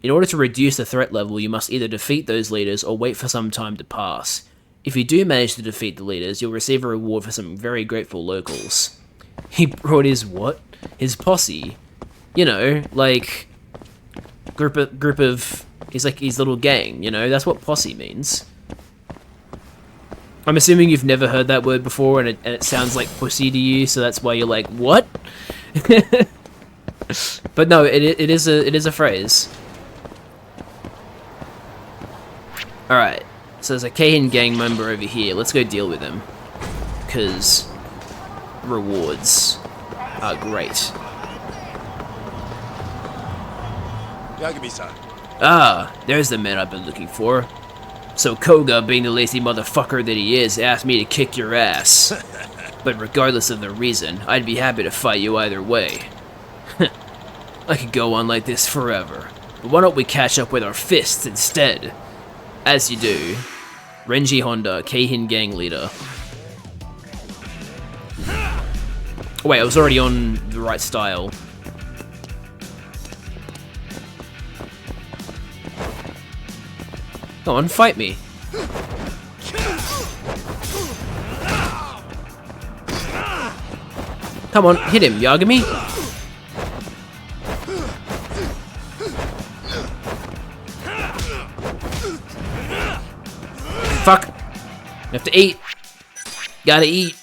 In order to reduce the threat level, you must either defeat those leaders or wait for some time to pass. If you do manage to defeat the leaders, you'll receive a reward for some very grateful locals. He brought his what? His posse. You know, like group of he's like his little gang, you know, that's what posse means. I'm assuming you've never heard that word before and it sounds like pussy to you, so that's why you're like, what? But no, it is a phrase. Alright, so there's a Keihin gang member over here. Let's go deal with him. Because rewards are great. Yagami-san. Ah, there's the man I've been looking for. So Koga, being the lazy motherfucker that he is, asked me to kick your ass. But regardless of the reason, I'd be happy to fight you either way. I could go on like this forever. But why don't we catch up with our fists instead? As you do. Renji Honda, Keihin gang leader. Oh, wait, I was already on the right style. Go on, fight me. Come on, hit him, Yagami. Fuck. You have to eat. Gotta eat.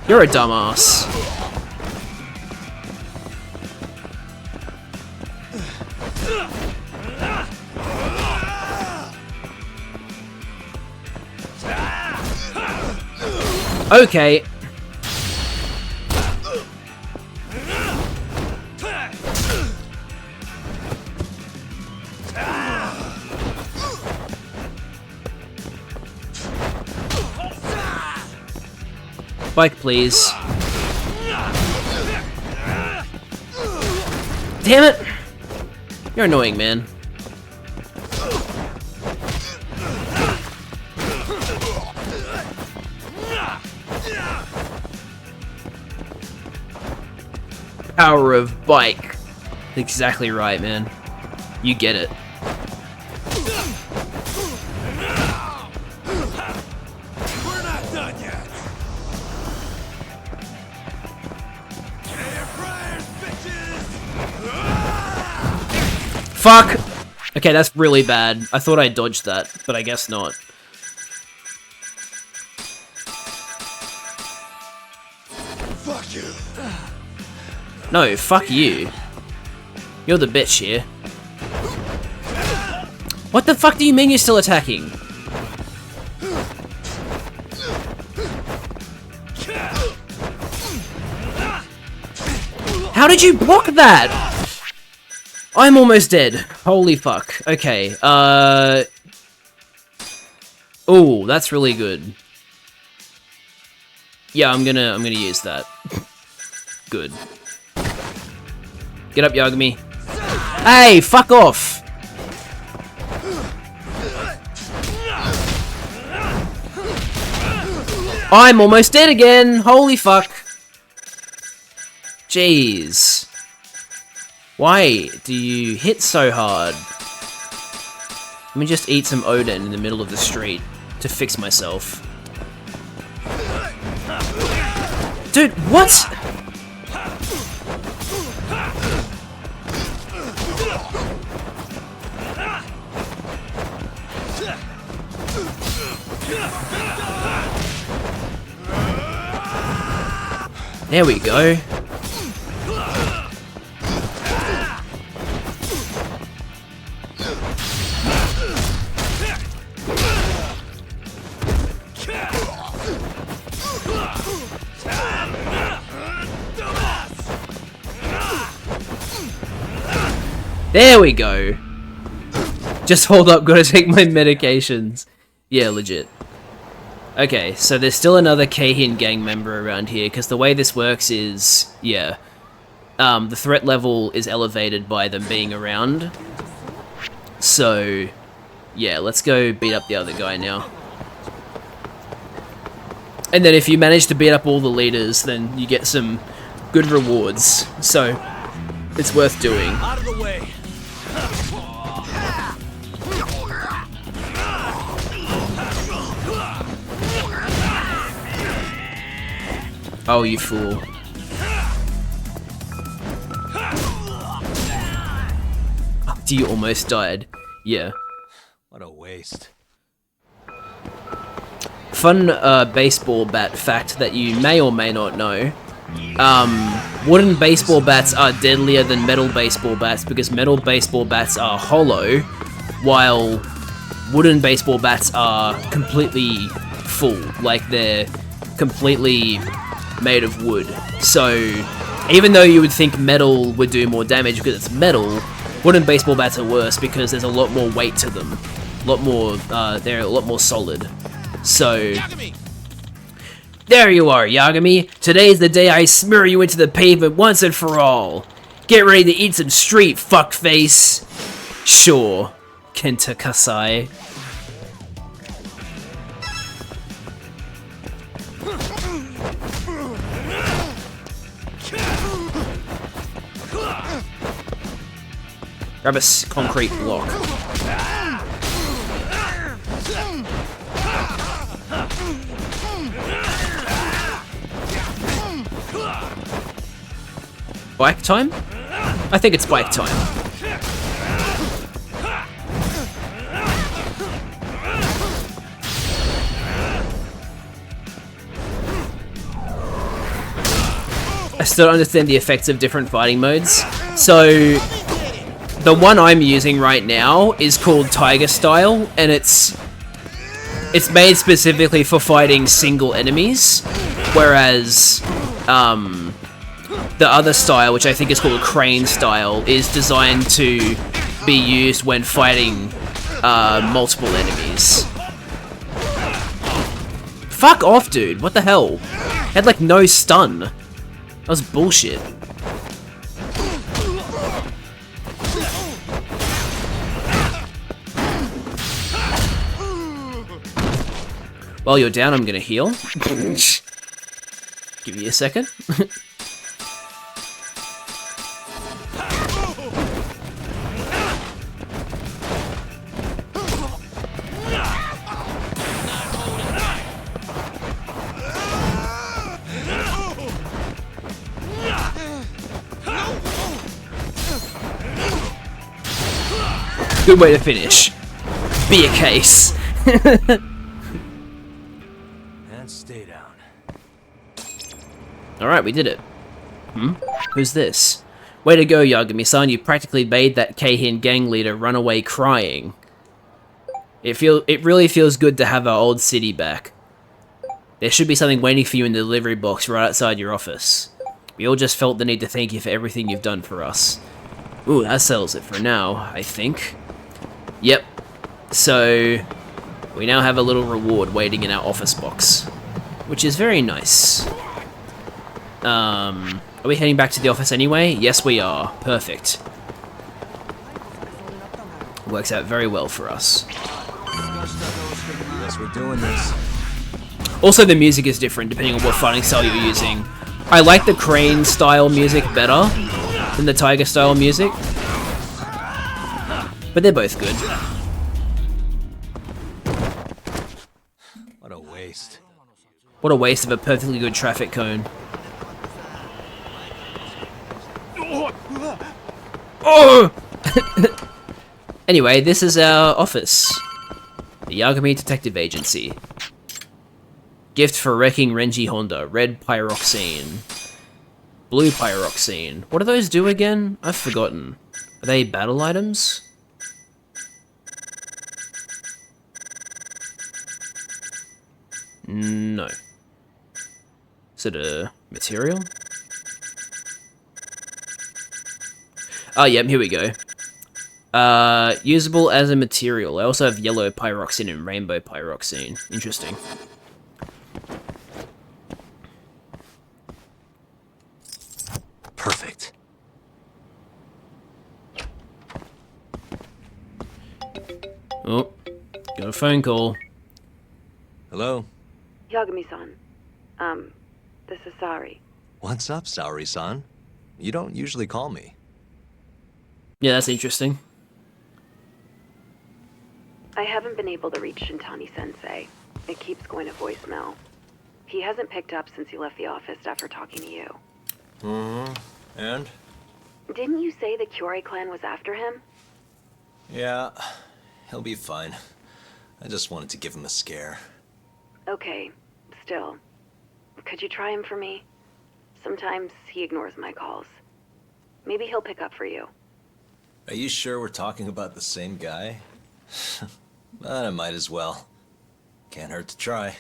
You're a dumbass. Okay. Bike, please. Damn it! You're annoying, man. Power of bike. Exactly right, man. You get it. We're not done yet. Fuck! Okay, that's really bad. I thought I dodged that, but I guess not. Fuck you. No, fuck you. You're the bitch here. What the fuck do you mean you're still attacking? How did you block that? I'm almost dead. Holy fuck. Okay, ooh, that's really good. Yeah, I'm gonna use that. Good. Get up, Yagami. Hey, fuck off! I'm almost dead again! Holy fuck. Jeez. Why do you hit so hard? Let me just eat some Oden in the middle of the street to fix myself. Dude, what? There we go. There we go. Just hold up, gotta take my medications. Yeah, legit. Okay, so there's still another Keihin gang member around here, because the way this works is, yeah, the threat level is elevated by them being around. So, yeah, let's go beat up the other guy now. And then if you manage to beat up all the leaders, then you get some good rewards. So, it's worth doing. Out of the way. Oh, you fool. After you almost died. Yeah. What a waste. Fun baseball bat fact that you may or may not know. Wooden baseball bats are deadlier than metal baseball bats because metal baseball bats are hollow, while wooden baseball bats are completely full, like they're completely made of wood. So even though you would think metal would do more damage because it's metal, wooden baseball bats are worse because there's a lot more weight to them. They're a lot more solid. So there you are, Yagami. Today's the day I smear you into the pavement once and for all. Get ready to eat some street, fuckface. Sure, Kenta Kasai. Grab a concrete block. Bike time? I think it's bike time. I still don't understand the effects of different fighting modes. So the one I'm using right now is called Tiger Style, and it's made specifically for fighting single enemies, whereas the other style, which I think is called Crane Style, is designed to be used when fighting multiple enemies. Fuck off, dude. What the hell? Had like no stun. That was bullshit. While you're down, I'm gonna heal. Give you a second. Good way to finish. Be a case. And stay down. Alright, we did it. Who's this? Way to go, Yagami-san. You practically made that Keihin gang leader run away crying. It really feels good to have our old city back. There should be something waiting for you in the delivery box right outside your office. We all just felt the need to thank you for everything you've done for us. Ooh, that settles it for now, I think. Yep. So, we now have a little reward waiting in our office box, which is very nice. Are we heading back to the office anyway? Yes, we are. Perfect. Works out very well for us. Guess we're doing this. Also, the music is different depending on what fighting style you're using. I like the Crane style music better than the Tiger style music, but they're both good. What a waste. What a waste of a perfectly good traffic cone. Oh! Anyway, this is our office. The Yagami Detective Agency. Gift for wrecking Renji Honda. Red pyroxene. Blue pyroxene. What do those do again? I've forgotten. Are they battle items? No. Is it a material? Oh, yeah, here we go. Usable as a material. I also have yellow pyroxene and rainbow pyroxene. Interesting. Perfect. Oh, got a phone call. Hello? Yagami-san. This is Sari. What's up, Saori-san? You don't usually call me. Yeah, that's interesting. I haven't been able to reach Shintani-sensei. It keeps going to voicemail. He hasn't picked up since he left the office after talking to you. Mm-hmm. And? Didn't you say the Kyorei clan was after him? Yeah, he'll be fine. I just wanted to give him a scare. Okay, still. Could you try him for me? Sometimes he ignores my calls. Maybe he'll pick up for you. Are you sure we're talking about the same guy? But I might as well. Can't hurt to try.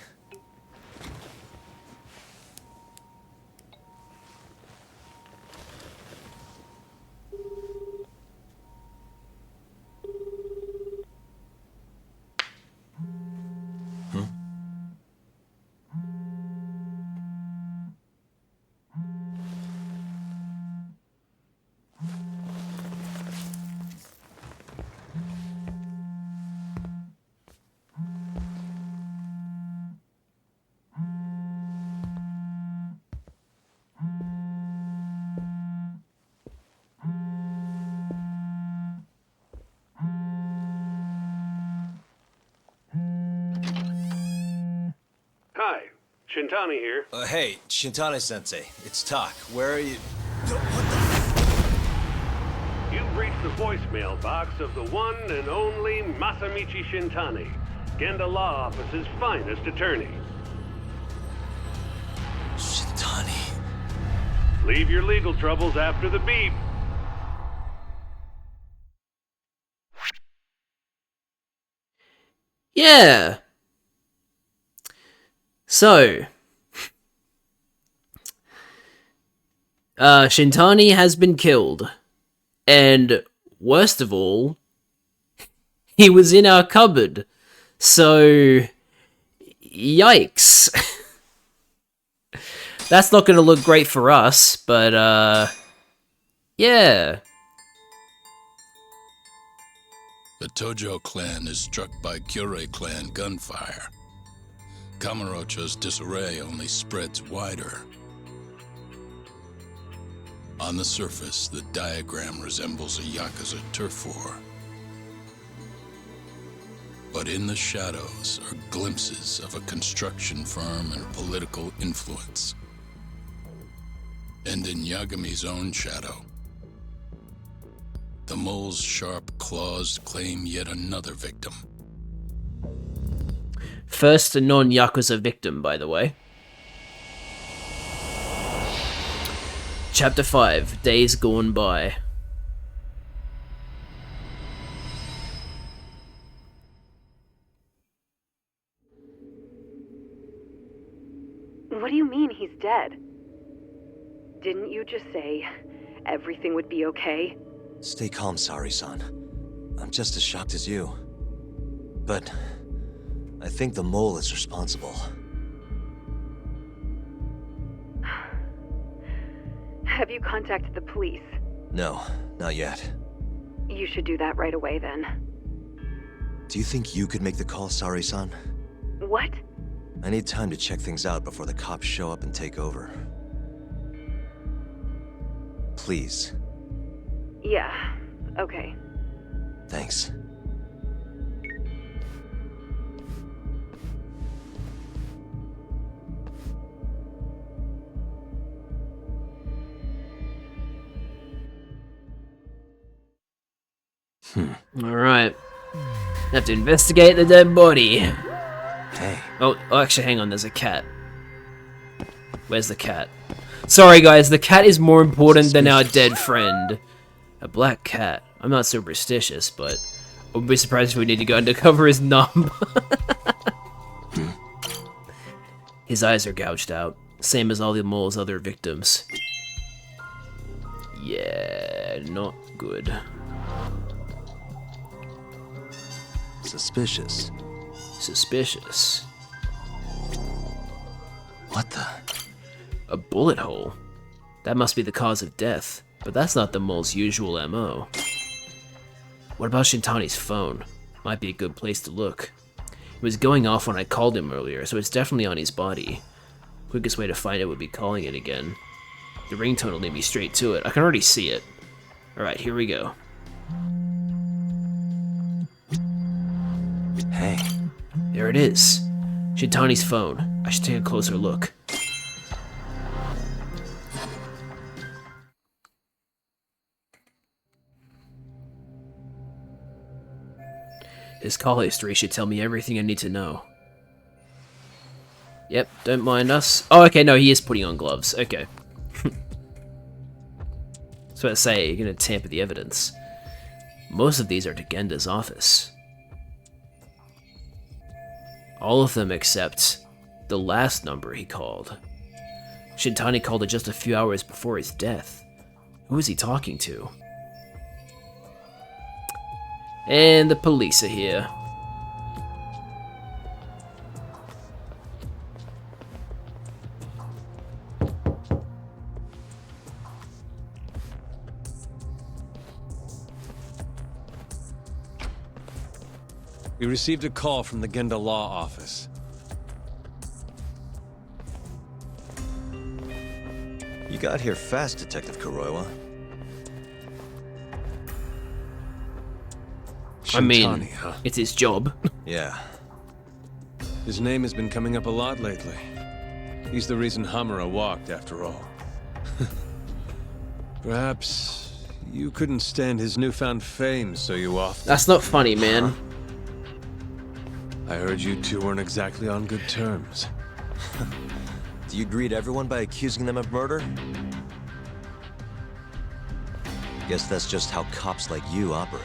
Hi, Shintani here. Hey, Shintani-sensei, it's Tak. Where are you? You've reached the voicemail box of the one and only Masamichi Shintani, Genda Law Office's finest attorney. Shintani. Leave your legal troubles after the beep. Yeah. So, Shintani has been killed. And worst of all, he was in our cupboard. So, yikes. That's not going to look great for us, but, yeah. The Tojo clan is struck by Kyorei clan gunfire. Kamurocho's disarray only spreads wider. On the surface, the diagram resembles a Yakuza turf war. But in the shadows are glimpses of a construction firm and political influence. And in Yagami's own shadow, the mole's sharp claws claim yet another victim. First non-Yakuza victim, by the way. Chapter 5, Days Gone By. What do you mean he's dead? Didn't you just say everything would be okay? Stay calm, Sari-san. I'm just as shocked as you. But I think the mole is responsible. Have you contacted the police? No, not yet. You should do that right away then. Do you think you could make the call, Sari-san? What? I need time to check things out before the cops show up and take over. Please. Yeah, okay. Thanks. Alright. Have to investigate the dead body. Hey. Oh, actually, hang on, there's a cat. Where's the cat? Sorry guys, the cat is more important than our dead friend. A black cat. I'm not superstitious, but I would be surprised if we need to go undercover his numb. His eyes are gouged out, same as all the mole's other victims. Yeah, not good. Suspicious. Suspicious. What the? A bullet hole. That must be the cause of death, but that's not the mole's usual MO. What about Shintani's phone? Might be a good place to look. It was going off when I called him earlier, so it's definitely on his body. Quickest way to find it would be calling it again. The ringtone will lead me straight to it. I can already see it. Alright, here we go. Hey. There it is. Shintani's phone. I should take a closer look. His call history should tell me everything I need to know. Yep, don't mind us. Oh, okay, no, he is putting on gloves. Okay. So I was about to say, you're gonna tamper the evidence. Most of these are to Genda's office. All of them except the last number he called. Shintani called it just a few hours before his death. Who is he talking to? And the police are here. We received a call from the Genda Law Office. You got here fast, Detective Kuroiwa. I mean, Shintani, huh? it's his job. Yeah. His name has been coming up a lot lately. He's the reason Hamura walked, after all. Perhaps you couldn't stand his newfound fame, so you often... That's not funny, man. I heard you two weren't exactly on good terms. Do you greet everyone by accusing them of murder? Guess that's just how cops like you operate.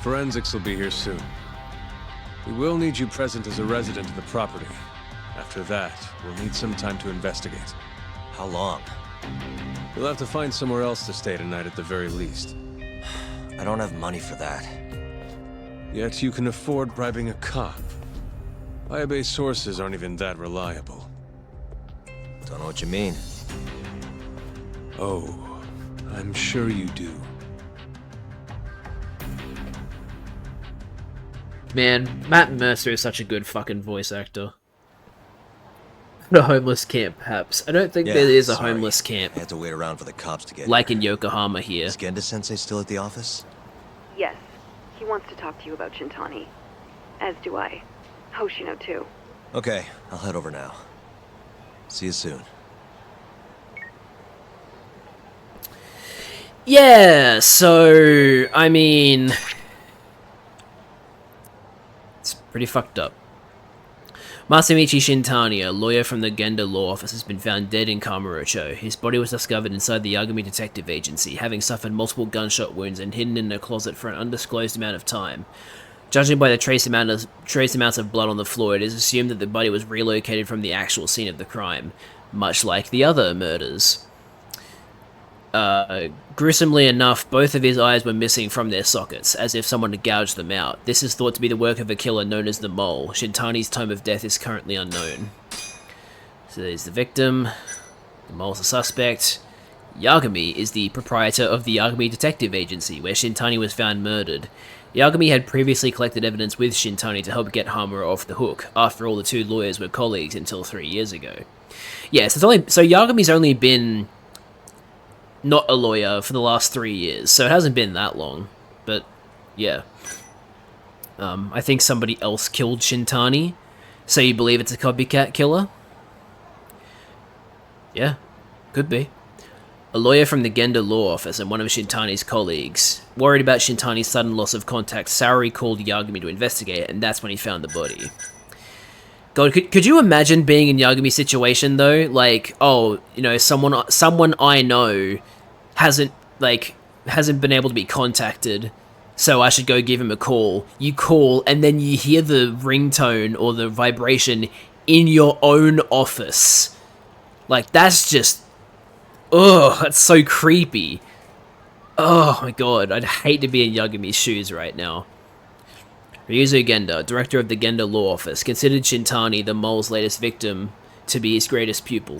Forensics will be here soon. We will need you present as a resident of the property. After that, we'll need some time to investigate. How long? You'll have to find somewhere else to stay tonight at the very least. I don't have money for that. Yet you can afford bribing a cop. Ayabe's sources aren't even that reliable. Don't know what you mean. Oh, I'm sure you do. Man, Matt Mercer is such a good fucking voice actor. The homeless camp, perhaps. I don't think there is a homeless camp. I had to wait around for the cops to get like here. in Yokohama here. Is Genda-sensei still at the office? Yes. He wants to talk to you about Shintani. As do I. Hoshino, too. Okay, I'll head over now. See you soon. Yeah, so, I mean... It's pretty fucked up. Masamichi Shintani, a lawyer from the Genda Law Office, has been found dead in Kamurocho. His body was discovered inside the Yagami Detective Agency, having suffered multiple gunshot wounds and hidden in a closet for an undisclosed amount of time. Judging by the trace amounts of blood on the floor, it is assumed that the body was relocated from the actual scene of the crime, much like the other murders. Gruesomely enough, both of his eyes were missing from their sockets, as if someone had gouged them out. This is thought to be the work of a killer known as the Mole. Shintani's time of death is currently unknown. So there's the victim, the Mole's the suspect. Yagami is the proprietor of the Yagami Detective Agency, where Shintani was found murdered. Yagami had previously collected evidence with Shintani to help get Hamura off the hook. After all, the two lawyers were colleagues until 3 years ago. Yes, so Yagami's only been not a lawyer for the last 3 years, so it hasn't been that long, but yeah. I think somebody else killed Shintani, so you believe it's a copycat killer? Yeah, could be. A lawyer from the Genda Law Office and one of Shintani's colleagues. Worried about Shintani's sudden loss of contact, Saori called Yagami to investigate, and that's when he found the body. God, could you imagine being in Yagami's situation though? Like, oh, you know, someone I know hasn't been able to be contacted, so I should go give him a call. You call, and then you hear the ringtone or the vibration in your own office. Like, that's just, ugh, that's so creepy. Oh my god, I'd hate to be in Yagami's shoes right now. Ryuzo Genda, director of the Genda Law Office, considered Shintani, the mole's latest victim, to be his greatest pupil.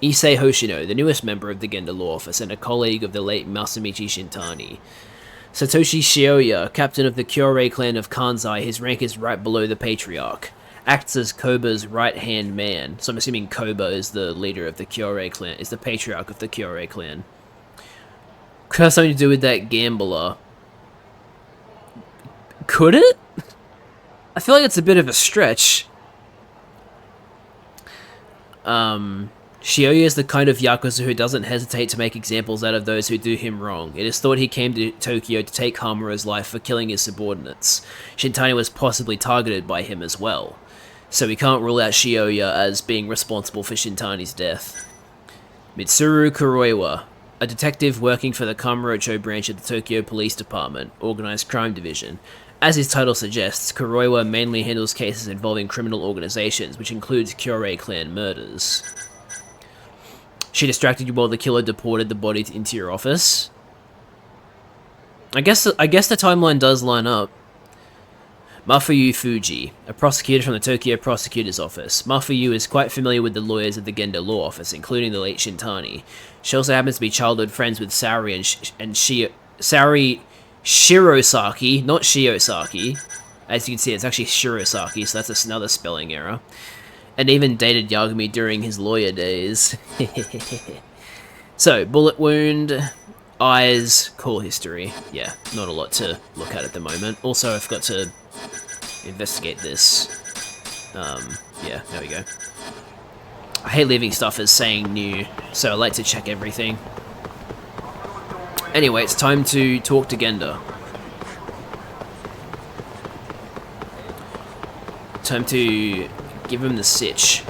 Issei Hoshino, the newest member of the Genda Law Office and a colleague of the late Masamichi Shintani. Satoshi Shioya, captain of the Kyorei clan of Kanzai, his rank is right below the Patriarch. Acts as Koba's right-hand man. So I'm assuming Koba is the leader of the Kyorei clan, is the Patriarch of the Kyorei clan. Could have something to do with that gambler. Could it? I feel like it's a bit of a stretch. Shioya is the kind of Yakuza who doesn't hesitate to make examples out of those who do him wrong. It is thought he came to Tokyo to take Hamura's life for killing his subordinates. Shintani was possibly targeted by him as well. So we can't rule out Shioya as being responsible for Shintani's death. Mitsuru Kuroiwa, a detective working for the Kamurocho branch of the Tokyo Police Department, Organized Crime Division. As his title suggests, Kuroiwa mainly handles cases involving criminal organizations, which includes Kyorei clan murders. She distracted you while the killer deported the body into your office. I guess the timeline does line up. Mafuyu Fuji, a prosecutor from the Tokyo Prosecutor's Office. Mafuyu is quite familiar with the lawyers of the Genda Law Office, including the late Shintani. She also happens to be childhood friends with Sari and Sari Shirosaki, not Shiosaki. As you can see, it's actually Shirosaki, so that's another spelling error. And even dated Yagami during his lawyer days. So, bullet wound, eyes, call history. Yeah, not a lot to look at the moment. Also, I've got to investigate this. Yeah, there we go. I hate leaving stuff as saying new, so I like to check everything. Anyway, it's time to talk to Genda. Time to give him the sitch.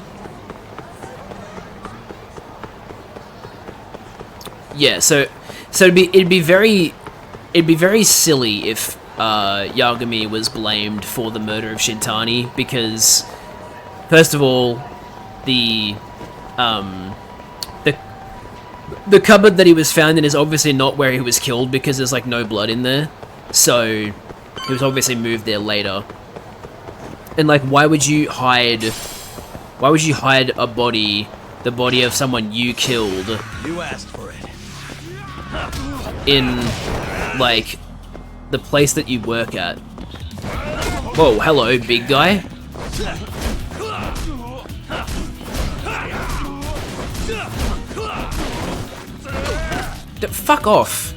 Yeah, so it'd be very silly if Yagami was blamed for the murder of Shintani, because first of all, the cupboard that he was found in is obviously not where he was killed, because there's like no blood in there. So he was obviously moved there later. And like, why would you hide a body, the body of someone you killed? You asked for it. In like the place that you work at. Whoa, hello, big guy. Fuck off.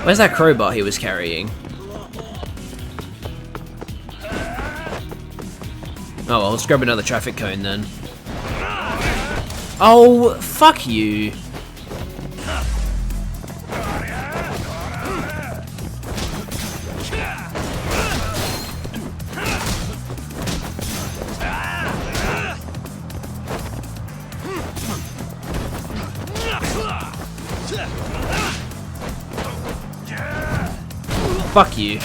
Where's that crowbar he was carrying? Oh well, let's grab another traffic cone then. Oh, fuck you. Fuck you.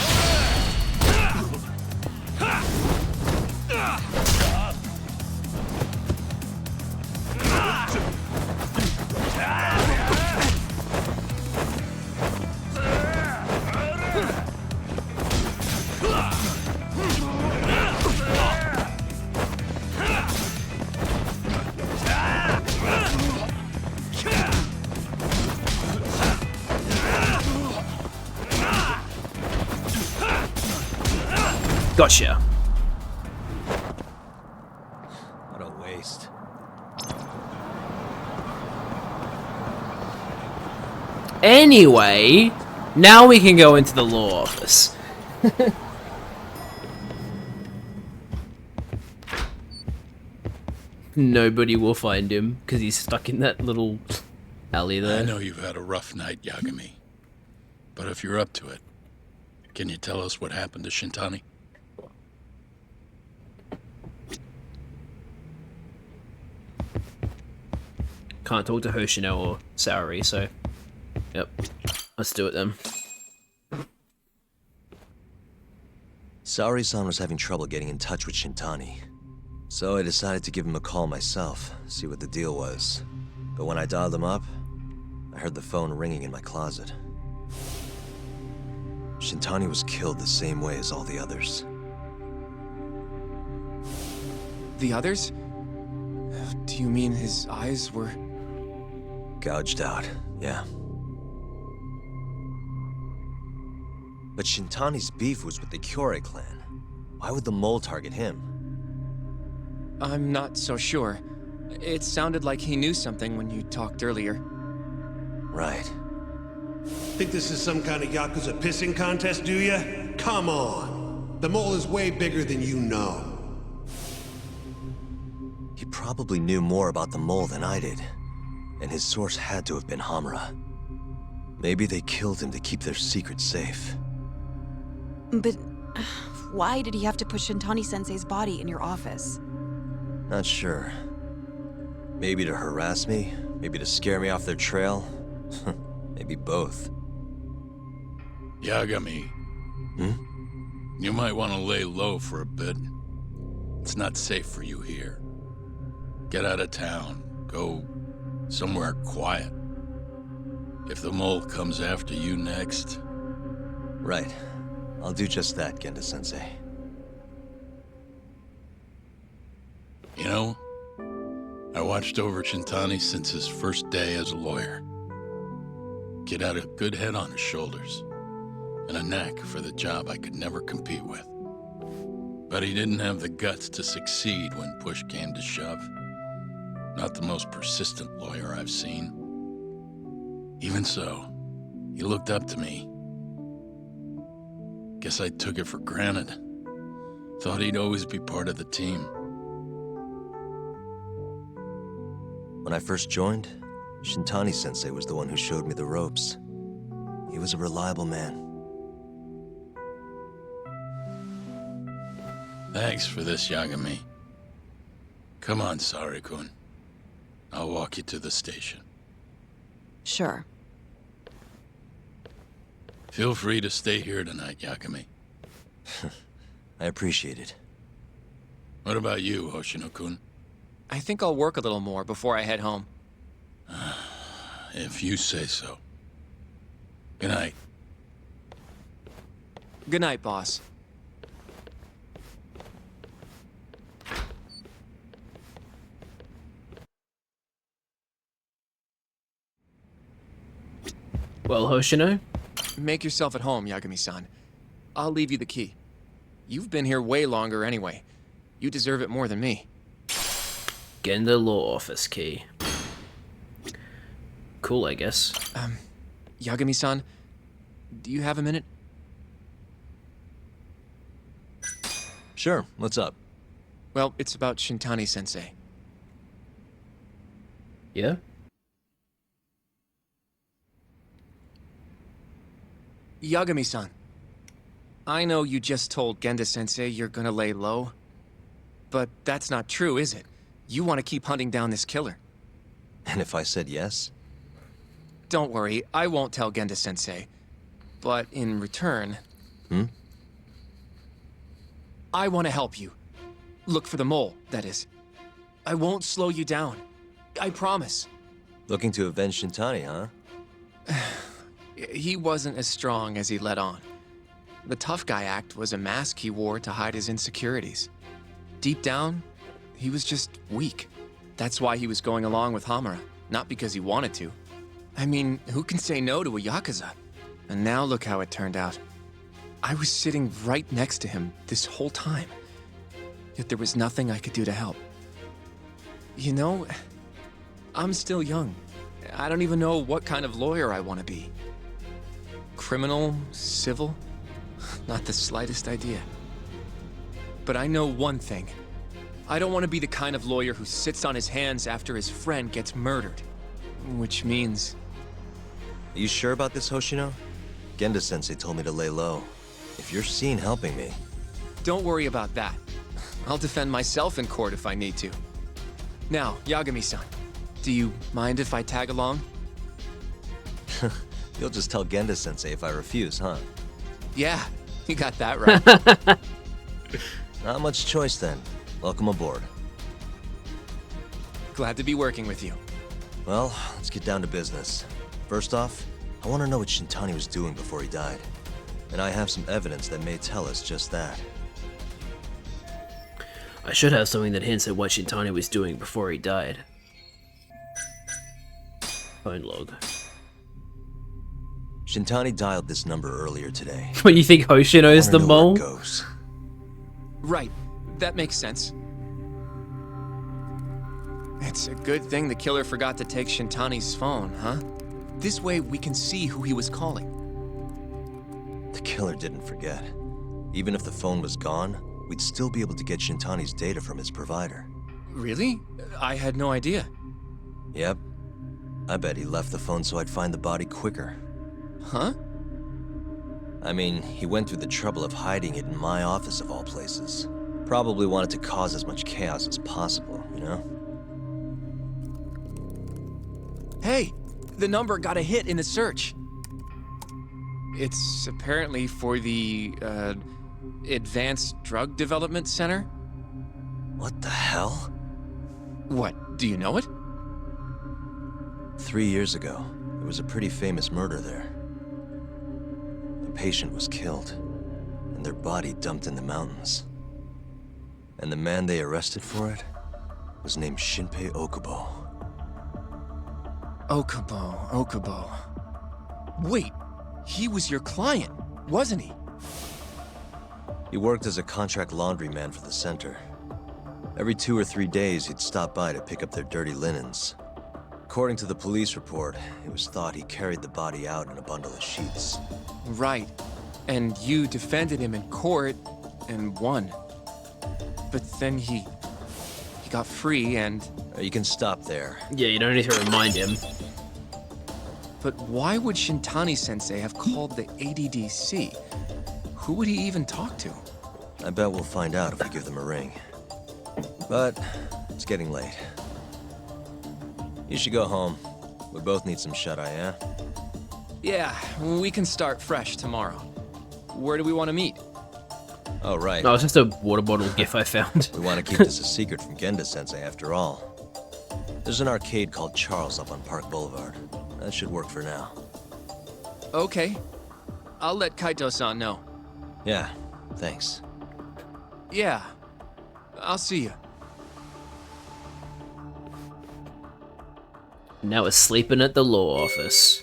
Gotcha. What a waste. Anyway, now we can go into the law office. Nobody will find him because he's stuck in that little alley there. I know you've had a rough night, Yagami. But if you're up to it, can you tell us what happened to Shintani? Can't talk to Hoshino or Saori, so... Yep. Let's do it then. Saori-san was having trouble getting in touch with Shintani. So I decided to give him a call myself, see what the deal was. But when I dialed him up, I heard the phone ringing in my closet. Shintani was killed the same way as all the others. The others? Do you mean his eyes were... Gouged out, yeah. But Shintani's beef was with the Kyorei clan. Why would the mole target him? I'm not so sure. It sounded like he knew something when you talked earlier. Right. Think this is some kind of Yakuza pissing contest, do ya? Come on! The mole is way bigger than you know. He probably knew more about the mole than I did. And his source had to have been Hamura. Maybe they killed him to keep their secret safe. But why did he have to put Shintani-sensei's body in your office? Not sure. Maybe to harass me? Maybe to scare me off their trail? Maybe both. Yagami. You might want to lay low for a bit. It's not safe for you here. Get out of town. Go somewhere quiet. If the mole comes after you next... Right. I'll do just that, Genda-sensei. You know, I watched over Shintani since his first day as a lawyer. Kid had a good head on his shoulders, and a knack for the job I could never compete with. But he didn't have the guts to succeed when push came to shove. Not the most persistent lawyer I've seen. Even so, he looked up to me. Guess I took it for granted. Thought he'd always be part of the team. When I first joined, Shintani-sensei was the one who showed me the ropes. He was a reliable man. Thanks for this, Yagami. Come on, Saori-kun. I'll walk you to the station. Sure. Feel free to stay here tonight, Yagami. I appreciate it. What about you, Hoshino-kun? I think I'll work a little more before I head home. If you say so. Good night. Good night, boss. Well, Hoshino? Make yourself at home, Yagami-san. I'll leave you the key. You've been here way longer anyway. You deserve it more than me. Genda Law Office key. Cool, I guess. Yagami-san, do you have a minute? Sure, what's up? Well, it's about Shintani-sensei. Yeah? Yagami-san, I know you just told Genda-sensei you're gonna lay low, but that's not true, is it? You want to keep hunting down this killer. And if I said yes? Don't worry, I won't tell Genda-sensei. But in return... I want to help you. Look for the mole, that is. I won't slow you down. I promise. Looking to avenge Shintani, huh? He wasn't as strong as he let on. The tough guy act was a mask he wore to hide his insecurities. Deep down, he was just weak. That's why he was going along with Hamura, not because he wanted to. I mean, who can say no to a Yakuza? And now look how it turned out. I was sitting right next to him this whole time. Yet there was nothing I could do to help. You know, I'm still young. I don't even know what kind of lawyer I want to be. Criminal? Civil? Not the slightest idea. But I know one thing. I don't want to be the kind of lawyer who sits on his hands after his friend gets murdered. Which means... Are you sure about this, Hoshino? Genda-sensei told me to lay low. If you're seen helping me... Don't worry about that. I'll defend myself in court if I need to. Now, Yagami-san, do you mind if I tag along? You'll just tell Genda-sensei if I refuse, huh? Yeah, you got that right. Not much choice then. Welcome aboard. Glad to be working with you. Well, let's get down to business. First off, I want to know what Shintani was doing before he died. And I have some evidence that may tell us just that. I should have something that hints at what Shintani was doing before he died. Phone log. Shintani dialed this number earlier today. What, you think Hoshino's the mole? Goes. Right, that makes sense. It's a good thing the killer forgot to take Shintani's phone, huh? This way we can see who he was calling. The killer didn't forget. Even if the phone was gone, we'd still be able to get Shintani's data from his provider. Really? I had no idea. Yep. I bet he left the phone so I'd find the body quicker. Huh? I mean, he went through the trouble of hiding it in my office of all places. Probably wanted to cause as much chaos as possible, you know? Hey, the number got a hit in the search. It's apparently for the, Advanced Drug Development Center? What the hell? What, do you know it? 3 years ago, there was a pretty famous murder there. A patient was killed, and their body dumped in the mountains. And the man they arrested for it was named Shinpei Okubo. Okubo. Wait, he was your client, wasn't he? He worked as a contract laundryman for the center. Every 2 or 3 days, he'd stop by to pick up their dirty linens. According to the police report, it was thought he carried the body out in a bundle of sheets. Right. And you defended him in court and won. But then he got free and... You can stop there. Yeah, you don't need to remind him. But why would Shintani-sensei have called the ADDC? Who would he even talk to? I bet we'll find out if we give them a ring. But it's getting late. You should go home. We both need some shut-eye, yeah? Yeah, we can start fresh tomorrow. Where do we want to meet? Oh, right. No, it's just a water bottle gif I found. We want to keep this a secret from Genda-sensei after all. There's an arcade called Charles up on Park Boulevard. That should work for now. Okay. I'll let Kaito-san know. Yeah, thanks. Yeah. I'll see you. Now we're sleeping at the law office.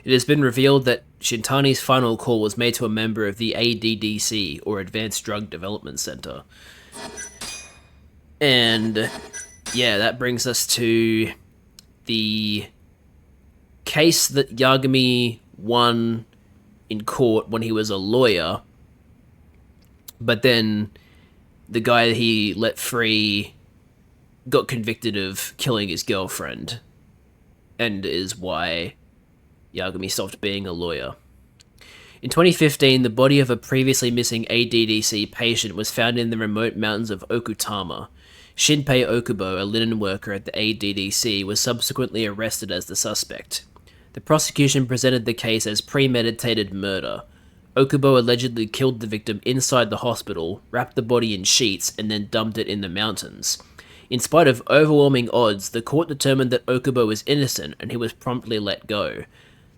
It has been revealed that Shintani's final call was made to a member of the ADDC, or Advanced Drug Development Center. And yeah, that brings us to the case that Yagami won in court when he was a lawyer, but then the guy that he let free got convicted of killing his girlfriend, and is why Yagami stopped being a lawyer. In 2015, the body of a previously missing ADDC patient was found in the remote mountains of Okutama. Shinpei Okubo, a linen worker at the ADDC, was subsequently arrested as the suspect. The prosecution presented the case as premeditated murder. Okubo allegedly killed the victim inside the hospital, wrapped the body in sheets, and then dumped it in the mountains. In spite of overwhelming odds, the court determined that Okubo was innocent, and he was promptly let go.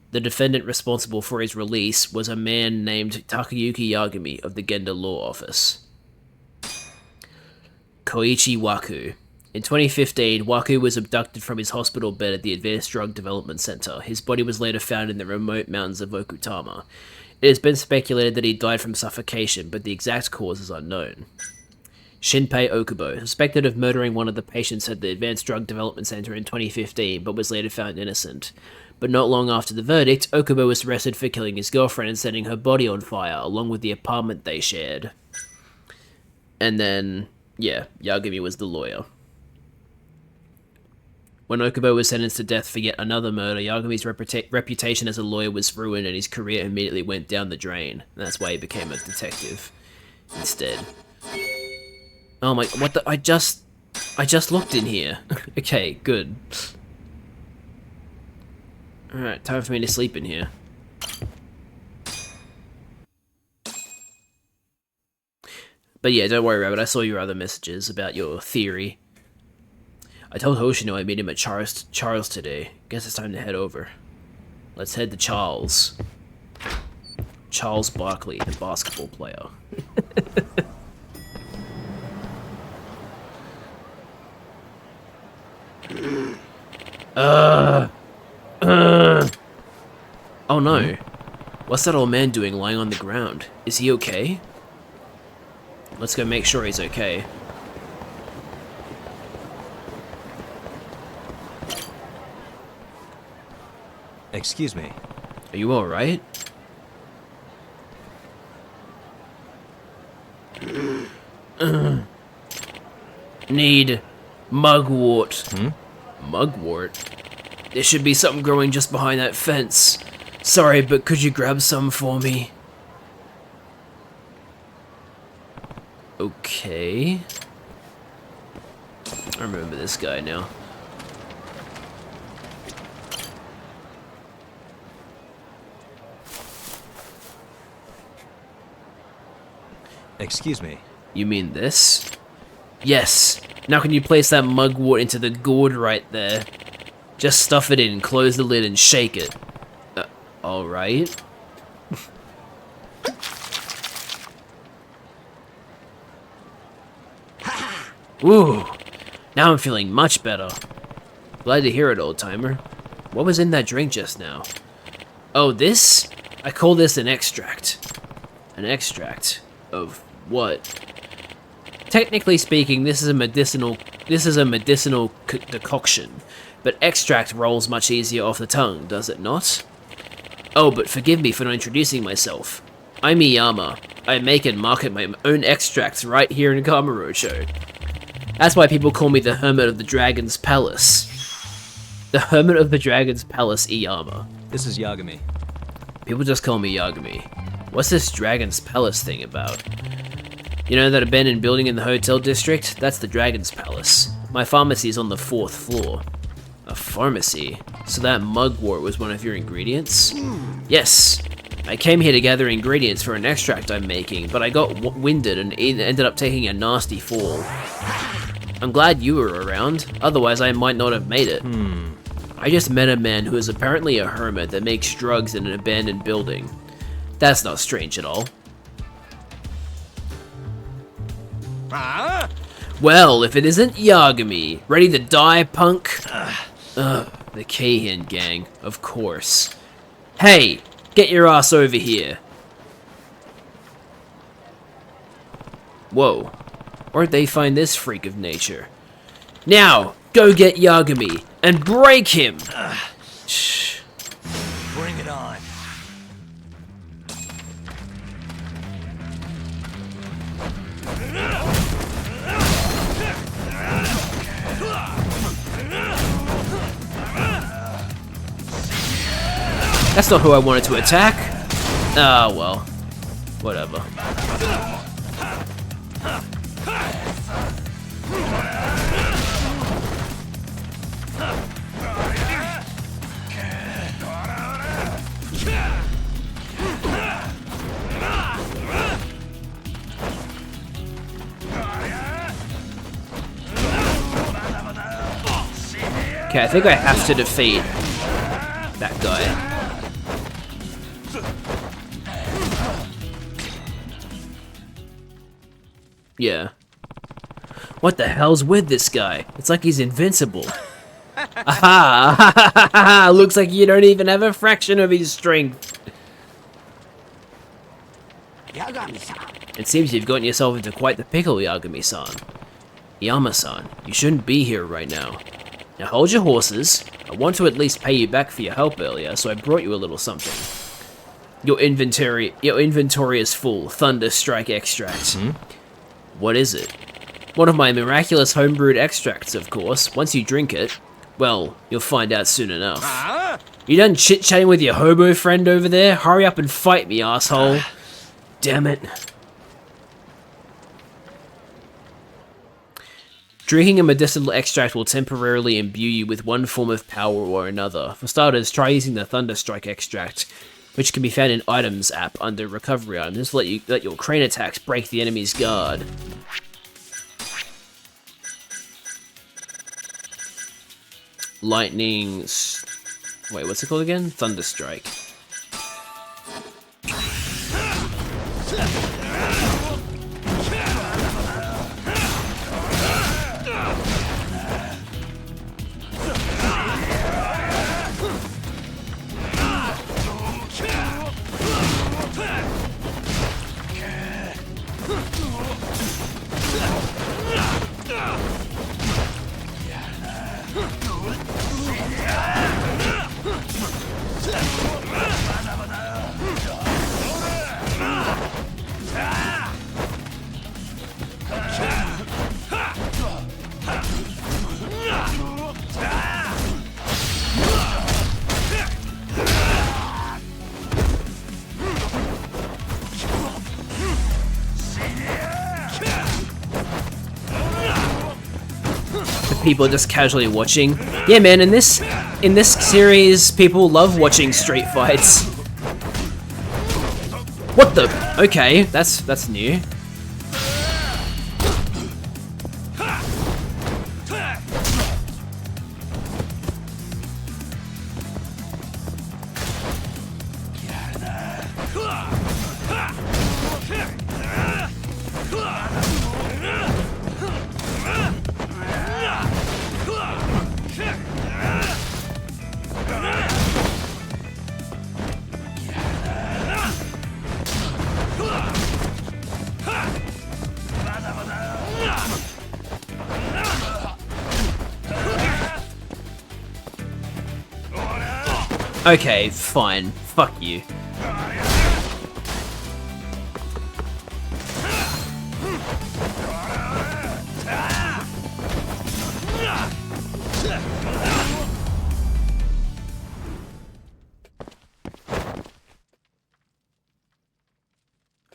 The defendant responsible for his release was a man named Takayuki Yagami of the Genda Law Office. Koichi Waku. In 2015, Waku was abducted from his hospital bed at the Advanced Drug Development Center. His body was later found in the remote mountains of Okutama. It has been speculated that he died from suffocation, but the exact cause is unknown. Shinpei Okubo, suspected of murdering one of the patients at the Advanced Drug Development Center in 2015, but was later found innocent. But not long after the verdict, Okubo was arrested for killing his girlfriend and setting her body on fire, along with the apartment they shared. And then Yeah, Yagami was the lawyer. When Okubo was sentenced to death for yet another murder, Yagami's reputation as a lawyer was ruined and his career immediately went down the drain. And that's why he became a detective instead. Oh my, what the, I just looked in here. Okay, good. Alright, time for me to sleep in here. But yeah, don't worry, Rabbit, I saw your other messages about your theory. I told Hoshino I meet him at Charles today. Guess it's time to head over. Let's head to Charles. Charles Barkley, the basketball player. Oh no. What's that old man doing lying on the ground? Is he okay? Let's go make sure he's okay. Excuse me. Are you alright? Need mugwort. Mugwort? There should be something growing just behind that fence. Sorry, but could you grab some for me? Okay. I remember this guy now. Excuse me. You mean this? Yes. Now can you place that mugwort into the gourd right there? Just stuff it in, close the lid, and shake it. Alright. Ooh. Now I'm feeling much better. Glad to hear it, old-timer. What was in that drink just now? Oh, this? I call this an extract. An extract of what? Technically speaking, this is a medicinal decoction, but extract rolls much easier off the tongue, does it not? Oh, but forgive me for not introducing myself. I'm Iyama. I make and market my own extracts right here in Kamurocho. That's why people call me the Hermit of the Dragon's Palace. The Hermit of the Dragon's Palace, Iyama. This is Yagami. People just call me Yagami. What's this Dragon's Palace thing about? You know that abandoned building in the hotel district? That's the Dragon's Palace. My pharmacy is on the 4th floor. A pharmacy? So that mugwort was one of your ingredients? Yes. I came here to gather ingredients for an extract I'm making, but I got winded and ended up taking a nasty fall. I'm glad you were around, otherwise I might not have made it. I just met a man who is apparently a hermit that makes drugs in an abandoned building. That's not strange at all. Well, if it isn't Yagami, ready to die, punk? The Keihin gang, of course. Hey, get your ass over here. Whoa, where'd they find this freak of nature? Now, go get Yagami and break him! Shh. Bring it on. That's not who I wanted to attack. Ah, well. Whatever. Okay, I think I have to defeat that guy. Yeah. What the hell's with this guy? It's like he's invincible. Aha! Looks like you don't even have a fraction of his strength. It seems you've gotten yourself into quite the pickle, Yagami-san. Iyama-san, you shouldn't be here right now. Now hold your horses. I want to at least pay you back for your help earlier, so I brought you a little something. Your inventory is full. Thunder Strike extract. What is it? One of my miraculous homebrewed extracts, of course. Once you drink it, well, you'll find out soon enough. You done chit-chatting with your hobo friend over there? Hurry up and fight me, asshole. Damn it. Drinking a medicinal extract will temporarily imbue you with one form of power or another. For starters, try using the Thunderstrike extract, which can be found in Items app under Recovery Items. Just let your crane attacks break the enemy's guard. Wait, what's it called again? Thunderstrike. People just casually watching. Yeah, man, in this series, people love watching street fights. What the? Okay, that's new. Okay, fine. Fuck you.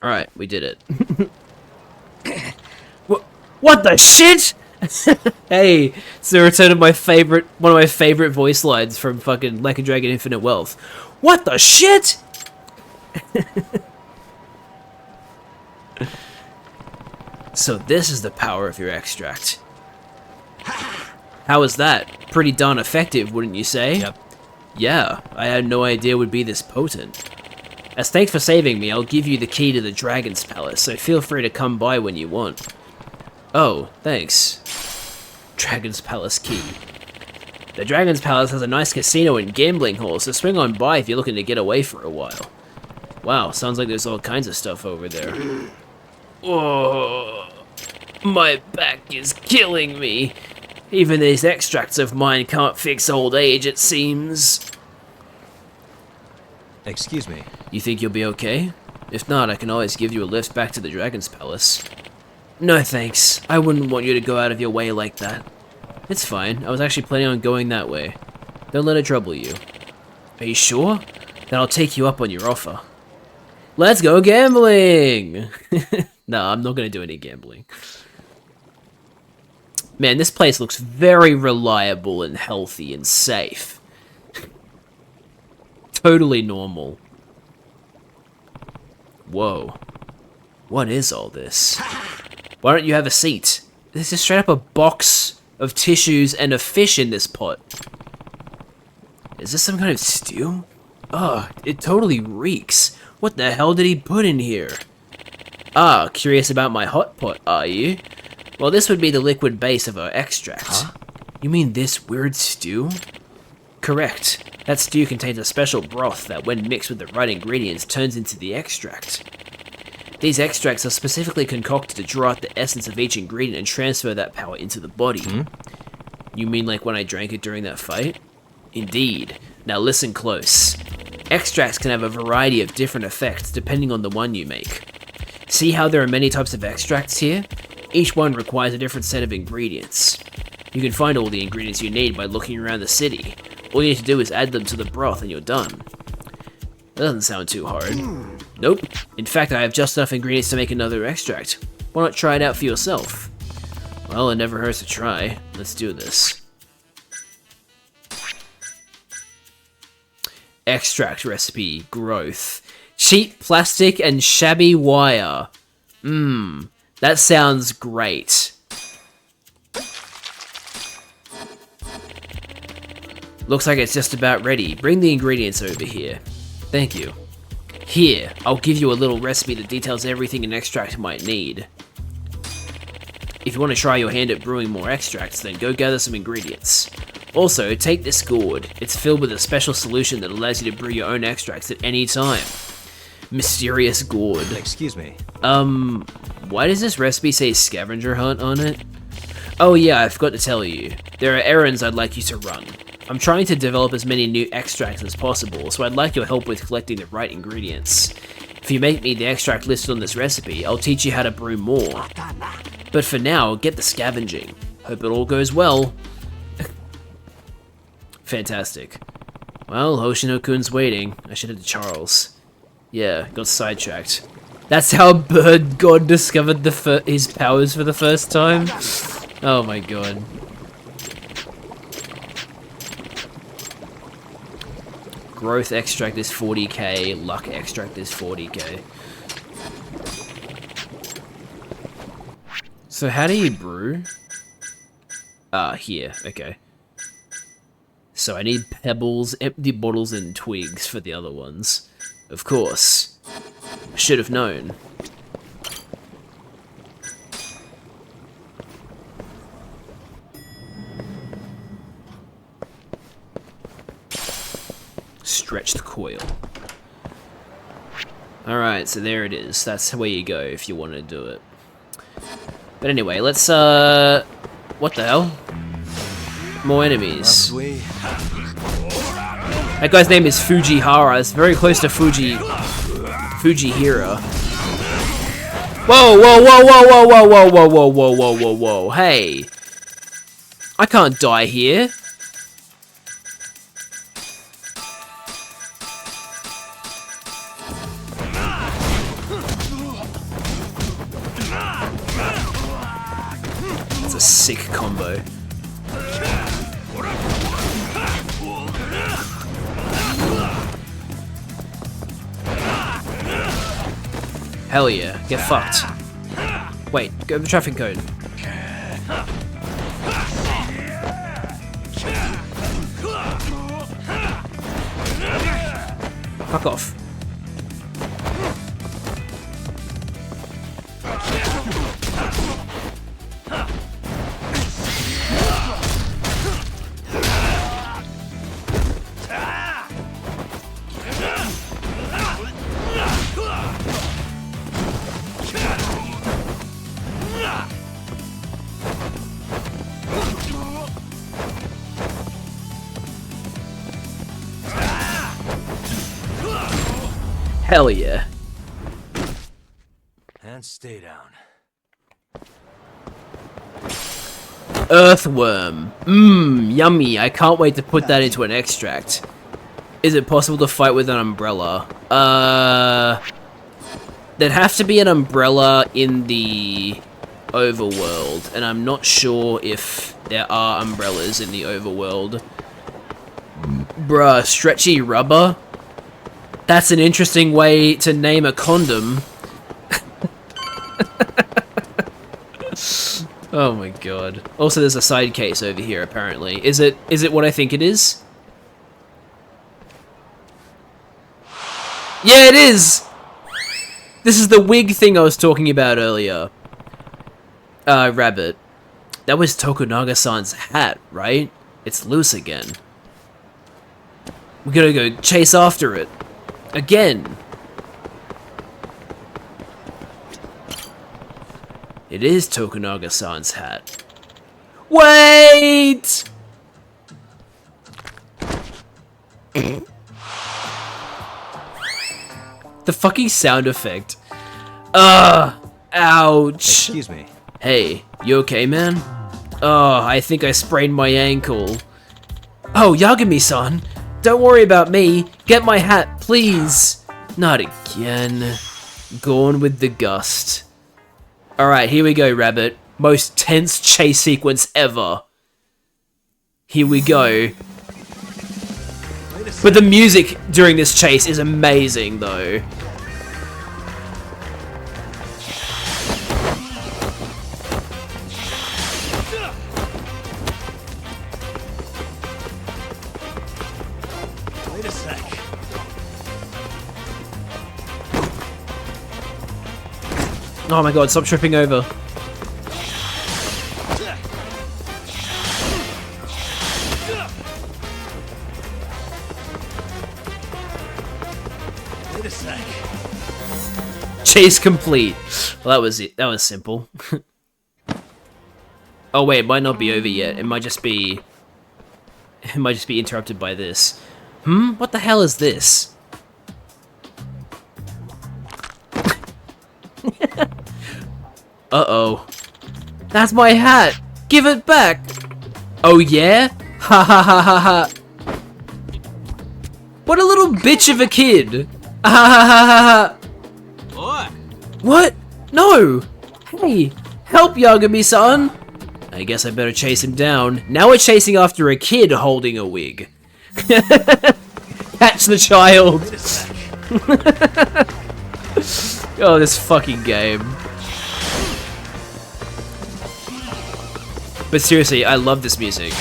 Alright, we did it. What the shit? Hey, it's the return of one of my favorite voice lines from fucking Like a Dragon Infinite Wealth. What the shit? So this is the power of your extract. How was that? Pretty darn effective, wouldn't you say? Yep. Yeah, I had no idea it would be this potent. As thanks for saving me, I'll give you the key to the Dragon's Palace, so feel free to come by when you want. Oh, thanks. Dragon's Palace key. The Dragon's Palace has a nice casino and gambling hall, so swing on by if you're looking to get away for a while. Wow, sounds like there's all kinds of stuff over there. Oh, my back is killing me. Even these extracts of mine can't fix old age, it seems. Excuse me. You think you'll be okay? If not, I can always give you a lift back to the Dragon's Palace. No thanks, I wouldn't want you to go out of your way like that. It's fine, I was actually planning on going that way. Don't let it trouble you. Are you sure? Then I'll take you up on your offer. Let's go gambling! No, I'm not gonna do any gambling. Man, this place looks very reliable and healthy and safe. Totally normal. Whoa. What is all this? Why don't you have a seat? There's just straight up a box of tissues and a fish in this pot. Is this some kind of stew? Ugh, it totally reeks. What the hell did he put in here? Ah, curious about my hot pot, are you? Well, this would be the liquid base of our extract. Huh? You mean this weird stew? Correct. That stew contains a special broth that, when mixed with the right ingredients, turns into the extract. These extracts are specifically concocted to draw out the essence of each ingredient and transfer that power into the body. You mean like when I drank it during that fight? Indeed. Now listen close. Extracts can have a variety of different effects depending on the one you make. See how there are many types of extracts here? Each one requires a different set of ingredients. You can find all the ingredients you need by looking around the city. All you need to do is add them to the broth and you're done. That doesn't sound too hard. Nope. In fact, I have just enough ingredients to make another extract. Why not try it out for yourself? Well, it never hurts to try. Let's do this. Extract recipe, growth. Cheap plastic and shabby wire. That sounds great. Looks like it's just about ready. Bring the ingredients over here. Thank you. Here, I'll give you a little recipe that details everything an extract might need. If you want to try your hand at brewing more extracts, then go gather some ingredients. Also, take this gourd. It's filled with a special solution that allows you to brew your own extracts at any time. Mysterious gourd. Excuse me. Why does this recipe say scavenger hunt on it? Oh yeah, I forgot to tell you. There are errands I'd like you to run. I'm trying to develop as many new extracts as possible, so I'd like your help with collecting the right ingredients. If you make me the extract listed on this recipe, I'll teach you how to brew more. But for now, get the scavenging. Hope it all goes well. Fantastic. Well, Hoshino-kun's waiting. I should head to Charles. Yeah, got sidetracked. That's how Bird God discovered his powers for the first time? Oh my god. Growth extract is 40k, luck extract is 40k. So how do you brew? Here, okay. So I need pebbles, empty bottles, and twigs for the other ones. Of course. I should have known. Stretched coil. Alright, so there it is. That's where you go if you want to do it. But anyway, let's, what the hell? More enemies. That guy's name is Fujihara. It's very close to Fujihira. Whoa, whoa, whoa, whoa, whoa, whoa, whoa, whoa, whoa, whoa, whoa, whoa, whoa, hey. I can't die here. It's a sick combo. Hell yeah, get fucked. Wait, go to the traffic cone. Fuck off. Hell yeah. And stay down. Earthworm. Yummy. I can't wait to put that into an extract. Is it possible to fight with an umbrella? There'd have to be an umbrella in the overworld, and I'm not sure if there are umbrellas in the overworld. Bruh, stretchy rubber? That's an interesting way to name a condom. Oh my god. Also, there's a side case over here, apparently. Is it what I think it is? Yeah, it is! This is the wig thing I was talking about earlier. Rabbit. That was Tokunaga-san's hat, right? It's loose again. We gotta go chase after it. Again. It is Tokunaga-san's hat. Wait! The fucking sound effect. Ouch. Excuse me. Hey, you okay, man? Oh, I think I sprained my ankle. Oh, Yagami-san, don't worry about me. Get my hat, please. Not again. Gone with the gust. Alright, here we go, Rabbit. Most tense chase sequence ever. Here we go. But the music during this chase is amazing, though. Wait a sec. Oh my god, stop tripping over. Wait a sec. Chase complete. Well, that was it. That was simple. Oh wait, it might not be over yet. It might just be interrupted by this. What the hell is this? Uh-oh. That's my hat! Give it back! Oh yeah? Ha ha ha ha ha! What a little bitch of a kid! Ha ha ha ha ha! What? No! Hey! Help, Yagami-san! I guess I better chase him down. Now we're chasing after a kid holding a wig. Catch the child! Oh, this fucking game. But seriously, I love this music.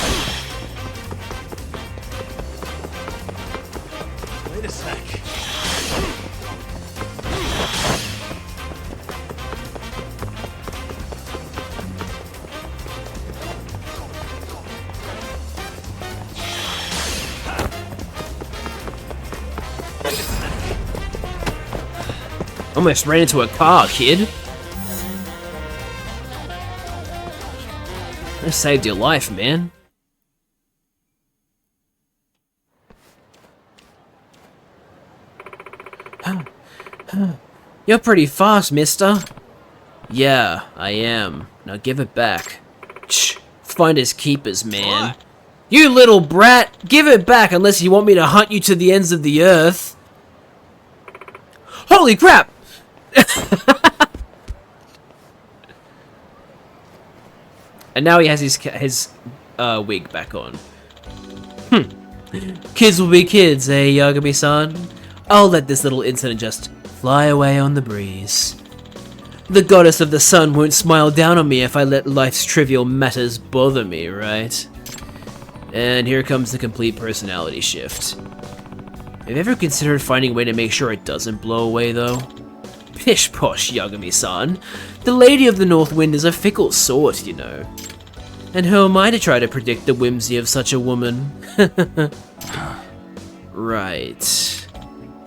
Wait a sec. Almost ran into a car, kid. I saved your life, man. You're pretty fast, mister. Yeah, I am. Now give it back. Shh. Finders keepers, man. What? You little brat! Give it back unless you want me to hunt you to the ends of the earth. Holy crap! And now he has his wig back on. Kids will be kids, eh, Yagami-san? I'll let this little incident just fly away on the breeze. The goddess of the sun won't smile down on me if I let life's trivial matters bother me, right? And here comes the complete personality shift. Have you ever considered finding a way to make sure it doesn't blow away, though? Pish posh, Yagami-san. The Lady of the North Wind is a fickle sort, you know. And who am I to try to predict the whimsy of such a woman? Right.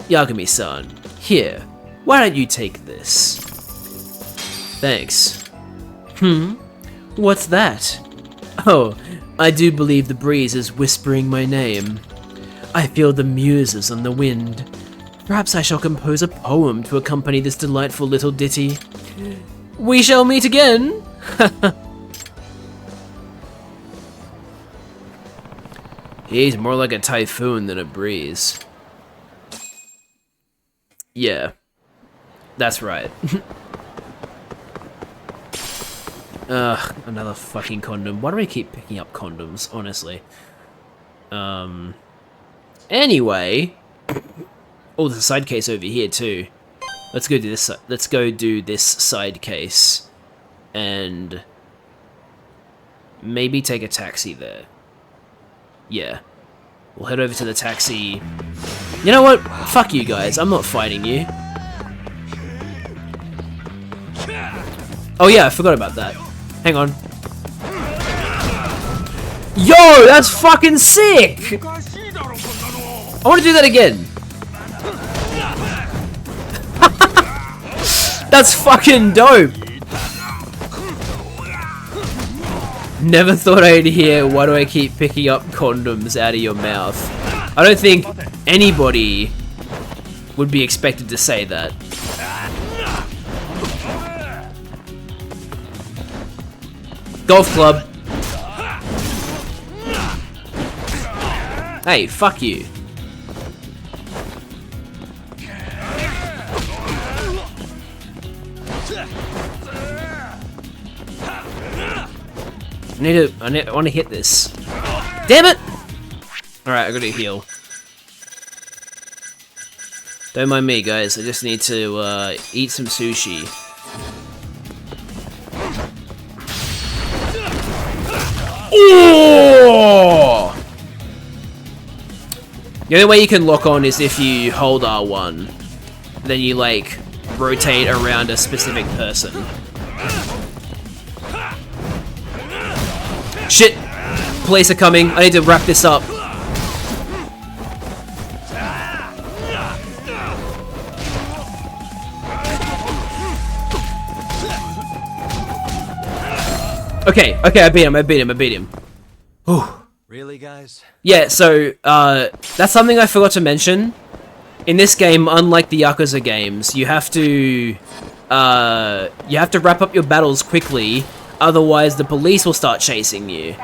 Yagami-san, here. Why don't you take this? Thanks. What's that? Oh, I do believe the breeze is whispering my name. I feel the muses on the wind. Perhaps I shall compose a poem to accompany this delightful little ditty. We shall meet again! He's more like a typhoon than a breeze. Yeah. That's right. Ugh, another fucking condom. Why do I keep picking up condoms, honestly? Anyway. Oh, there's a side case over here too. Let's go do this. Let's go do this side case, and maybe take a taxi there. Yeah, we'll head over to the taxi. You know what? Fuck you guys. I'm not fighting you. Oh yeah, I forgot about that. Hang on. Yo, that's fucking sick! I want to do that again. That's fucking dope! Never thought I'd hear, why do I keep picking up condoms out of your mouth? I don't think anybody would be expected to say that. Golf club. Hey, fuck you. I want to hit this. Damn it! Alright, I gotta heal. Don't mind me, guys. I just need to eat some sushi. Oh! The only way you can lock on is if you hold R1. Then you, like, rotate around a specific person. Shit! Police are coming. I need to wrap this up. Okay, I beat him. Ooh. Really, guys? Yeah, so, that's something I forgot to mention. In this game, unlike the Yakuza games, you have to wrap up your battles quickly, otherwise the police will start chasing you.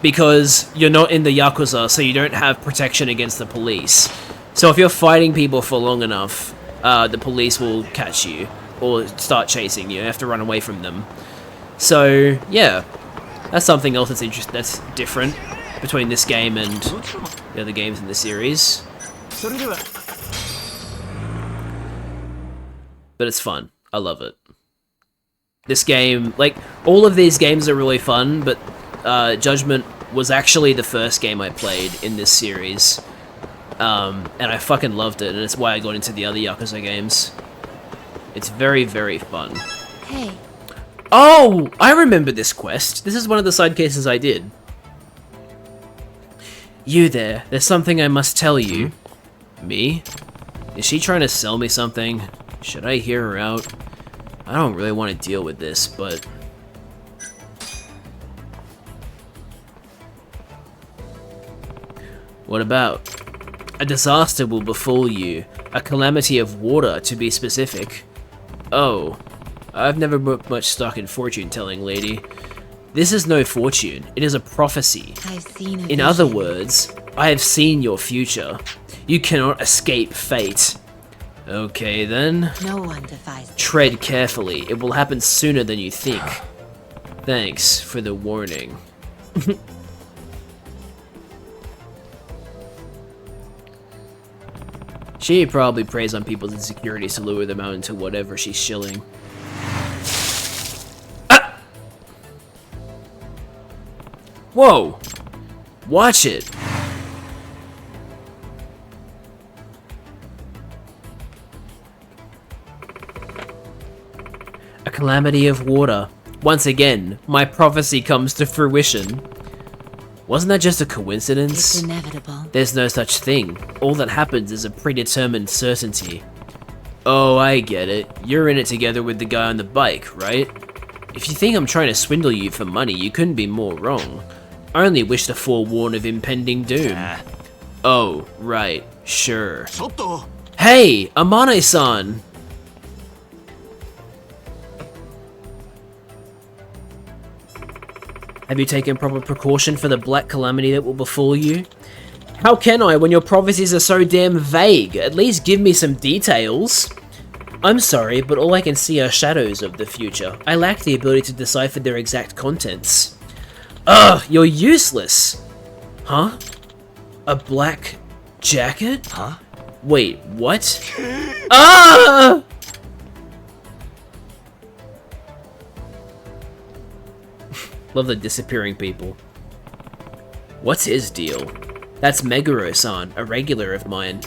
Because you're not in the Yakuza, so you don't have protection against the police. So if you're fighting people for long enough, the police will catch you, or start chasing you. You have to run away from them. So, yeah, that's something else that's different between this game and the other games in the series. But it's fun. I love it. This game, like, all of these games are really fun, but Judgment was actually the first game I played in this series. And I fucking loved it, and it's why I got into the other Yakuza games. It's very, very fun. Hey. Oh! I remember this quest. This is one of the side cases I did. You there. There's something I must tell you. Me? Is she trying to sell me something? Should I hear her out? I don't really want to deal with this, but... What about? A disaster will befall you. A calamity of water, to be specific. Oh. I've never put much stock in fortune-telling, lady. This is no fortune. It is a prophecy. I've seen it. In other words, I have seen your future. You cannot escape fate. Okay, then. No one defies. Tread carefully. It will happen sooner than you think. Thanks for the warning. She probably preys on people's insecurities to lure them out into whatever she's shilling. Ah! Whoa! Watch it! A calamity of water. Once again, my prophecy comes to fruition. Wasn't that just a coincidence? It's inevitable. There's no such thing. All that happens is a predetermined certainty. Oh, I get it. You're in it together with the guy on the bike, right? If you think I'm trying to swindle you for money, you couldn't be more wrong. I only wish to forewarn of impending doom. Oh, right. Sure. Hey, Amane-san! Have you taken proper precaution for the black calamity that will befall you? How can I when your prophecies are so damn vague? At least give me some details. I'm sorry, but all I can see are shadows of the future. I lack the ability to decipher their exact contents. Ugh, you're useless! Huh? A black jacket? Huh? Wait, what? Ah! Love the disappearing people. What's his deal? That's Meguro-san, a regular of mine.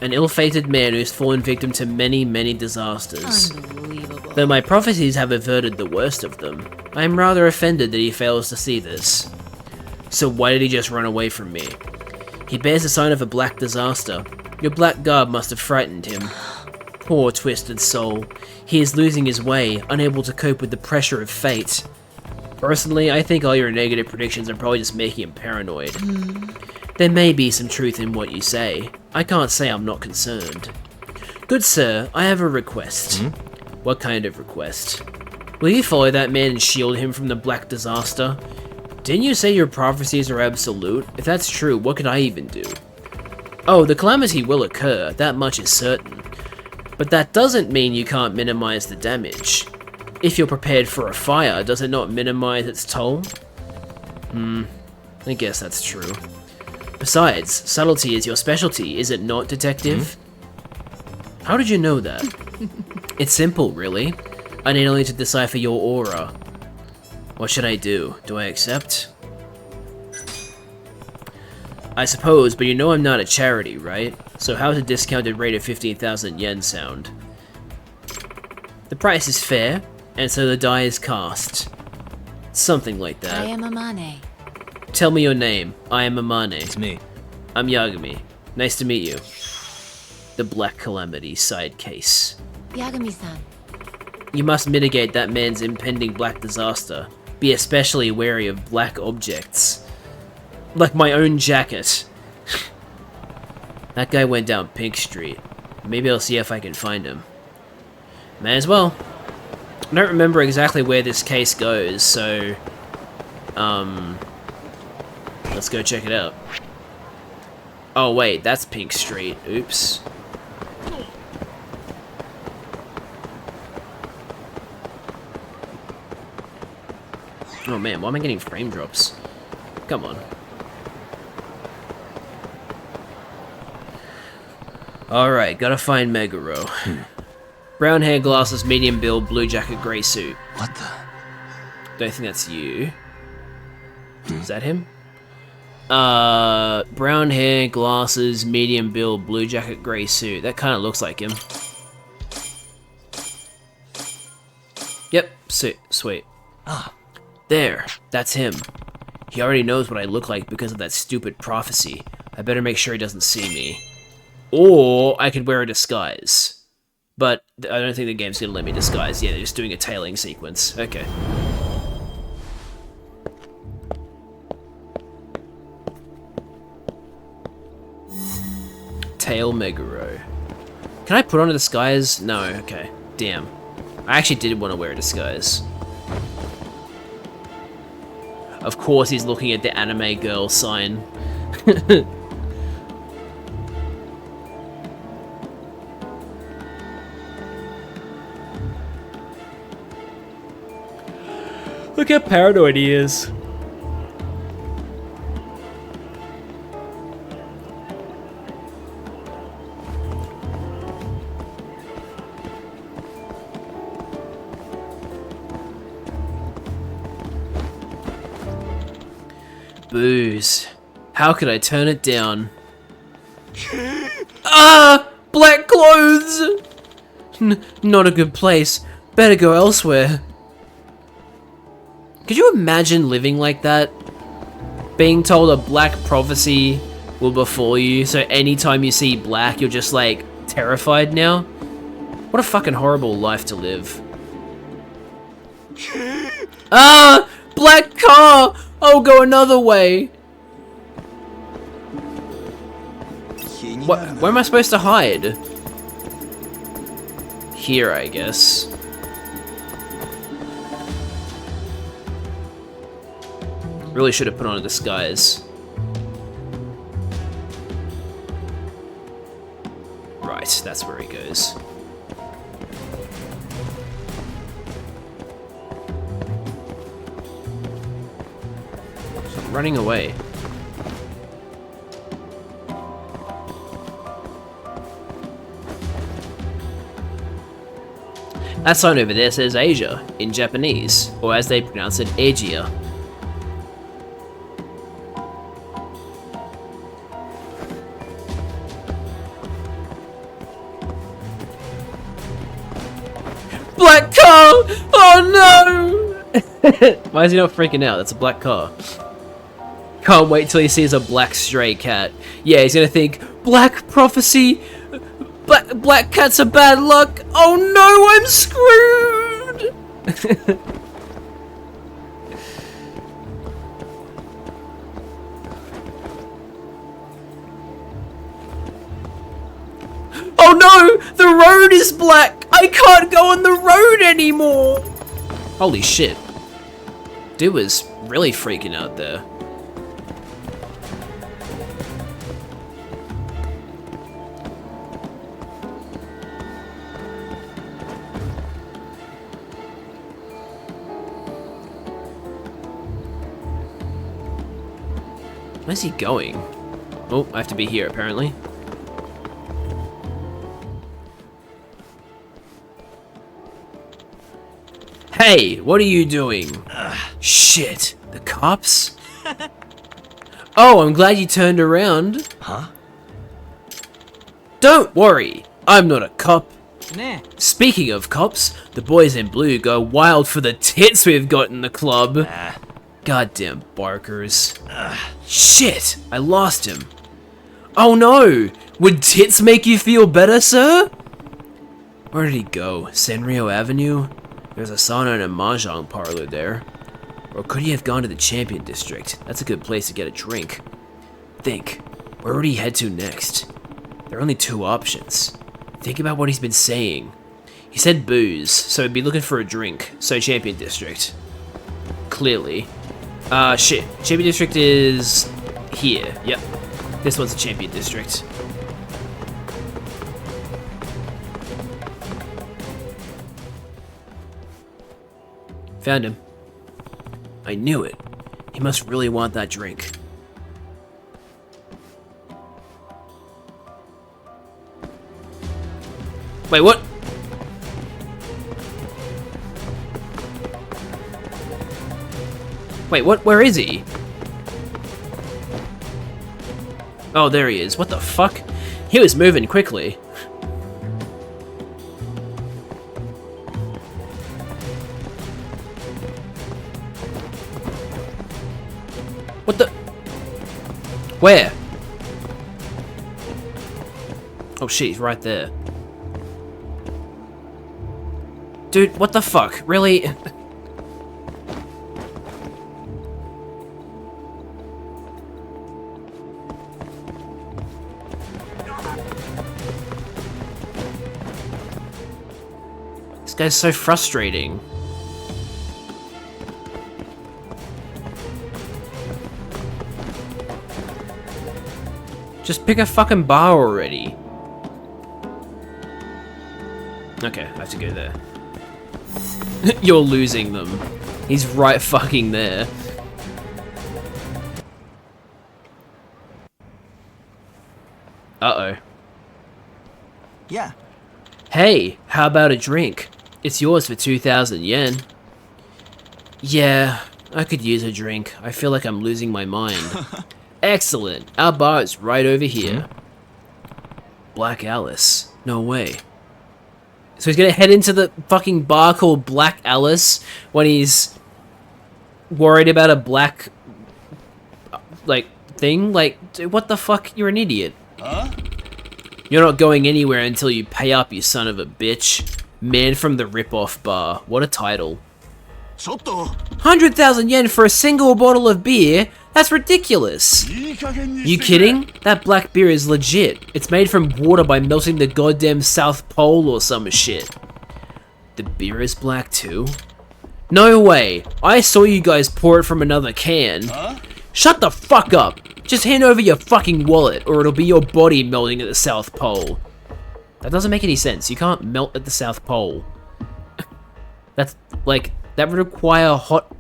An ill-fated man who's fallen victim to many, many disasters. Unbelievable. Though my prophecies have averted the worst of them, I am rather offended that he fails to see this. So why did he just run away from me? He bears the sign of a black disaster. Your black garb must have frightened him. Poor twisted soul. He is losing his way, unable to cope with the pressure of fate. Personally, I think all your negative predictions are probably just making him paranoid. There may be some truth in what you say. I can't say I'm not concerned. Good sir, I have a request. What kind of request? Will you follow that man and shield him from the black disaster? Didn't you say your prophecies are absolute? If that's true, what could I even do? Oh, the calamity will occur, that much is certain. But that doesn't mean you can't minimize the damage. If you're prepared for a fire, does it not minimize its toll? I guess that's true. Besides, subtlety is your specialty, is it not, detective? How did you know that? It's simple, really. I need only to decipher your aura. What should I do? Do I accept? I suppose, but you know I'm not a charity, right? So how's a discounted rate of 15,000 yen sound? The price is fair, and so the die is cast. Something like that. I am Amane. Tell me your name. I am Amane. It's me. I'm Yagami. Nice to meet you. The Black Calamity side case. Yagami-san. You must mitigate that man's impending black disaster. Be especially wary of black objects. Like my own jacket. That guy went down Pink Street. Maybe I'll see if I can find him. May as well. I don't remember exactly where this case goes, so... let's go check it out. Oh wait, that's Pink Street. Oops. Oh man, why am I getting frame drops? Come on. Alright, gotta find Meguro. Brown hair, glasses, medium build, blue jacket, grey suit. What the? Don't think that's you. Is that him? Brown hair, glasses, medium build, blue jacket, grey suit. That kind of looks like him. Yep, sweet. Ah. There, that's him. He already knows what I look like because of that stupid prophecy. I better make sure he doesn't see me. Or I could wear a disguise. But I don't think the game's gonna let me disguise. Yeah, they're just doing a tailing sequence. Okay. Tail Meguro. Can I put on a disguise? No, okay. Damn. I actually did want to wear a disguise. Of course he's looking at the anime girl sign. Look how paranoid he is. Booze. How could I turn it down? Ah! Black clothes! Not a good place. Better go elsewhere. Could you imagine living like that? Being told a black prophecy will befall you, so anytime you see black, you're just like terrified now? What a fucking horrible life to live. Ah! Black car! I'll go another way! What? Where am I supposed to hide? Here, I guess. Really should have put on a disguise. Right, that's where he goes. Running away. That sign over there says Asia in Japanese, or as they pronounce it, Asia. Black car! Oh no! Why is he not freaking out? That's a black car. Can't wait till he sees a black stray cat. Yeah, he's gonna think, black prophecy, black cats are bad luck. Oh no, I'm screwed! Oh no, the road is black. I can't go on the road anymore. Holy shit. Dude was really freaking out there. Where's he going? Oh, I have to be here, apparently. Hey, what are you doing? Shit, the cops? Oh, I'm glad you turned around. Huh? Don't worry, I'm not a cop. Nah. Speaking of cops, the boys in blue go wild for the tits we've got in the club. Goddamn barkers. Shit, I lost him. Oh no! Would tits make you feel better, sir? Where did he go? Sanrio Avenue? There's a sauna and a mahjong parlor there. Or could he have gone to the Champion District? That's a good place to get a drink. Think, where would he head to next? There are only two options. Think about what he's been saying. He said booze, so he'd be looking for a drink, so Champion District. Clearly. Shit. Champion District is here. Yep. This one's a Champion District. Found him. I knew it. He must really want that drink. Wait, what? Wait, what? Where is he? Oh, there he is. What the fuck? He was moving quickly. What the? Where? Oh shit, he's right there. Dude, what the fuck? Really? This guy's so frustrating. Just pick a fucking bar already. Okay, I have to go there. You're losing them. He's right fucking there. Uh-oh. Yeah. Hey, how about a drink? It's yours for 2,000 yen. Yeah, I could use a drink. I feel like I'm losing my mind. Excellent. Our bar is right over here. Black Alice. No way. So he's gonna head into the fucking bar called Black Alice when he's worried about a black, like, thing? Like, dude, what the fuck? You're an idiot. Huh? You're not going anywhere until you pay up, you son of a bitch. Man from the Rip-Off Bar. What a title. 100,000 yen for a single bottle of beer? That's ridiculous. You kidding? That black beer is legit. It's made from water by melting the goddamn South Pole or some shit. The beer is black too? No way. I saw you guys pour it from another can. Shut the fuck up. Just hand over your fucking wallet or it'll be your body melting at the South Pole. That doesn't make any sense. You can't melt at the South Pole. That's like, that would require hot...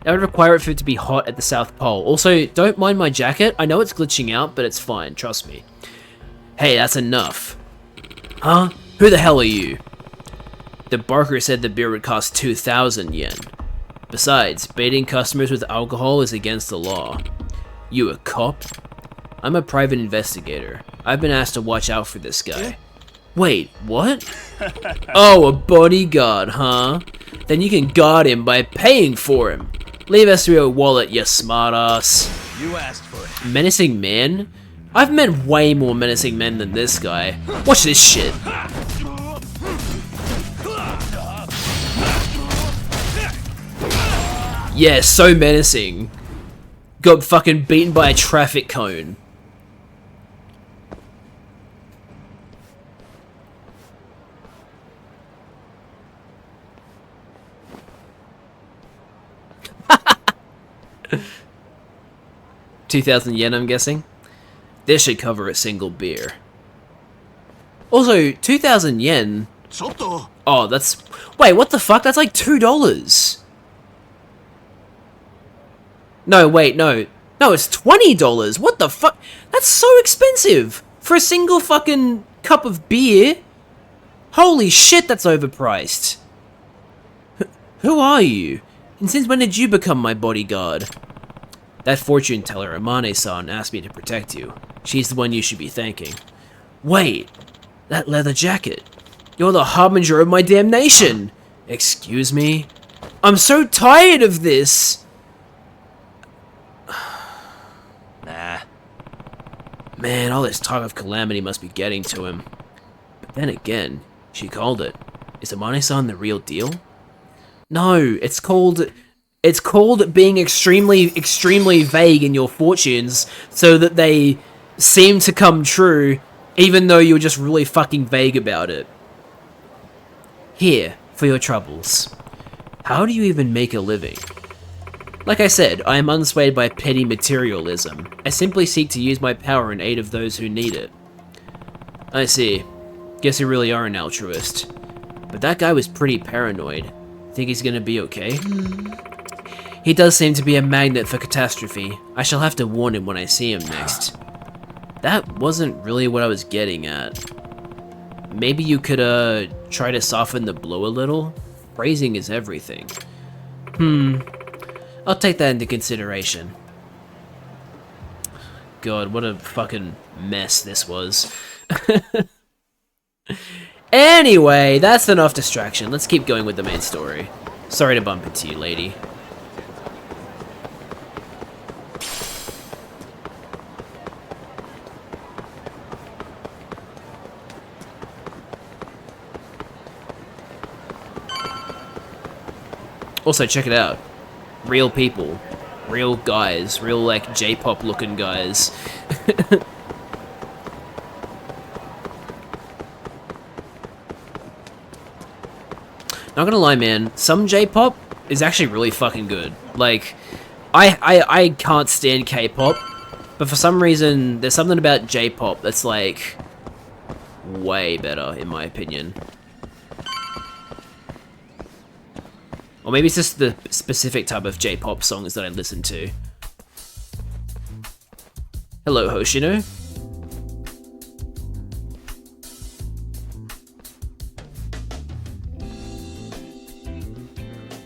That would require it for it to be hot at the South Pole. Also, don't mind my jacket. I know it's glitching out, but it's fine. Trust me. Hey, that's enough. Huh? Who the hell are you? The barker said the beer would cost 2,000 yen. Besides, baiting customers with alcohol is against the law. You a cop? I'm a private investigator. I've been asked to watch out for this guy. Wait, what? Oh, a bodyguard, huh? Then you can guard him by paying for him. Leave us your wallet, you smartass. You asked for it. Menacing man? I've met way more menacing men than this guy. Watch this shit. Yeah, so menacing. Got fucking beaten by a traffic cone. 2,000 yen, I'm guessing. This should cover a single beer. Also, 2,000 yen. Oh, that's... Wait, what the fuck? That's like $2. No, wait, no. No, it's $20. What the fuck? That's so expensive for a single fucking cup of beer. Holy shit, that's overpriced. Who are you? And since when did you become my bodyguard? That fortune teller, Amane-san, asked me to protect you. She's the one you should be thanking. Wait, that leather jacket. You're the harbinger of my damnation. Excuse me? I'm so tired of this. Nah. Man, all this talk of calamity must be getting to him. But then again, she called it. Is Amane-san the real deal? No, it's called being extremely vague in your fortunes so that they seem to come true even though you're just really fucking vague about it. Here, for your troubles. How do you even make a living? Like I said, I am unswayed by petty materialism. I simply seek to use my power in aid of those who need it. I see. Guess you really are an altruist. But that guy was pretty paranoid. Think he's gonna be okay? He does seem to be a magnet for catastrophe. I shall have to warn him when I see him next. That wasn't really what I was getting at. Maybe you could, try to soften the blow a little? Phrasing is everything. I'll take that into consideration. God, what a fucking mess this was. Anyway, that's enough distraction. Let's keep going with the main story. Sorry to bump into you, lady. Also, check it out. Real people. Real guys. Real, like, J-pop looking guys. Not gonna lie, man. Some J-pop is actually really fucking good. Like, I can't stand K-pop, but for some reason, there's something about J-pop that's, like, way better, in my opinion. Or maybe it's just the specific type of J-pop songs that I listen to. Hello, Hoshino.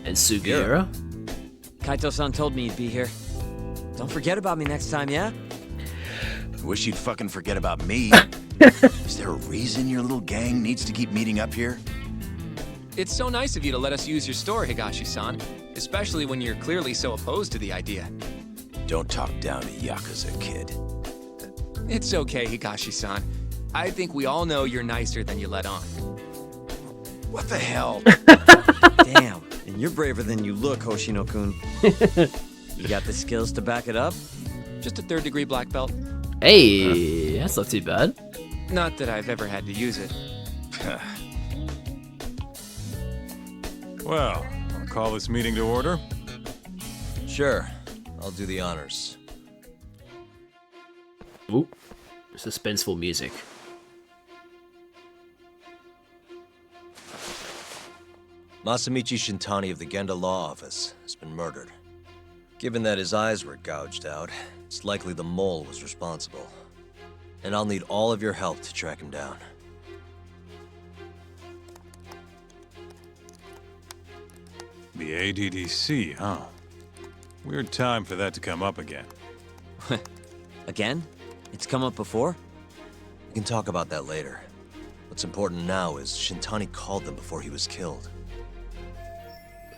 And Sugiura. Kaito-san told me you'd be here. Don't forget about me next time, yeah? I wish you'd fucking forget about me. Is there a reason your little gang needs to keep meeting up here? It's so nice of you to let us use your store, Higashi-san. Especially when you're clearly so opposed to the idea. Don't talk down to Yakuza, kid. It's okay, Higashi-san. I think we all know you're nicer than you let on. What the hell? Damn, and you're braver than you look, Hoshino-kun. You got the skills to back it up? Just a 3rd degree black belt. Hey, that's not too bad. Not that I've ever had to use it. Well, I'll call this meeting to order. Sure, I'll do the honors. Ooh, suspenseful music. Masamichi Shintani of the Genda Law Office has been murdered. Given that his eyes were gouged out, it's likely the mole was responsible. And I'll need all of your help to track him down. The ADDC, huh? Weird time for that to come up again. Again? It's come up before? We can talk about that later. What's important now is Shintani called them before he was killed.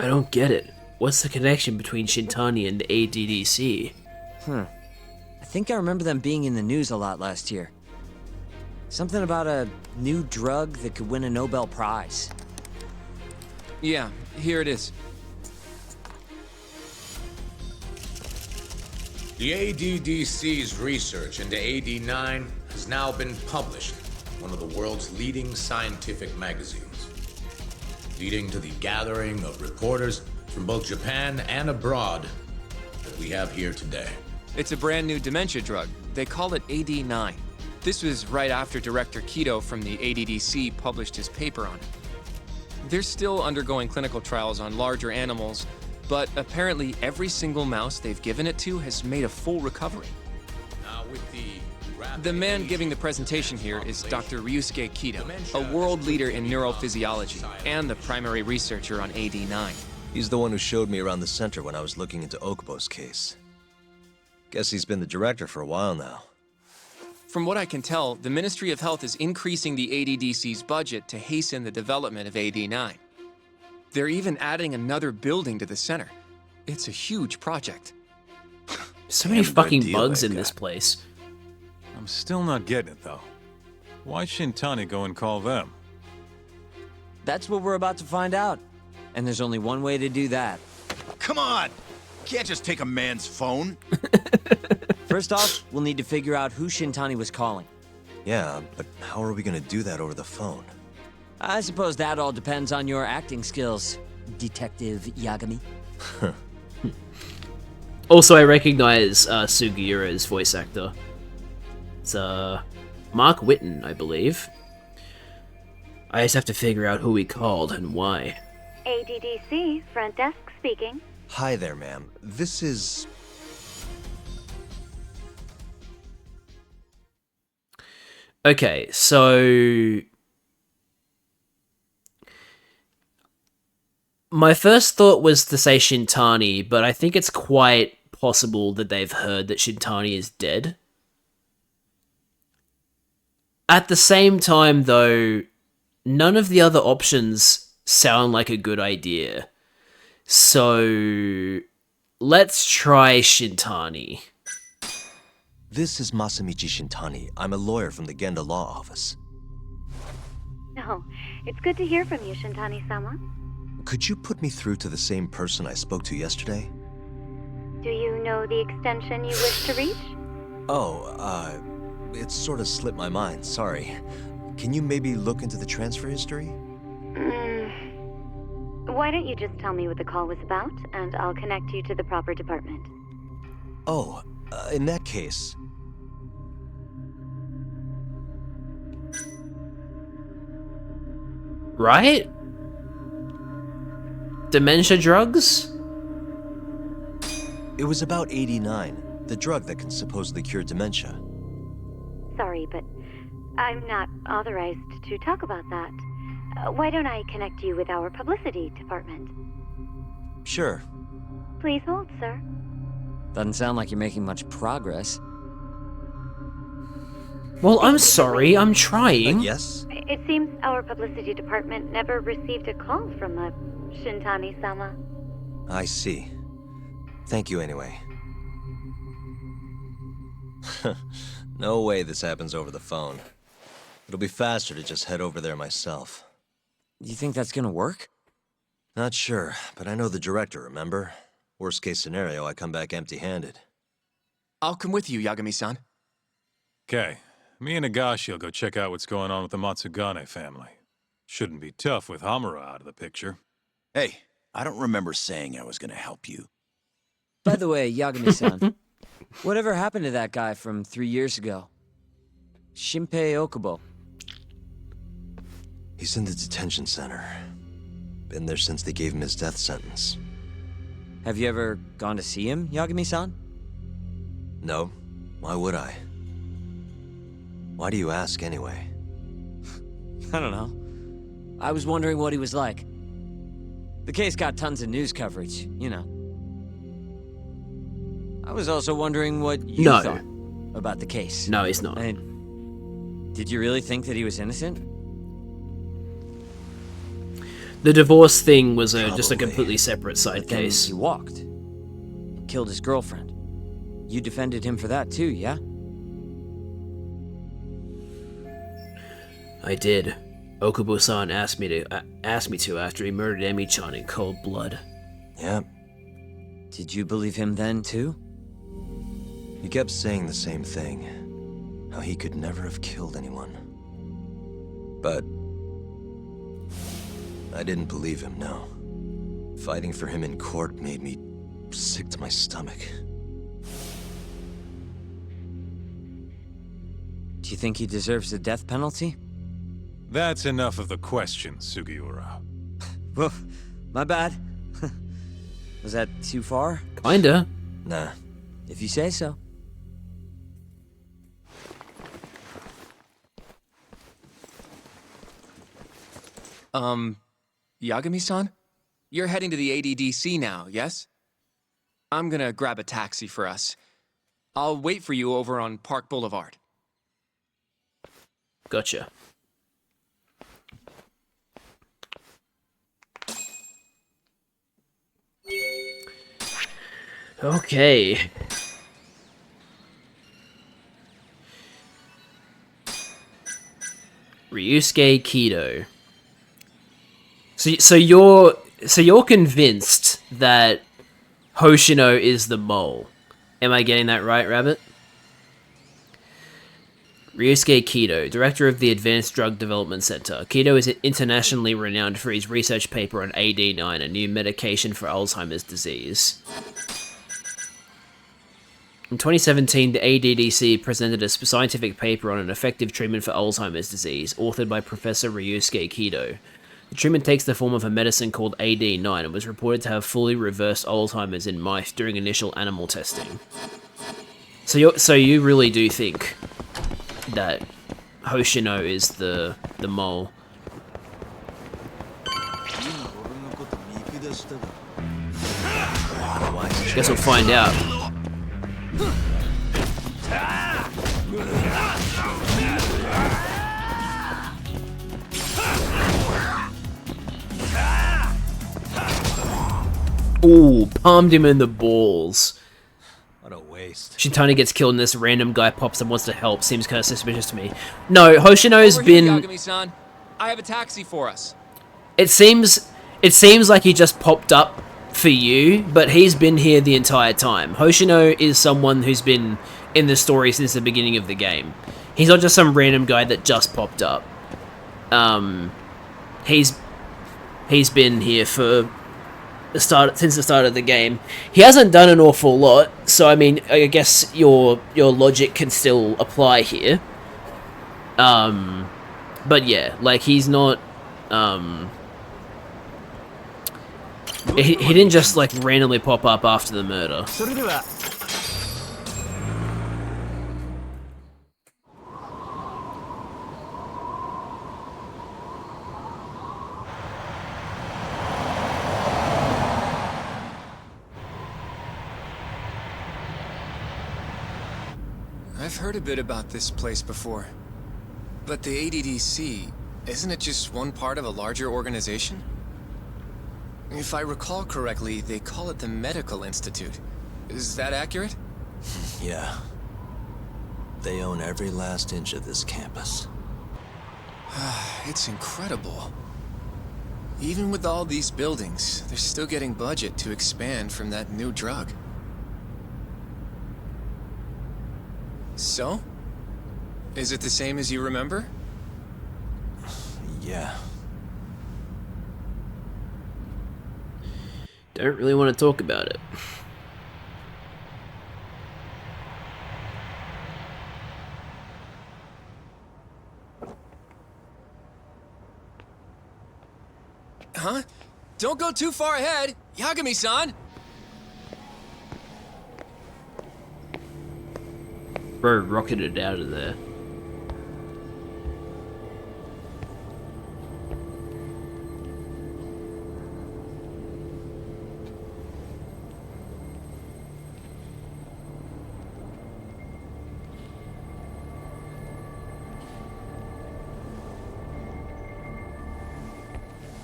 I don't get it. What's the connection between Shintani and the ADDC? I think I remember them being in the news a lot last year. Something about a new drug that could win a Nobel Prize. Yeah, here it is. The ADDC's research into AD9 has now been published in one of the world's leading scientific magazines, leading to the gathering of reporters from both Japan and abroad that we have here today? It's a brand new dementia drug. They call it AD9. This was right after Director Keto from the ADDC published his paper on it. They're still undergoing clinical trials on larger animals, but apparently every single mouse they've given it to has made a full recovery. Now with The man giving the presentation here is Dr. Ryusuke Keto, a world leader in neurophysiology and the primary researcher on AD9. He's the one who showed me around the center when I was looking into Okubo's case. Guess he's been the director for a while now. From what I can tell, the Ministry of Health is increasing the ADDC's budget to hasten the development of AD9. They're even adding another building to the center. It's a huge project. So many fucking bugs in this place. I'm still not getting it, though. Why Shintani go and call them? That's what we're about to find out. And there's only one way to do that. Come on! Can't just take a man's phone. First off, we'll need to figure out who Shintani was calling. Yeah, but how are we gonna do that over the phone? I suppose that all depends on your acting skills, Detective Yagami. Also, I recognize Sugiura's voice actor. It's Mark Whitten, I believe. I just have to figure out who he called and why. ADDC, front desk speaking. Hi there, ma'am. This is... Okay, so... My first thought was to say Shintani, but I think it's quite possible that they've heard that Shintani is dead. At the same time, though, none of the other options sound like a good idea. So, let's try Shintani. This is Masamichi Shintani. I'm a lawyer from the Genda Law Office. Oh, it's good to hear from you, Shintani-sama. Could you put me through to the same person I spoke to yesterday? Do you know the extension you wish to reach? Oh, it sort of slipped my mind, sorry. Can you maybe look into the transfer history? Why don't you just tell me what the call was about, and I'll connect you to the proper department. Oh, in that case... Right? Dementia drugs? It was about 89, the drug that can supposedly cure dementia. Sorry, but I'm not authorized to talk about that. Why don't I connect you with our publicity department? Sure. Please hold, sir. Doesn't sound like you're making much progress. Well, I'm sorry, I'm trying. Yes? It seems our publicity department never received a call from a Shintani-sama. I see. Thank you anyway. No way this happens over the phone. It'll be faster to just head over there myself. You think that's gonna work? Not sure, but I know the director, remember? Worst case scenario, I come back empty-handed. I'll come with you, Yagami-san. Okay, me and Nagashi will go check out what's going on with the Matsugane family. Shouldn't be tough with Hamura out of the picture. Hey, I don't remember saying I was gonna help you. By the way, Yagami-san, whatever happened to that guy from 3 years ago? Shinpei Okubo. He's in the detention center. Been there since they gave him his death sentence. Have you ever gone to see him, Yagami-san? No. Why would I? Why do you ask, anyway? I don't know. I was wondering what he was like. The case got tons of news coverage, you know. I was also wondering what you thought about the case. No, he's not. Did you really think that he was innocent? The divorce thing was just a completely separate side case. He walked. He killed his girlfriend. You defended him for that too, yeah? I did. Okubo-san asked me to after he murdered Emi-chan in cold blood. Yep. Did you believe him then too? He kept saying the same thing. How he could never have killed anyone. But I didn't believe him, no. Fighting for him in court made me sick to my stomach. you think he deserves the death penalty? That's enough of the question, Sugiura. Well, my bad. Was that too far? Kinda. Nah. If you say so. Yagami-san? You're heading to the ADDC now, yes? I'm gonna grab a taxi for us. I'll wait for you over on Park Boulevard. Gotcha. Okay. Ryusuke Kido. So you're convinced that Hoshino is the mole. Am I getting that right, Rabbit? Ryusuke Kido, director of the Advanced Drug Development Center. Kido is internationally renowned for his research paper on AD9, a new medication for Alzheimer's disease. In 2017, the ADDC presented a scientific paper on an effective treatment for Alzheimer's disease, authored by Professor Ryusuke Kido. The treatment takes the form of a medicine called AD9 and was reported to have fully reversed Alzheimer's in mice during initial animal testing. So you really do think that Hoshino is the mole? Guess we'll find out. Ooh, palmed him in the balls. What a waste. Shintani gets killed and this random guy pops up and wants to help. Seems kind of suspicious to me. No, Hoshino's been... Yagami-san. I have a taxi for us. It seems like he just popped up for you, but he's been here the entire time. Hoshino is someone who's been in the story since the beginning of the game. He's not just some random guy that just popped up. He's been here for since the start of the game. He hasn't done an awful lot, so I mean, I guess your logic can still apply here. But yeah, like he's not. He didn't just like randomly pop up after the murder. I've heard a bit about this place before. But the ADDC, isn't it just one part of a larger organization? If I recall correctly, they call it the Medical Institute. Is that accurate? Yeah. They own every last inch of this campus. It's incredible. Even with all these buildings, they're still getting budget to expand from that new drug. So? Is it the same as you remember? Yeah. Don't really want to talk about it. Huh? Don't go too far ahead! Yagami-san! Bro rocketed out of there.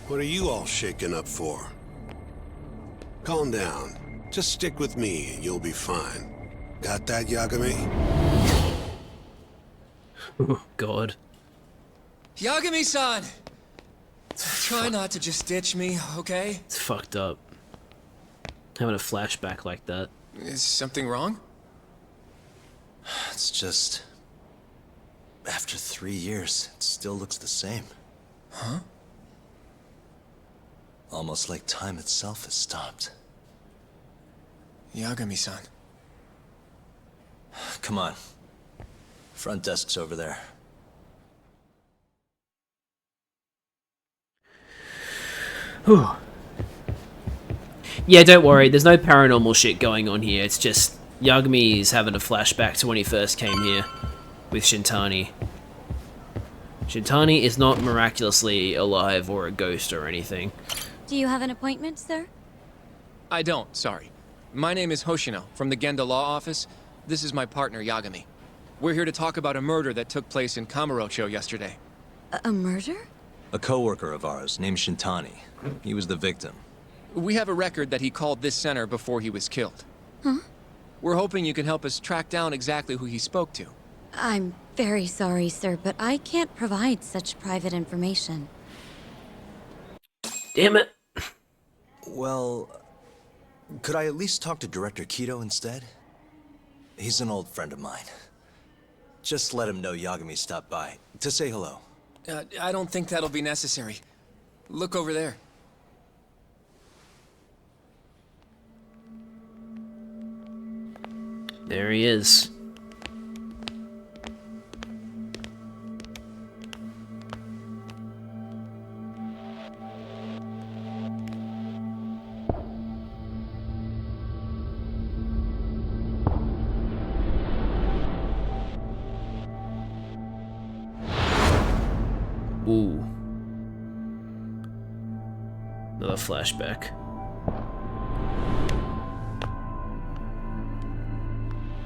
What are you all shaking up for? Calm down. Just stick with me and you'll be fine. Got that, Yagami? Oh, God. Yagami-san! Try not to just ditch me, okay? It's fucked up. Having a flashback like that. Is something wrong? It's just... After 3 years, it still looks the same. Huh? Almost like time itself has stopped. Yagami-san. Come on. Front desk's over there. Whew. Yeah, don't worry, there's no paranormal shit going on here, it's just Yagami's having a flashback to when he first came here with Shintani. Shintani is not miraculously alive or a ghost or anything. Do you have an appointment, sir? I don't, sorry. My name is Hoshino, from the Genda Law Office. This is my partner, Yagami. We're here to talk about a murder that took place in Kamurocho yesterday. A murder? A coworker of ours named Shintani. He was the victim. We have a record that he called this center before he was killed. Huh? We're hoping you can help us track down exactly who he spoke to. I'm very sorry, sir, but I can't provide such private information. Damn it. Well, could I at least talk to Director Kido instead? He's an old friend of mine. Just let him know Yagami stopped by to say hello. I don't think that'll be necessary. Look over there. There he is. Ooh. Another flashback.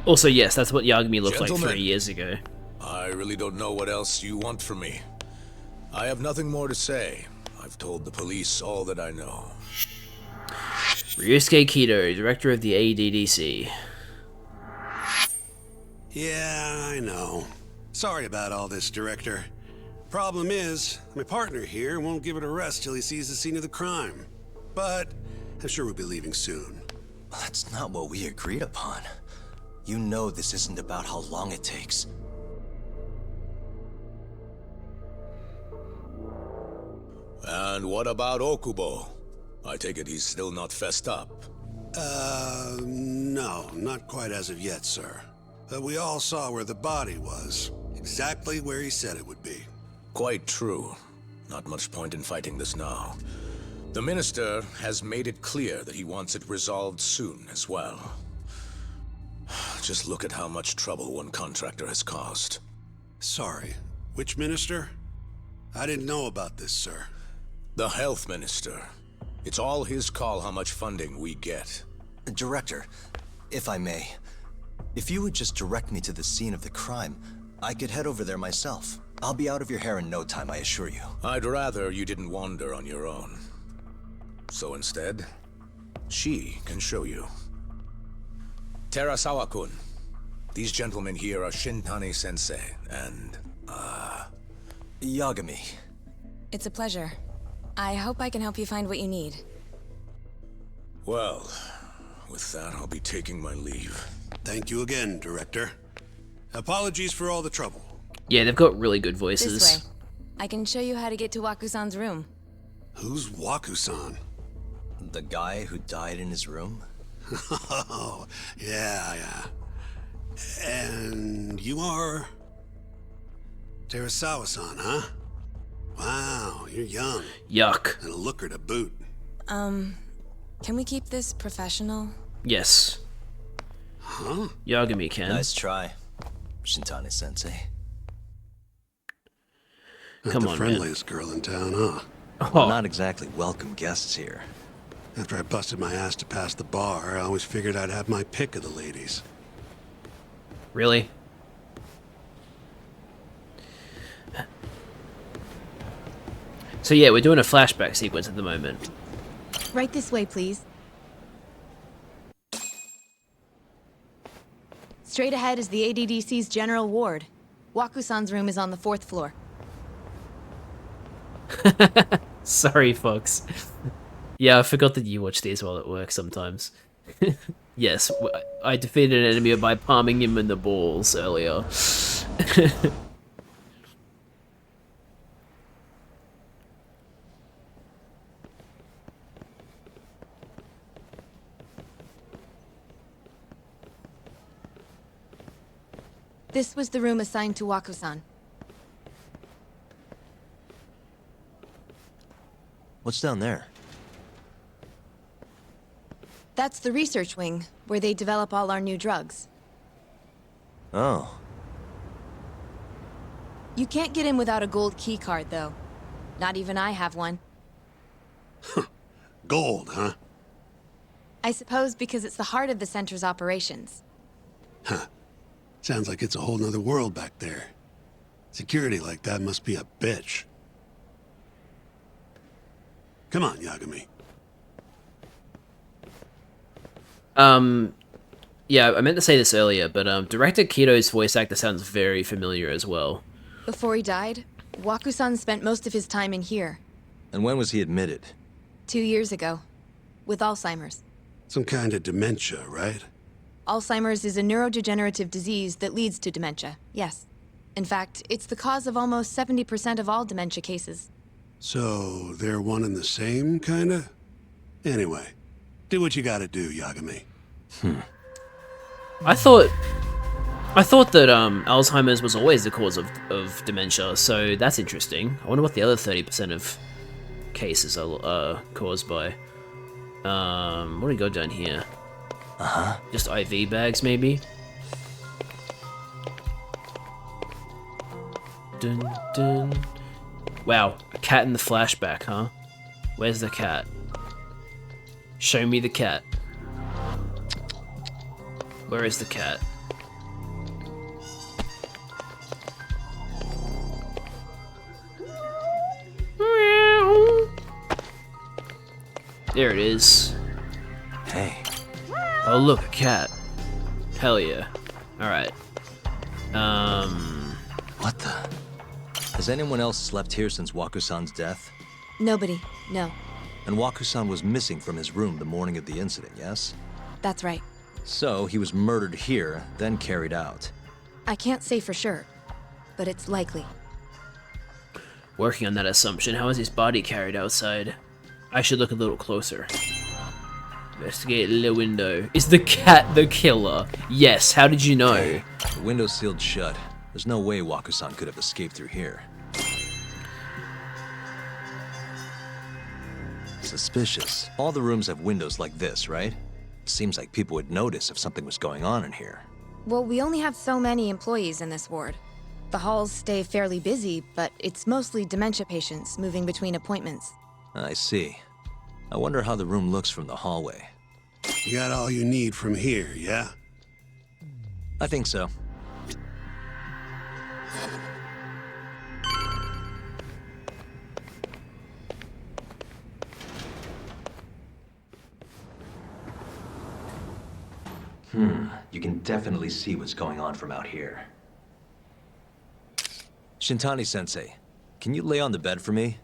Also, yes, that's what Yagami looked like 3 years ago. I really don't know what else you want from me. I have nothing more to say. I've told the police all that I know. Ryusuke Kido, director of the ADDC. Yeah, I know. Sorry about all this, Director. Problem is, my partner here won't give it a rest till he sees the scene of the crime. But I'm sure we'll be leaving soon. That's not what we agreed upon. You know this isn't about how long it takes. And what about Okubo? I take it he's still not fessed up. No, not quite as of yet, sir. But we all saw where the body was. Exactly where he said it would be. Quite true. Not much point in fighting this now. The Minister has made it clear that he wants it resolved soon as well. Just look at how much trouble one contractor has caused. Sorry, which minister? I didn't know about this, sir. The Health Minister. It's all his call how much funding we get. Director, if I may, if you would just direct me to the scene of the crime, I could head over there myself. I'll be out of your hair in no time, I assure you. I'd rather you didn't wander on your own. So instead, she can show you. Terasawa-kun, these gentlemen here are Shintani-sensei and, Yagami. It's a pleasure. I hope I can help you find what you need. Well, with that, I'll be taking my leave. Thank you again, Director. Apologies for all the trouble. Yeah, they've got really good voices. This way. I can show you how to get to Waku-san's room. Who's Waku-san? The guy who died in his room? Oh, yeah. And you are... Terasawa-san, huh? Wow, you're young. Yuck. And a looker to boot. Can we keep this professional? Yes. Huh? Yagami can. Nice try, Shintani-sensei. Come Not on, the friendliest girl in town, huh? Well, not exactly welcome guests here. After I busted my ass to pass the bar, I always figured I'd have my pick of the ladies. Really? So yeah, we're doing a flashback sequence at the moment. Right this way, please. Straight ahead is the ADDC's general ward. Waku-san's room is on the 4th floor. Sorry, folks. Yeah, I forgot that you watch these while at work sometimes. Yes, I defeated an enemy by palming him in the balls earlier. This was the room assigned to Waku-san. What's down there? That's the research wing, where they develop all our new drugs. Oh. You can't get in without a gold key card, though. Not even I have one. Gold, huh? I suppose because it's the heart of the center's operations. Huh. Sounds like it's a whole nother world back there. Security like that must be a bitch. Come on, Yagami. Yeah, I meant to say this earlier, but director Kito's voice actor sounds very familiar as well. Before he died, Waku-san spent most of his time in here. And when was he admitted? 2 years ago. With Alzheimer's. Some kind of dementia, right? Alzheimer's is a neurodegenerative disease that leads to dementia, yes. In fact, it's the cause of almost 70% of all dementia cases. So, they're one and the same, kinda? Anyway, do what you gotta do, Yagami. I thought that Alzheimer's was always the cause of dementia, so that's interesting. I wonder what the other 30% of cases are caused by. What do we got down here? Just IV bags, maybe? Dun dun. Wow, a cat in the flashback, huh? Where's the cat? Show me the cat. Where is the cat? There it is. Hey. Oh look, a cat. Hell yeah. Alright. What the? Has anyone else slept here since Waku-san's death? Nobody, no. And Waku-san was missing from his room the morning of the incident, yes? That's right. So, he was murdered here, then carried out. I can't say for sure, but it's likely. Working on that assumption, how was his body carried outside? I should look a little closer. Investigate the window. Is the cat the killer? Yes, how did you know? The window's sealed shut. There's no way Waku-san could have escaped through here. Suspicious. All the rooms have windows like this, right? Seems like people would notice if something was going on in here. Well, we only have so many employees in this ward. The halls stay fairly busy, but it's mostly dementia patients moving between appointments. I see. I wonder how the room looks from the hallway. You got all you need from here, yeah? I think so. You can definitely see what's going on from out here. Shintani-sensei, can you lay on the bed for me?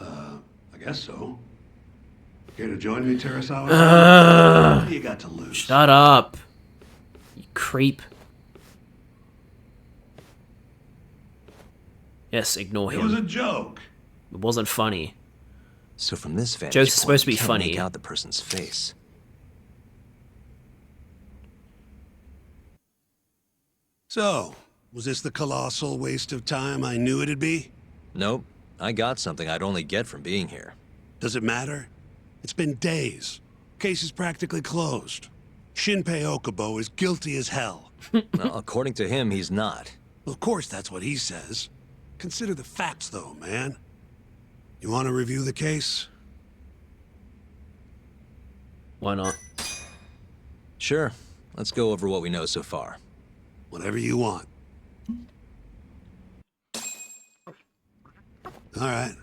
I guess so. Care to join me, Terasawa? What do you got to lose? Shut up, you creep. Yes, ignore him. It was a joke. It wasn't funny. So from this vantage Jokes are point, supposed to be you can't funny. make out the person's face. So, was this the colossal waste of time I knew it'd be? Nope. I got something I'd only get from being here. Does it matter? It's been days. Case is practically closed. Shinpei Okubo is guilty as hell. Well, according to him, he's not. Of course that's what he says. Consider the facts, though, man. You want to review the case? Why not? Sure. Let's go over what we know so far. Whatever you want. All right,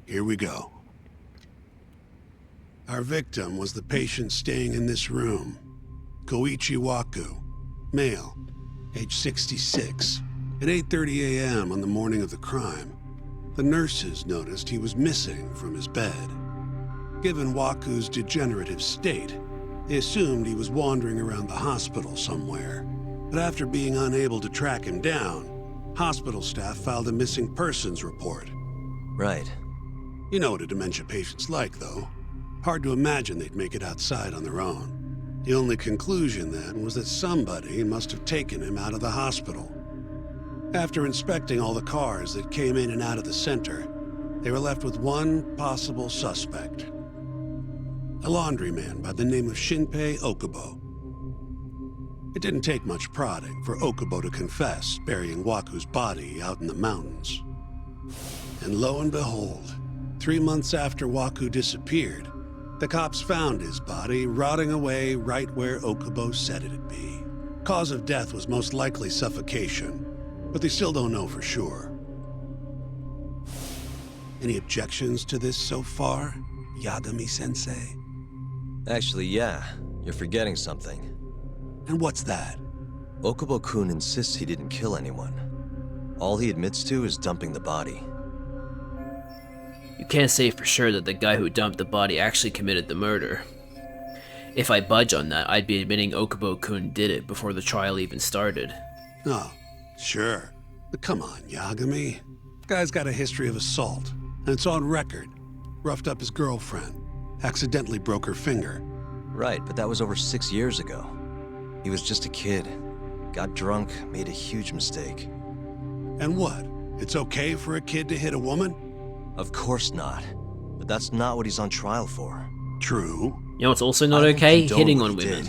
here we go. Our victim was the patient staying in this room. Koichi Waku, male, age 66. At 8:30 a.m. on the morning of the crime, the nurses noticed he was missing from his bed. Given Waku's degenerative state, they assumed he was wandering around the hospital somewhere. But after being unable to track him down, hospital staff filed a missing persons report. Right. You know what a dementia patient's like, though. Hard to imagine they'd make it outside on their own. The only conclusion then was that somebody must have taken him out of the hospital. After inspecting all the cars that came in and out of the center, they were left with one possible suspect. A laundryman by the name of Shinpei Okubo. It didn't take much prodding for Okubo to confess burying Waku's body out in the mountains. And lo and behold, 3 months after Waku disappeared, the cops found his body rotting away right where Okubo said it'd be. Cause of death was most likely suffocation, but they still don't know for sure. Any objections to this so far, Yagami-sensei? Actually, yeah. You're forgetting something. And what's that? Okubo-kun insists he didn't kill anyone. All he admits to is dumping the body. You can't say for sure that the guy who dumped the body actually committed the murder. If I budge on that, I'd be admitting Okubo-kun did it before the trial even started. Oh, sure. But come on, Yagami. Guy's got a history of assault, and it's on record. Roughed up his girlfriend. Accidentally broke her finger. Right, but that was over 6 years ago. He was just a kid. Got drunk, made a huge mistake. And what? It's okay for a kid to hit a woman? Of course not. But that's not what he's on trial for. True. You know, it's also not okay hitting on women.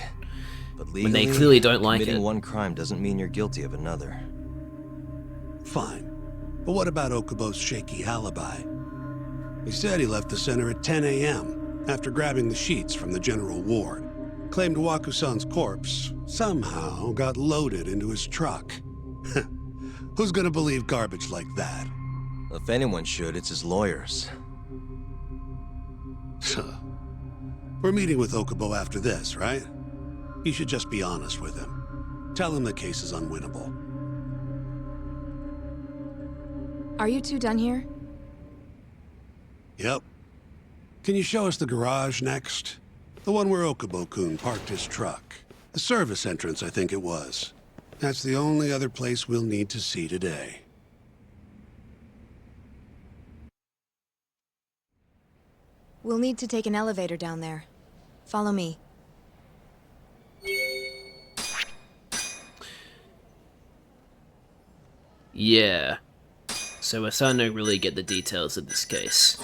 But legally, when they clearly don't like it. Committing one crime doesn't mean you're guilty of another. Fine. But what about Okubo's shaky alibi? He said he left the center at 10 a.m. after grabbing the sheets from the general ward. Claimed Waku-san's corpse somehow got loaded into his truck. Who's gonna believe garbage like that? If anyone should, it's his lawyers. We're meeting with Okubo after this, right? You should just be honest with him. Tell him the case is unwinnable. Are you two done here? Yep. Can you show us the garage next? The one where Okubo-kun parked his truck. The service entrance, I think it was. That's the only other place we'll need to see today. We'll need to take an elevator down there. Follow me. Yeah. So we're starting to really get the details of this case.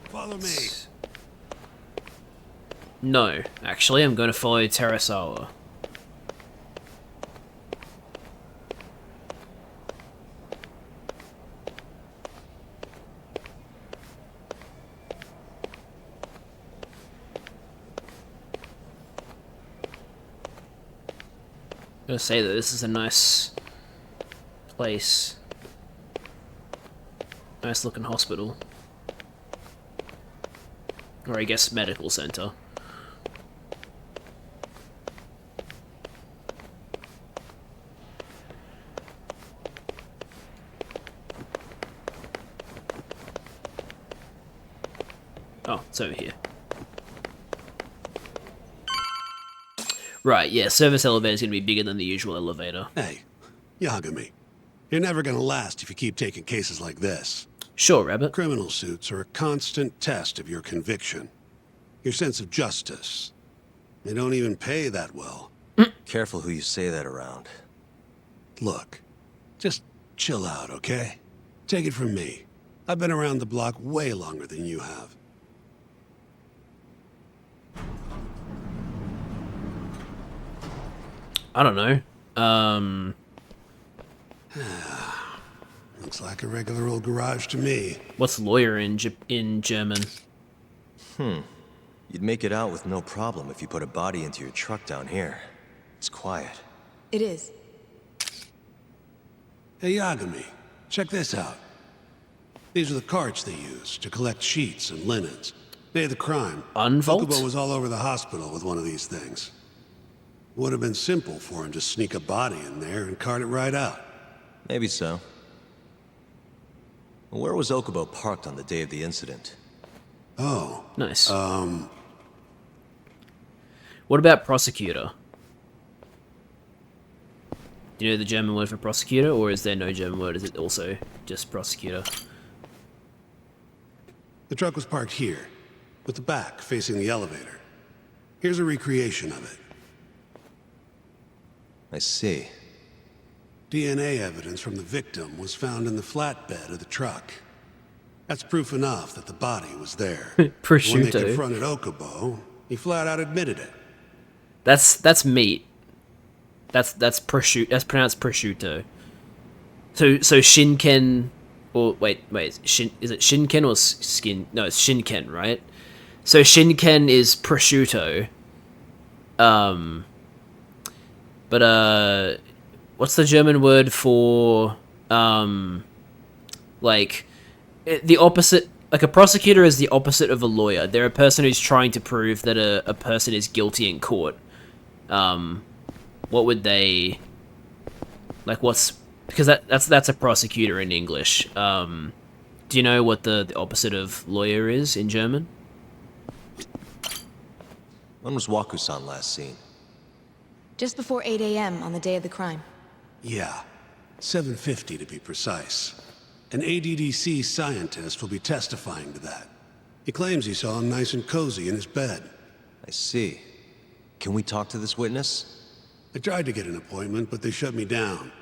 Follow me. No, actually, I'm going to follow Terasawa. I'm gonna say that this is a nice place. Nice looking hospital. Or I guess medical center. Oh, it's over here. Right, yeah, service elevator is going to be bigger than the usual elevator. Hey, Yagami. You're never gonna last if you keep taking cases like this. Sure, Rabbit. Criminal suits are a constant test of your conviction. Your sense of justice. They don't even pay that well. Careful who you say that around. Look, just chill out, okay? Take it from me. I've been around the block way longer than you have. I don't know. Looks like a regular old garage to me. What's lawyer in German? You'd make it out with no problem if you put a body into your truck down here. It's quiet. It is. Hey, Yagami, check this out. These are the carts they use to collect sheets and linens. Day of the crime, Unvault? Okubo was all over the hospital with one of these things. Would have been simple for him to sneak a body in there and cart it right out. Maybe so. Where was Okubo parked on the day of the incident? Oh. Nice. What about prosecutor? Do you know the German word for prosecutor, or is there no German word? Is it also just prosecutor? The truck was parked here, with the back facing the elevator. Here's a recreation of it. I see. DNA evidence from the victim was found in the flatbed of the truck. That's proof enough that the body was there. Prosciutto. When they confronted Okubo, he flat out admitted it. That's meat. That's prosciutto. That's pronounced prosciutto. So Shinken, or wait, is it Shinken or skin? No, it's Shinken, right? So Shinken is prosciutto. But what's the German word for like the opposite? Like a prosecutor is the opposite of a lawyer. They're a person who's trying to prove that a person is guilty in court. What would they like? What's because that's a prosecutor in English. Do you know what the opposite of lawyer is in German? When was Waku-san last seen? Just before 8 a.m. on the day of the crime. Yeah, 7:50 to be precise. An ADDC scientist will be testifying to that. He claims he saw him nice and cozy in his bed. I see. Can we talk to this witness? I tried to get an appointment, but they shut me down.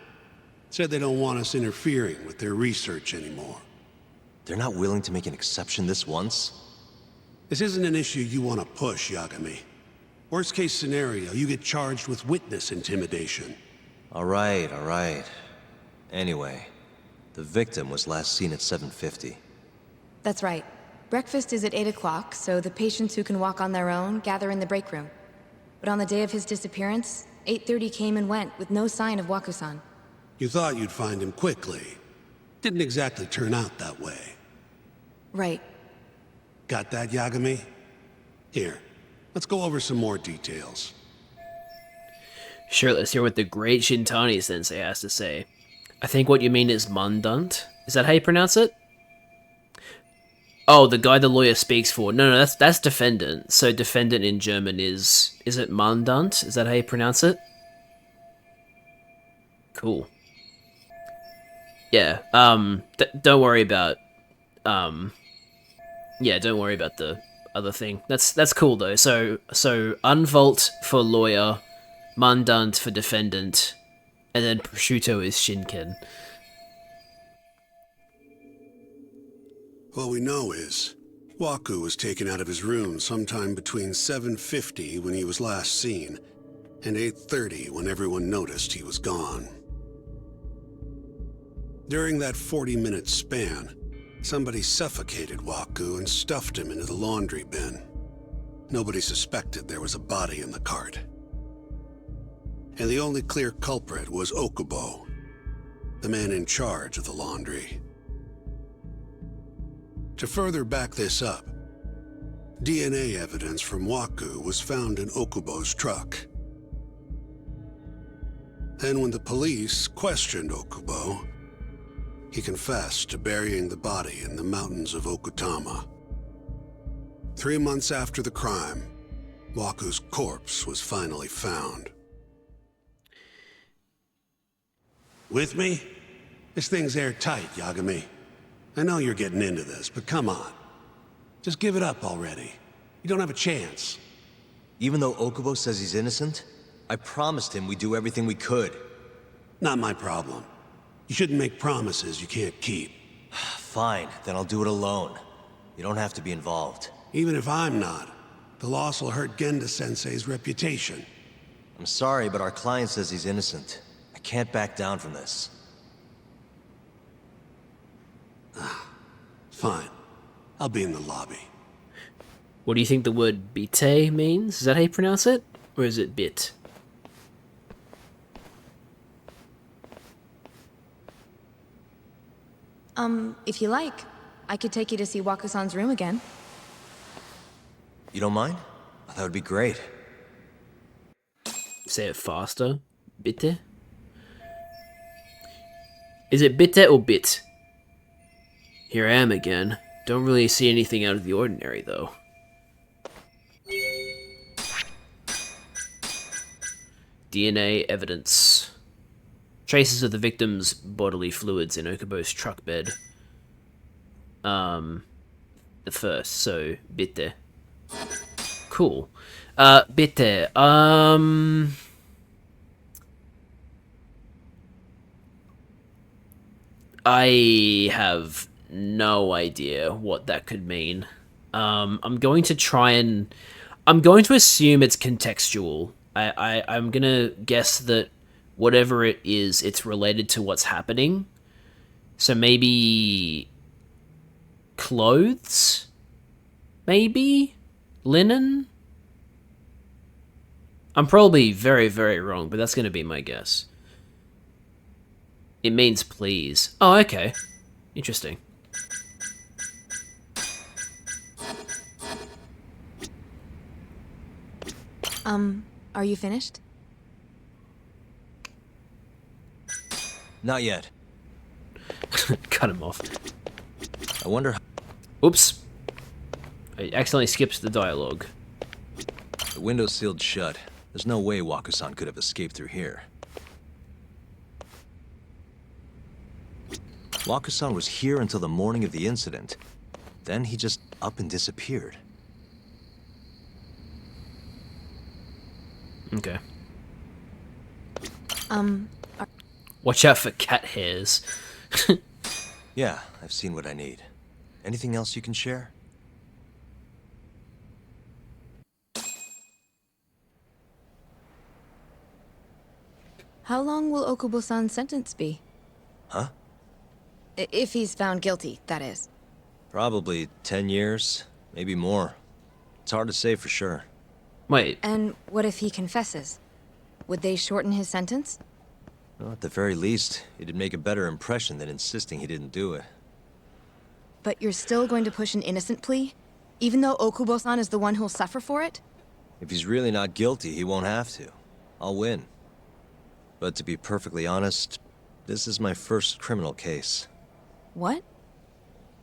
Said they don't want us interfering with their research anymore. They're not willing to make an exception this once? This isn't an issue you want to push, Yagami. Worst case scenario, you get charged with witness intimidation. All right. Anyway, the victim was last seen at 7:50. That's right. Breakfast is at 8 o'clock, so the patients who can walk on their own gather in the break room. But on the day of his disappearance, 8:30 came and went with no sign of Waku-san. You thought you'd find him quickly. Didn't exactly turn out that way. Right. Got that, Yagami? Here, let's go over some more details. Sure, let's hear what the great Shintani sensei has to say. I think what you mean is Mandant. Is that how you pronounce it? Oh, the guy the lawyer speaks for. No, that's defendant. So defendant in German is it Mandant? Is that how you pronounce it? Cool. Yeah, don't worry about, yeah, don't worry about the other thing. That's cool though. So Unvault for lawyer, Mandant for defendant, and then prosciutto is Shinken. What we know is, Waku was taken out of his room sometime between 7:50 when he was last seen, and 8:30 when everyone noticed he was gone. During that 40-minute span, somebody suffocated Waku and stuffed him into the laundry bin. Nobody suspected there was a body in the cart. And the only clear culprit was Okubo, the man in charge of the laundry. To further back this up, DNA evidence from Waku was found in Okubo's truck. Then when the police questioned Okubo, he confessed to burying the body in the mountains of Okutama. 3 months after the crime, Waku's corpse was finally found. With me? This thing's airtight, Yagami. I know you're getting into this, but come on. Just give it up already. You don't have a chance. Even though Okubo says he's innocent, I promised him we'd do everything we could. Not my problem. You shouldn't make promises you can't keep. Fine, then I'll do it alone. You don't have to be involved. Even if I'm not, the loss will hurt Genda-sensei's reputation. I'm sorry, but our client says he's innocent. I can't back down from this. Fine. I'll be in the lobby. What do you think the word bite means? Is that how you pronounce it? Or is it bit? If you like, I could take you to see Waku-san's room again. You don't mind? That would be great. Say it faster. Bitte? Is it bitte or bit? Here I am again. Don't really see anything out of the ordinary, though. DNA evidence. Traces of the victim's bodily fluids in Okubo's truck bed. And first, so bitte. Cool. Bitte. I have no idea what that could mean. I'm going to assume it's contextual. I'm gonna guess that whatever it is, it's related to what's happening. So maybe clothes? Maybe? Linen? I'm probably very, very wrong, but that's gonna be my guess. It means please. Oh, okay. Interesting. Are you finished? Not yet. Cut him off. I wonder how... Oops. I accidentally skipped the dialogue. The window's sealed shut. There's no way Waku-san could have escaped through here. Waku-san was here until the morning of the incident. Then he just up and disappeared. Okay. Watch out for cat hairs. Yeah, I've seen what I need. Anything else you can share? How long will Okubo-san's sentence be? Huh? If he's found guilty, that is. Probably 10 years, maybe more. It's hard to say for sure. Wait. And what if he confesses? Would they shorten his sentence? Well, at the very least, it'd make a better impression than insisting he didn't do it. But you're still going to push an innocent plea? Even though Okubo-san is the one who'll suffer for it? If he's really not guilty, he won't have to. I'll win. But to be perfectly honest, this is my first criminal case. What?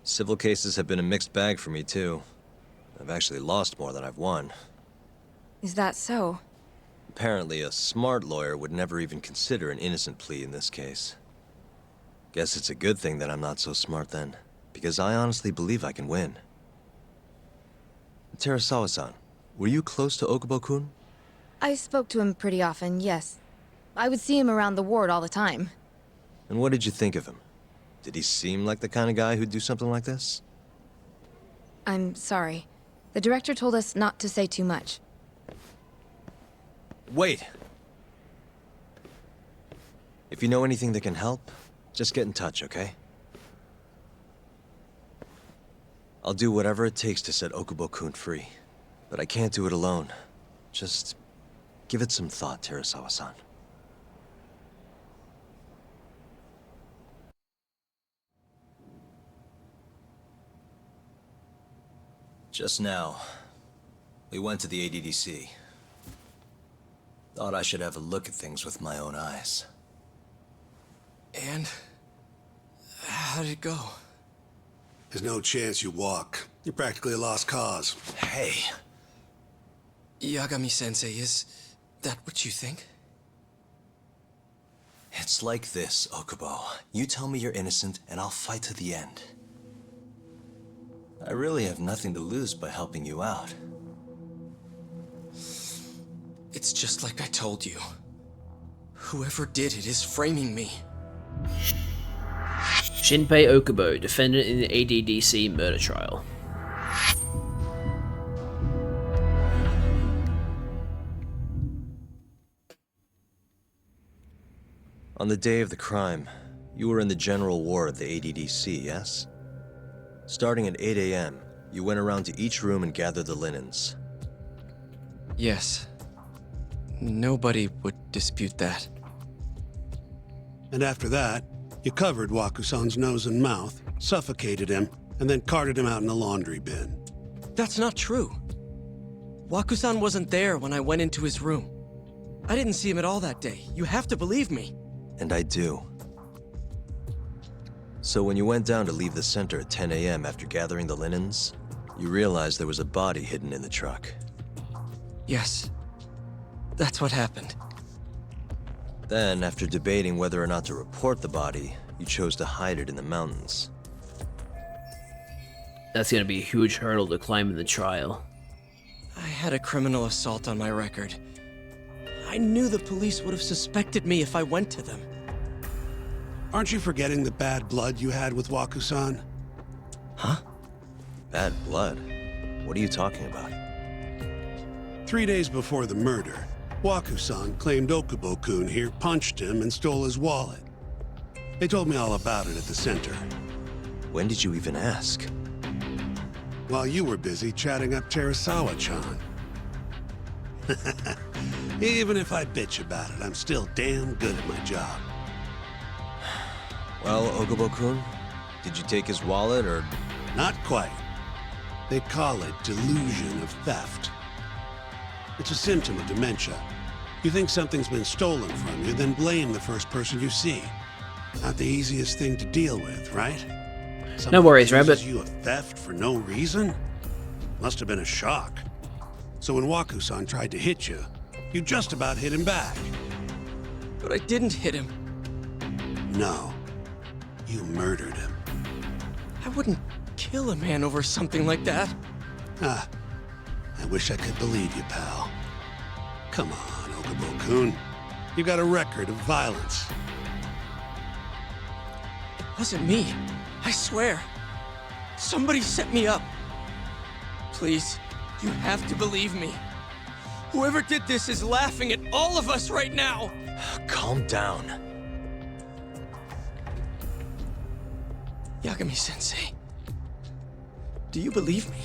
Civil cases have been a mixed bag for me, too. I've actually lost more than I've won. Is that so? Apparently, a smart lawyer would never even consider an innocent plea in this case. Guess it's a good thing that I'm not so smart then, because I honestly believe I can win. Terasawa-san, were you close to Okubo-kun? I spoke to him pretty often, yes. I would see him around the ward all the time. And what did you think of him? Did he seem like the kind of guy who'd do something like this? I'm sorry. The director told us not to say too much. Wait! If you know anything that can help, just get in touch, okay? I'll do whatever it takes to set Okubo-kun free. But I can't do it alone. Just give it some thought, Terasawa-san. Just now, we went to the ADDC. Thought I should have a look at things with my own eyes. And? How did it go? There's no chance you walk. You're practically a lost cause. Hey. Yagami-sensei, is that what you think? It's like this, Okubo. You tell me you're innocent, and I'll fight to the end. I really have nothing to lose by helping you out. It's just like I told you. Whoever did it is framing me. Shinpei Okubo, defendant in the ADDC murder trial. On the day of the crime, you were in the general ward of the ADDC, yes? Starting at 8 a.m., you went around to each room and gathered the linens. Yes. Nobody would dispute that. And after that, you covered Waku-san's nose and mouth, suffocated him, and then carted him out in a laundry bin. That's not true. Waku-san wasn't there when I went into his room. I didn't see him at all that day. You have to believe me. And I do. So when you went down to leave the center at 10 a.m. after gathering the linens, you realized there was a body hidden in the truck. Yes. That's what happened. Then, after debating whether or not to report the body, you chose to hide it in the mountains. That's gonna be a huge hurdle to climb in the trial. I had a criminal assault on my record. I knew the police would have suspected me if I went to them. Aren't you forgetting the bad blood you had with Waku-san? Huh? Bad blood? What are you talking about? 3 days before the murder, Waku-san claimed Okubo-kun here punched him and stole his wallet. They told me all about it at the center. When did you even ask? While you were busy chatting up Terasawa-chan. Even if I bitch about it, I'm still damn good at my job. Well, Okubo-kun, did you take his wallet, or...? Not quite. They call it delusion of theft. It's a symptom of dementia. You think something's been stolen from you, then blame the first person you see. Not the easiest thing to deal with, right? No worries, Rabbit. You of theft for no reason? Must have been a shock. So when Waku-san tried to hit you, you just about hit him back. But I didn't hit him. No. You murdered him. I wouldn't kill a man over something like that. Ah, I wish I could believe you, pal. Come on, Okubo-kun. You got a record of violence. It wasn't me. I swear. Somebody set me up. Please, you have to believe me. Whoever did this is laughing at all of us right now. Calm down. Yagami-sensei, do you believe me?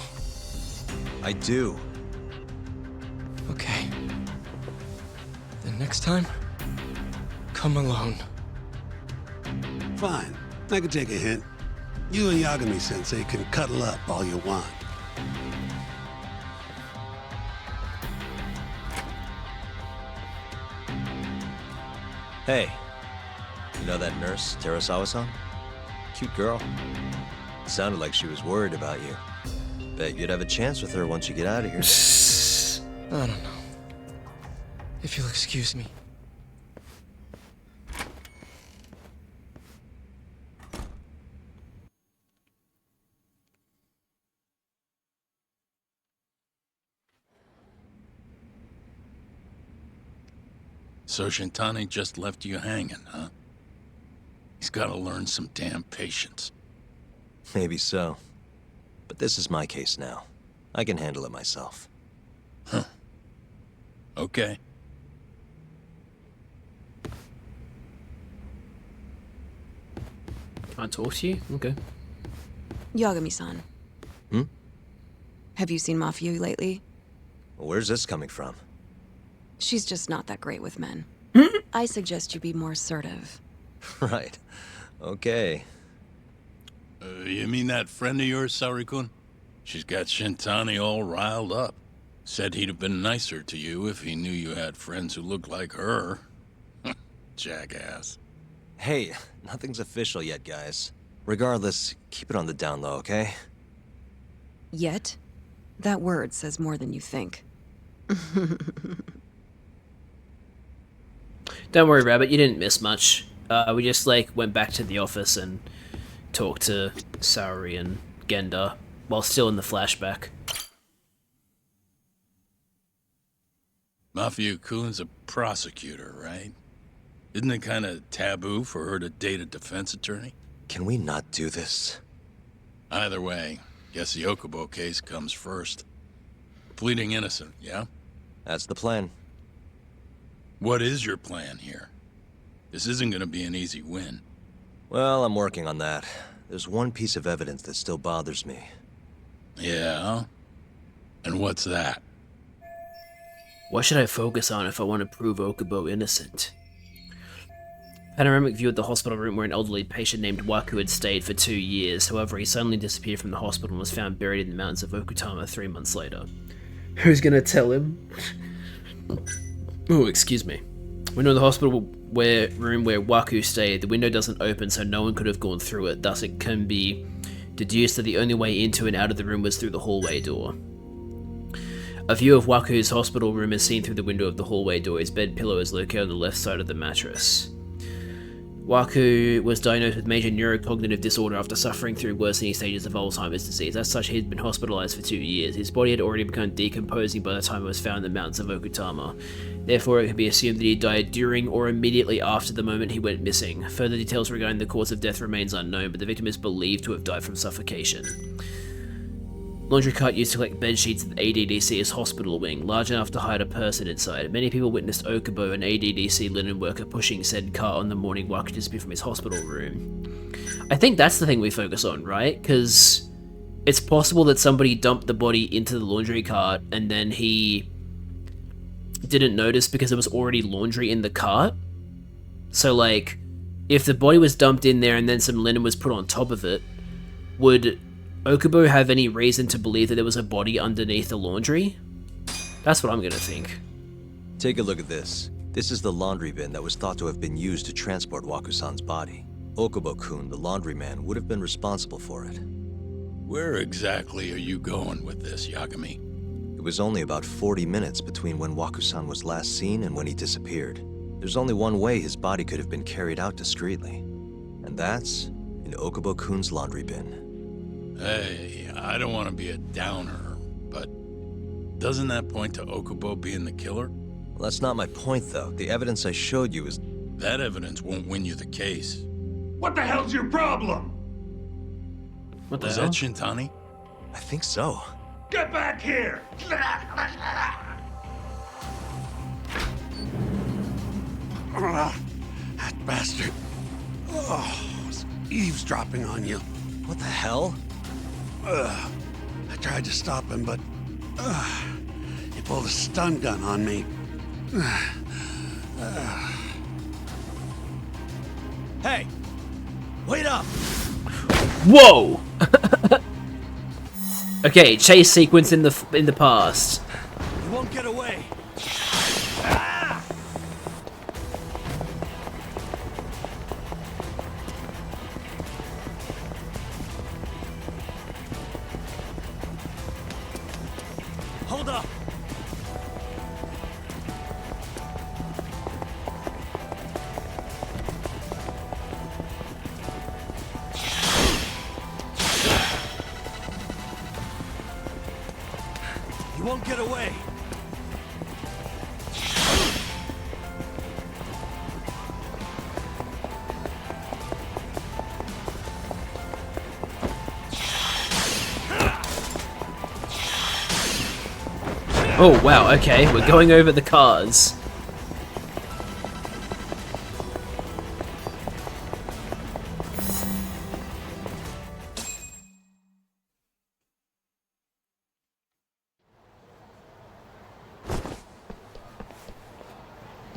I do. Okay. Then next time, come alone. Fine. I can take a hint. You and Yagami-sensei can cuddle up all you want. Hey, you know that nurse, Terasawa-san? Cute girl. Sounded like she was worried about you. Bet you'd have a chance with her once you get out of here. I don't know. If you'll excuse me. So Shintani just left you hanging, huh? He's gotta learn some damn patience. Maybe so. But this is my case now. I can handle it myself. Huh. Okay. Can't talk to you? Okay. Yagami-san. Hmm? Have you seen Mafia lately? Well, where's this coming from? She's just not that great with men. I suggest you be more assertive. Right. Okay. You mean that friend of yours, Saori-kun? She's got Shintani all riled up. Said he'd have been nicer to you if he knew you had friends who looked like her. Jackass. Hey, nothing's official yet, guys. Regardless, keep it on the down low, okay? Yet? That word says more than you think. Don't worry, Rabbit, you didn't miss much. We just, went back to the office and talked to Saori and Genda while still in the flashback. Mafia-kun's a prosecutor, right? Isn't it kind of taboo for her to date a defense attorney? Can we not do this? Either way, guess the Okubo case comes first. Pleading innocent, yeah? That's the plan. What is your plan here? This isn't gonna be an easy win. Well, I'm working on that. There's one piece of evidence that still bothers me. Yeah? And what's that? What should I focus on if I want to prove Okubo innocent? Panoramic view at the hospital room where an elderly patient named Waku had stayed for 2 years. However, he suddenly disappeared from the hospital and was found buried in the mountains of Okutama 3 months later. Who's gonna tell him? Oh, excuse me. Window of the hospital room where Waku stayed. The window doesn't open, so no one could have gone through it. Thus, it can be deduced that the only way into and out of the room was through the hallway door. A view of Waku's hospital room is seen through the window of the hallway door. His bed pillow is located on the left side of the mattress. Waku was diagnosed with major neurocognitive disorder after suffering through worsening stages of Alzheimer's disease. As such, he had been hospitalized for 2 years. His body had already begun decomposing by the time it was found in the mountains of Okutama. Therefore, it could be assumed that he died during or immediately after the moment he went missing. Further details regarding the cause of death remains unknown, but the victim is believed to have died from suffocation. Laundry cart used to collect bed sheets at the ADDC's hospital wing, large enough to hide a person inside. Many people witnessed Okubo, an ADDC linen worker, pushing said cart on the morning Waku disappeared from his hospital room. I think that's the thing we focus on, right? Because it's possible that somebody dumped the body into the laundry cart and then he didn't notice because there was already laundry in the cart. So, like, if the body was dumped in there and then some linen was put on top of it, would Okubo have any reason to believe that there was a body underneath the laundry? That's what I'm gonna think. Take a look at this. This is the laundry bin that was thought to have been used to transport Waku-san's body. Okubo-kun, the laundryman, would have been responsible for it. Where exactly are you going with this, Yagami? It was only about 40 minutes between when Waku-san was last seen and when he disappeared. There's only one way his body could have been carried out discreetly. And that's in Okubo-kun's laundry bin. Hey, I don't want to be a downer, but doesn't that point to Okubo being the killer? Well, that's not my point, though. The evidence I showed you is... That evidence won't win you the case. What the hell's your problem? What the Was hell? that Shintani? I think so. Get back here! That bastard. Oh, was eavesdropping on you. What the hell? I tried to stop him, but he pulled a stun gun on me. Hey! Wait up! Whoa! Okay, chase sequence in the past. You won't get away. Hold up. You won't get away. Oh wow, okay, we're going over the cars.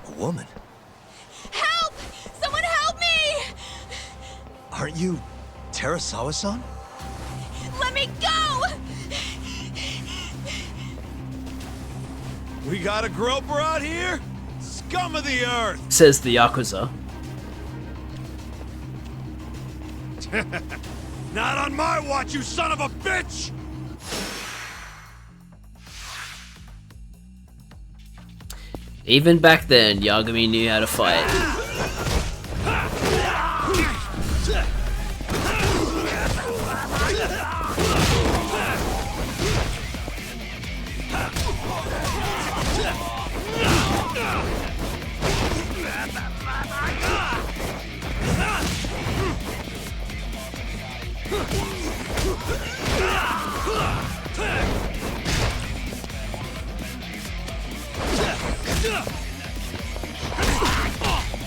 A woman? Help! Someone help me! Aren't you Terasawa-san? Let me go! We got a groper out here? Scum of the earth! Says the Yakuza. Not on my watch, you son of a bitch! Even back then, Yagami knew how to fight.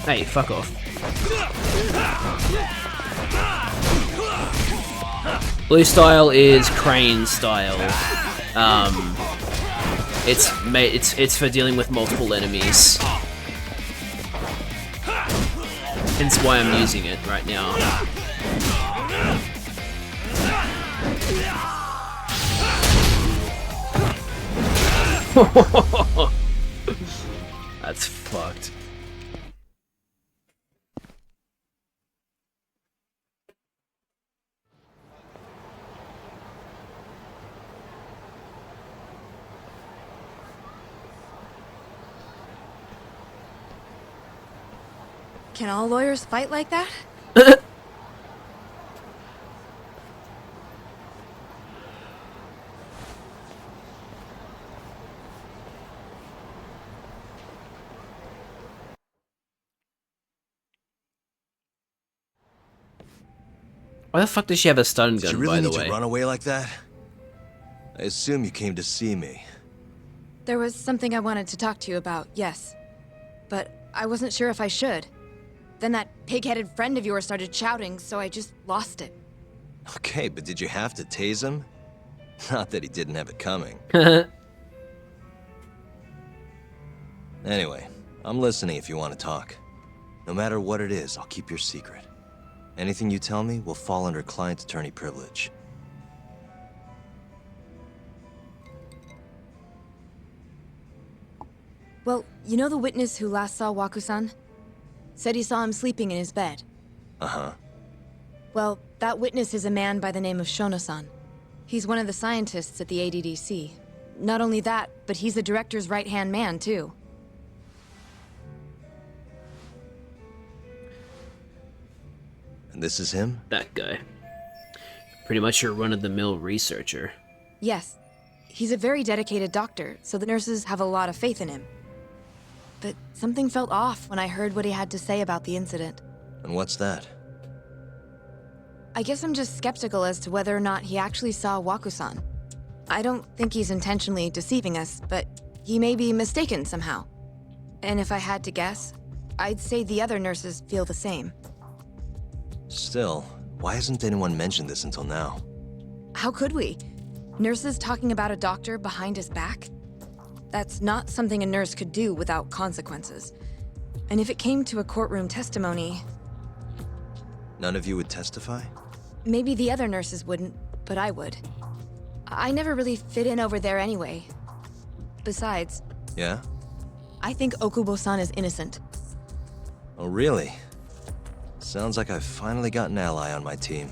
Hey, fuck off. Blue style is crane style. It's for dealing with multiple enemies. Hence why I'm using it right now. That's fucked. Can all lawyers fight like that? Why the fuck does she have a stun Did gun, you really by the need way? to run away like that? I assume you came to see me. There was something I wanted to talk to you about, yes. But I wasn't sure if I should. Then that pig-headed friend of yours started shouting, so I just lost it. Okay, but did you have to tase him? Not that he didn't have it coming. Anyway, I'm listening if you want to talk. No matter what it is, I'll keep your secret. Anything you tell me will fall under client attorney privilege. Well, you know the witness who last saw Waku-san? Said he saw him sleeping in his bed. Uh-huh. Well, that witness is a man by the name of Shono-san. He's one of the scientists at the ADDC. Not only that, but he's the director's right-hand man, too. And this is him? That guy. Pretty much your run-of-the-mill researcher. Yes. He's a very dedicated doctor, so the nurses have a lot of faith in him. But something felt off when I heard what he had to say about the incident. And what's that? I guess I'm just skeptical as to whether or not he actually saw Waku-san. I don't think he's intentionally deceiving us, but he may be mistaken somehow. And if I had to guess, I'd say the other nurses feel the same. Still, why hasn't anyone mentioned this until now? How could we? Nurses talking about a doctor behind his back? That's not something a nurse could do without consequences. And if it came to a courtroom testimony... None of you would testify? Maybe the other nurses wouldn't, but I would. I never really fit in over there anyway. Besides... Yeah? I think Okubo-san is innocent. Oh, really? Sounds like I've finally got an ally on my team.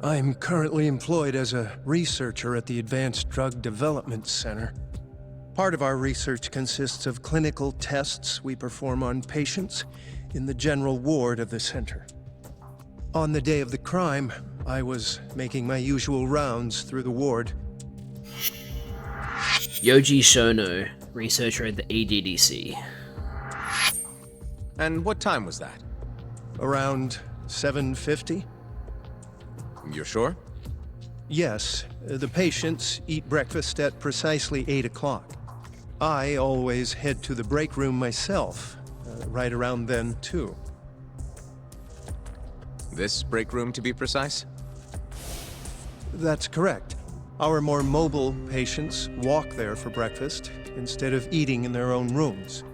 I'm currently employed as a researcher at the Advanced Drug Development Center. Part of our research consists of clinical tests we perform on patients in the general ward of the center. On the day of the crime, I was making my usual rounds through the ward. Yoji Shono, researcher at the ADDC. And what time was that? Around 7:50? You're sure? Yes. The patients eat breakfast at precisely 8 o'clock. I always head to the break room myself, right around then, too. This break room, to be precise? That's correct. Our more mobile patients walk there for breakfast instead of eating in their own rooms.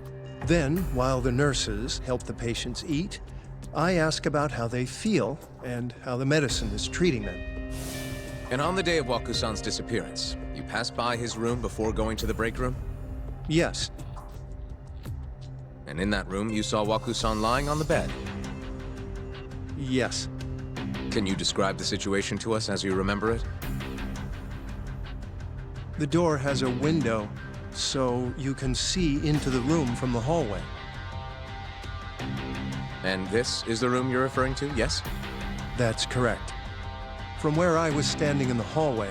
Then, while the nurses help the patients eat, I ask about how they feel and how the medicine is treating them. And on the day of Waku-san's disappearance, you passed by his room before going to the break room? Yes. And in that room, you saw Waku-san lying on the bed? Yes. Can you describe the situation to us as you remember it? The door has a window, so you can see into the room from the hallway. And this is the room you're referring to, yes? That's correct. From where I was standing in the hallway,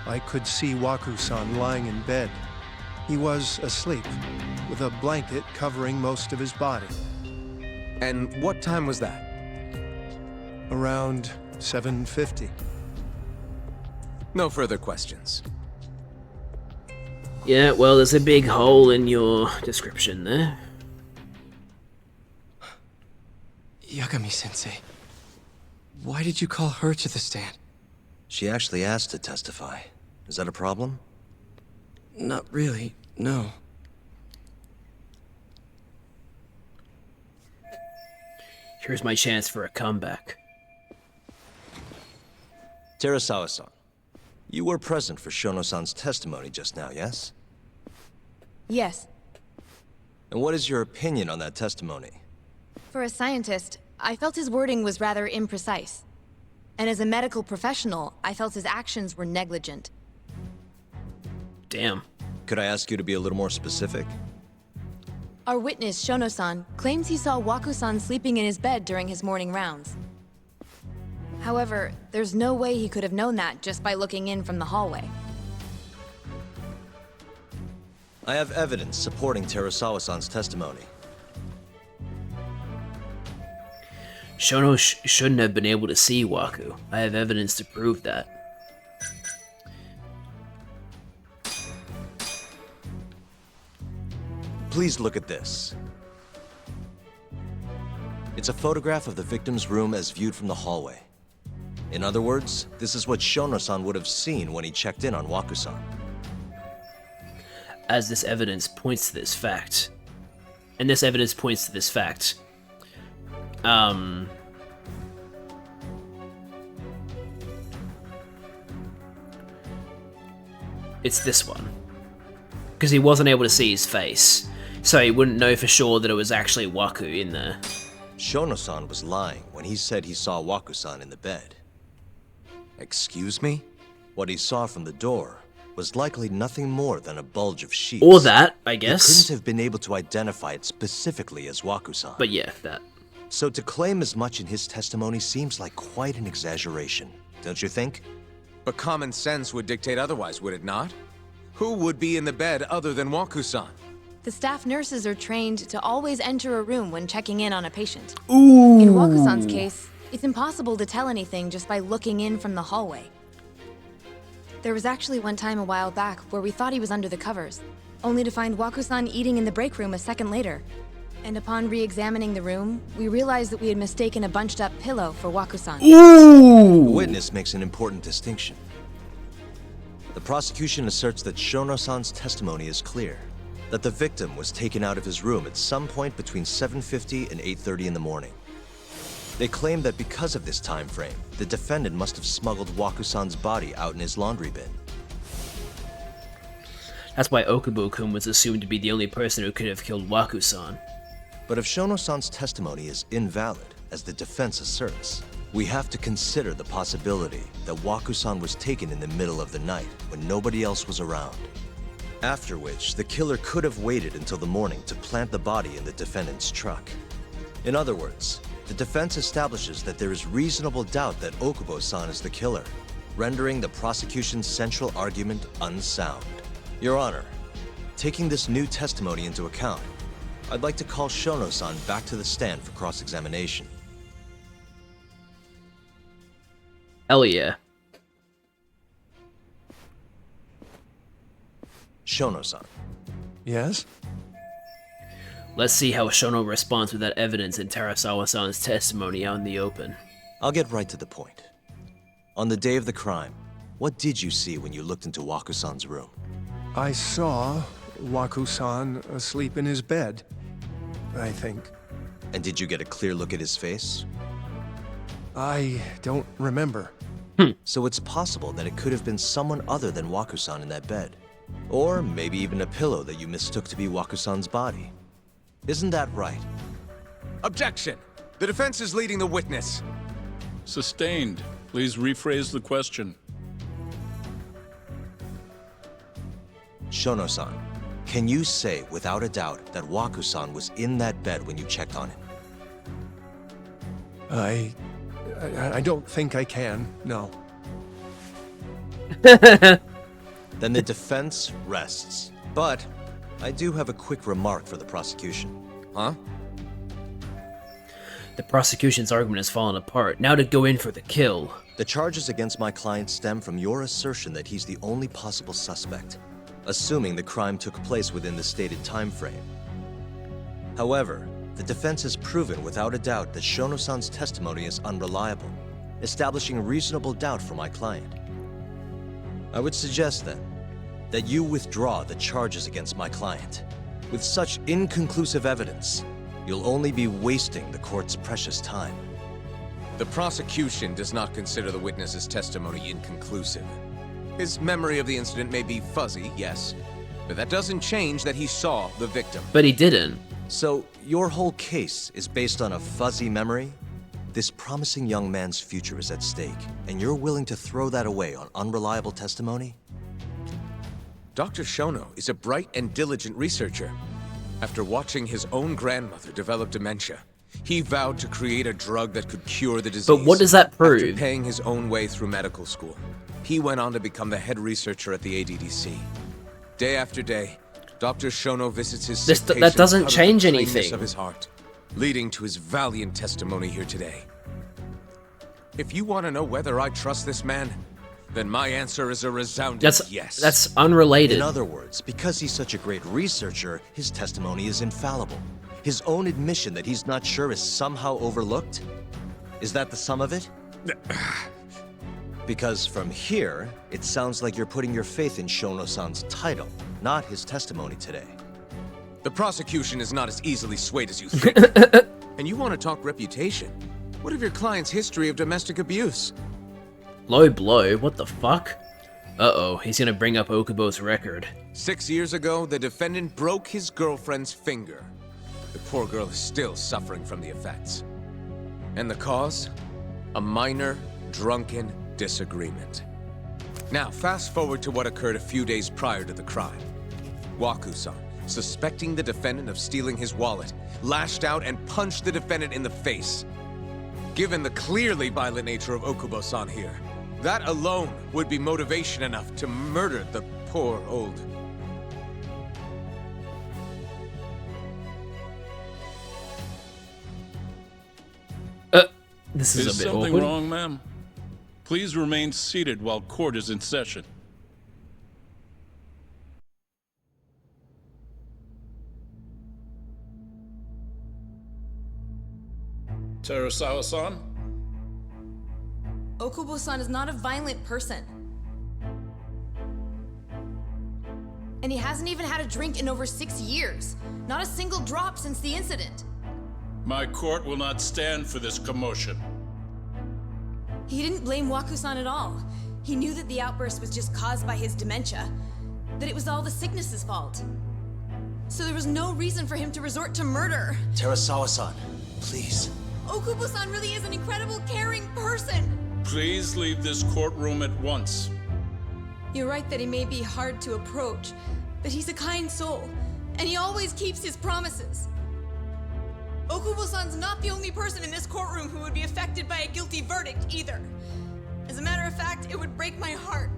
I could see Waku-san lying in bed. He was asleep, with a blanket covering most of his body. And what time was that? Around 7:50. No further questions. Yeah, well, there's a big hole in your description there. Yagami-sensei, why did you call her to the stand? She actually asked to testify. Is that a problem? Not really, no. Here's my chance for a comeback. Terasawa-san, you were present for Shono-san's testimony just now, yes? Yes. And what is your opinion on that testimony? For a scientist, I felt his wording was rather imprecise. And as a medical professional, I felt his actions were negligent. Damn. Could I ask you to be a little more specific? Our witness, Shono-san, claims he saw Waku-san sleeping in his bed during his morning rounds. However, there's no way he could have known that just by looking in from the hallway. I have evidence supporting Terasawa-san's testimony. Shono shouldn't have been able to see Waku. I have evidence to prove that. Please look at this. It's a photograph of the victim's room as viewed from the hallway. In other words, this is what Shono-san would have seen when he checked in on Waku-san. As this evidence points to this fact. And this evidence points to this fact. It's this one. Because he wasn't able to see his face, so he wouldn't know for sure that it was actually Waku in there. Shono-san was lying when he said he saw Waku-san in the bed. Excuse me? What he saw from the door was likely nothing more than a bulge of sheets. Or that, I guess. He couldn't have been able to identify it specifically as Waku-san. But yeah, that. So to claim as much in his testimony seems like quite an exaggeration, don't you think? But common sense would dictate otherwise, would it not? Who would be in the bed other than Waku-san? The staff nurses are trained to always enter a room when checking in on a patient. Ooh. In Waku-san's case, it's impossible to tell anything just by looking in from the hallway. There was actually one time a while back where we thought he was under the covers, only to find Waku-san eating in the break room a second later. And upon re-examining the room, we realized that we had mistaken a bunched-up pillow for Waku-san. The witness makes an important distinction. The prosecution asserts that Shono-san's testimony is clear, that the victim was taken out of his room at some point between 7:50 and 8:30 in the morning. They claim that because of this time frame, the defendant must have smuggled Waku-san's body out in his laundry bin. That's why Okubo-kun was assumed to be the only person who could have killed Waku-san. But if Shono-san's testimony is invalid, as the defense asserts, we have to consider the possibility that Waku-san was taken in the middle of the night when nobody else was around. After which, the killer could have waited until the morning to plant the body in the defendant's truck. In other words, the defense establishes that there is reasonable doubt that Okubo-san is the killer, rendering the prosecution's central argument unsound. Your Honor, taking this new testimony into account, I'd like to call Shono-san back to the stand for cross-examination. Hell yeah. Shono-san. Yes? Let's see how Shono responds with that evidence in Terasawa-san's testimony out in the open. I'll get right to the point. On the day of the crime, what did you see when you looked into Waku-san's room? I saw Waku-san asleep in his bed, I think. And did you get a clear look at his face? I don't remember. So it's possible that it could have been someone other than Waku-san in that bed. Or maybe even a pillow that you mistook to be Waku-san's body. Isn't that right? Objection! The defense is leading the witness. Sustained. Please rephrase the question. Shono-san, can you say without a doubt that Waku-san was in that bed when you checked on him? I don't think I can, no. Then the defense rests. But I do have a quick remark for the prosecution. Huh? The prosecution's argument has fallen apart. Now to go in for the kill. The charges against my client stem from your assertion that he's the only possible suspect, assuming the crime took place within the stated time frame. However, the defense has proven without a doubt that Shono-san's testimony is unreliable, establishing reasonable doubt for my client. I would suggest then that you withdraw the charges against my client. With such inconclusive evidence, you'll only be wasting the court's precious time. The prosecution does not consider the witness's testimony inconclusive. His memory of the incident may be fuzzy, yes, but that doesn't change that he saw the victim. But he didn't. So, your whole case is based on a fuzzy memory? This promising young man's future is at stake, and you're willing to throw that away on unreliable testimony? Dr. Shono is a bright and diligent researcher. After watching his own grandmother develop dementia, he vowed to create a drug that could cure the disease. But what does that prove? After paying his own way through medical school, he went on to become the head researcher at the ADDC. Day after day, Dr. Shono visits his sick That patients doesn't out of the change plainness anything. of his heart, leading to his valiant testimony here today. If you want to know whether I trust this man, then my answer is a resounding yes. That's unrelated. In other words, because he's such a great researcher, his testimony is infallible. His own admission that he's not sure is somehow overlooked? Is that the sum of it? Because from here, it sounds like you're putting your faith in Shono-san's title, not his testimony today. The prosecution is not as easily swayed as you think. And you want to talk reputation? What of your client's history of domestic abuse? Low blow? What the fuck? Uh-oh, he's gonna bring up Okubo's record. 6 years ago, the defendant broke his girlfriend's finger. The poor girl is still suffering from the effects. And the cause? A minor, drunken disagreement. Now, fast forward to what occurred a few days prior to the crime. Waku-san, suspecting the defendant of stealing his wallet, lashed out and punched the defendant in the face. Given the clearly violent nature of Okubo-san here, that alone would be motivation enough to murder the poor old... This is a bit something awkward. wrong, ma'am? Please remain seated while court is in session. Terasawa-san? Okubo-san is not a violent person. And he hasn't even had a drink in over 6 years. Not a single drop since the incident. My court will not stand for this commotion. He didn't blame Waku-san at all. He knew that the outburst was just caused by his dementia, that it was all the sickness's fault. So there was no reason for him to resort to murder. Terasawa-san, please. Okubo-san really is an incredible, caring person. Please leave this courtroom at once. You're right that he may be hard to approach, but he's a kind soul, and he always keeps his promises. Okubo-san's not the only person in this courtroom who would be affected by a guilty verdict, either. As a matter of fact, it would break my heart.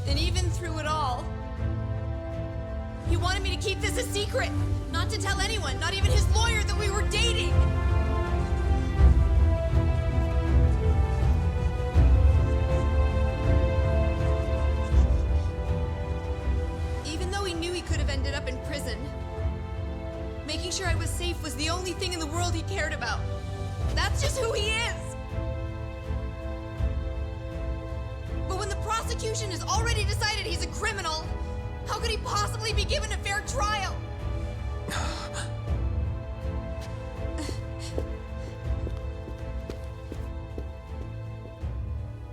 And even through it all, he wanted me to keep this a secret, not to tell anyone, not even his lawyer, that we were dating. Even though he knew he could have ended up in prison, making sure I was safe was the only thing in the world he cared about. That's just who he is. But when the prosecution has already decided he's a criminal, how could he possibly be given a fair trial?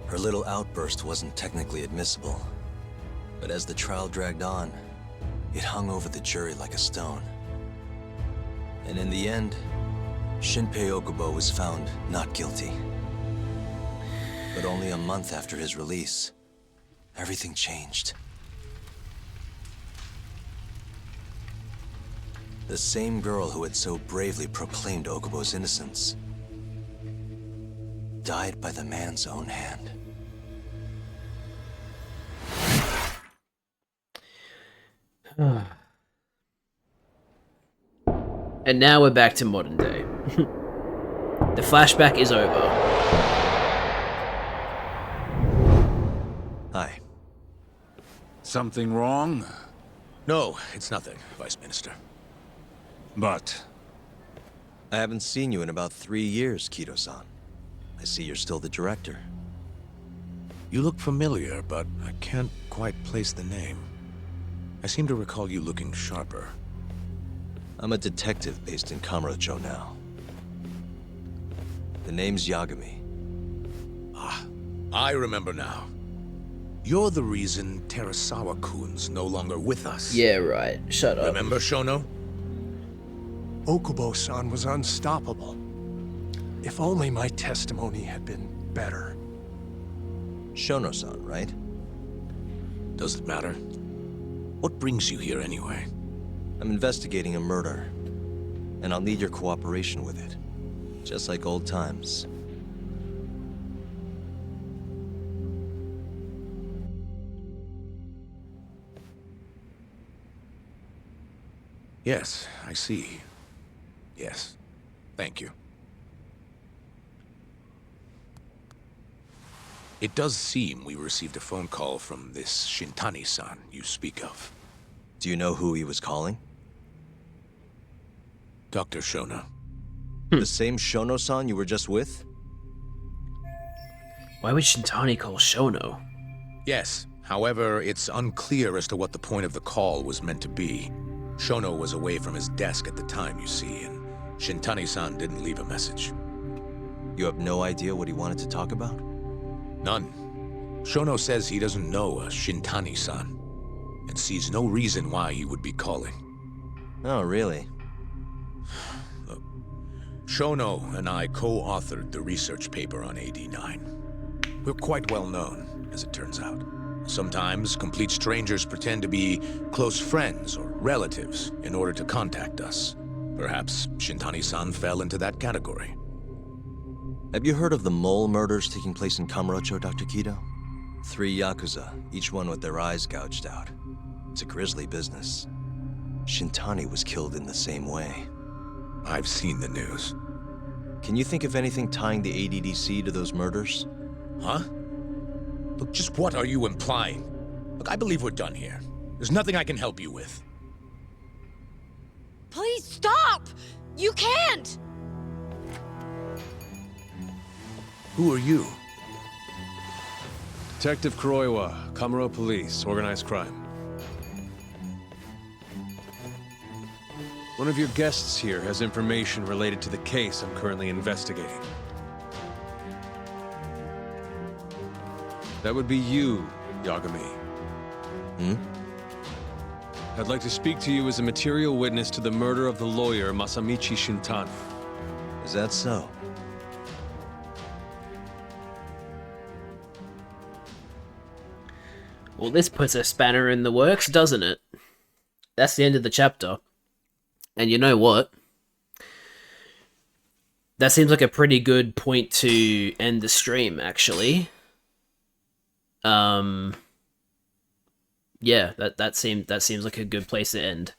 Her little outburst wasn't technically admissible, but as the trial dragged on, it hung over the jury like a stone. And in the end, Shinpei Okubo was found not guilty. But only a month after his release, everything changed. The same girl who had so bravely proclaimed Okubo's innocence died by the man's own hand. And now we're back to modern day. The flashback is over. Hi. Something wrong? No, it's nothing, Vice Minister. But... I haven't seen you in about 3 years, Kido-san. I see you're still the director. You look familiar, but I can't quite place the name. I seem to recall you looking sharper. I'm a detective based in Kamurocho now. The name's Yagami. Ah, I remember now. You're the reason Terasawa-kun's no longer with us. Yeah, right. Shut up. Remember, Shono? Okubo-san was unstoppable. If only my testimony had been better. Shono-san, right? Does it matter? What brings you here anyway? I'm investigating a murder, and I'll need your cooperation with it. Just like old times. Yes, I see. Yes. Thank you. It does seem we received a phone call from this Shintani-san you speak of. Do you know who he was calling? Dr. Shono. The same Shono-san you were just with? Why would Shintani call Shono? Yes. However, it's unclear as to what the point of the call was meant to be. Shono was away from his desk at the time, you see, and Shintani-san didn't leave a message. You have no idea what he wanted to talk about? None. Shono says he doesn't know a Shintani-san, and sees no reason why he would be calling. Oh, really? Look, Shono and I co-authored the research paper on AD9. We're quite well known, as it turns out. Sometimes, complete strangers pretend to be close friends or relatives in order to contact us. Perhaps Shintani-san fell into that category. Have you heard of the mole murders taking place in Kamurocho, Dr. Kido? 3 Yakuza, each one with their eyes gouged out. It's a grisly business. Shintani was killed in the same way. I've seen the news. Can you think of anything tying the ADDC to those murders? Huh? Look, just what are you implying? Look, I believe we're done here. There's nothing I can help you with. Please stop! You can't! Who are you? Detective Kuroiwa, Kamuro Police, Organized Crime. One of your guests here has information related to the case I'm currently investigating. That would be you, Yagami. Hmm? I'd like to speak to you as a material witness to the murder of the lawyer Masamichi Shintani. Is that so? Well, this puts a spanner in the works, doesn't it? That's the end of the chapter. And you know what? That seems like a pretty good point to end the stream, actually. Yeah, that seems like a good place to end.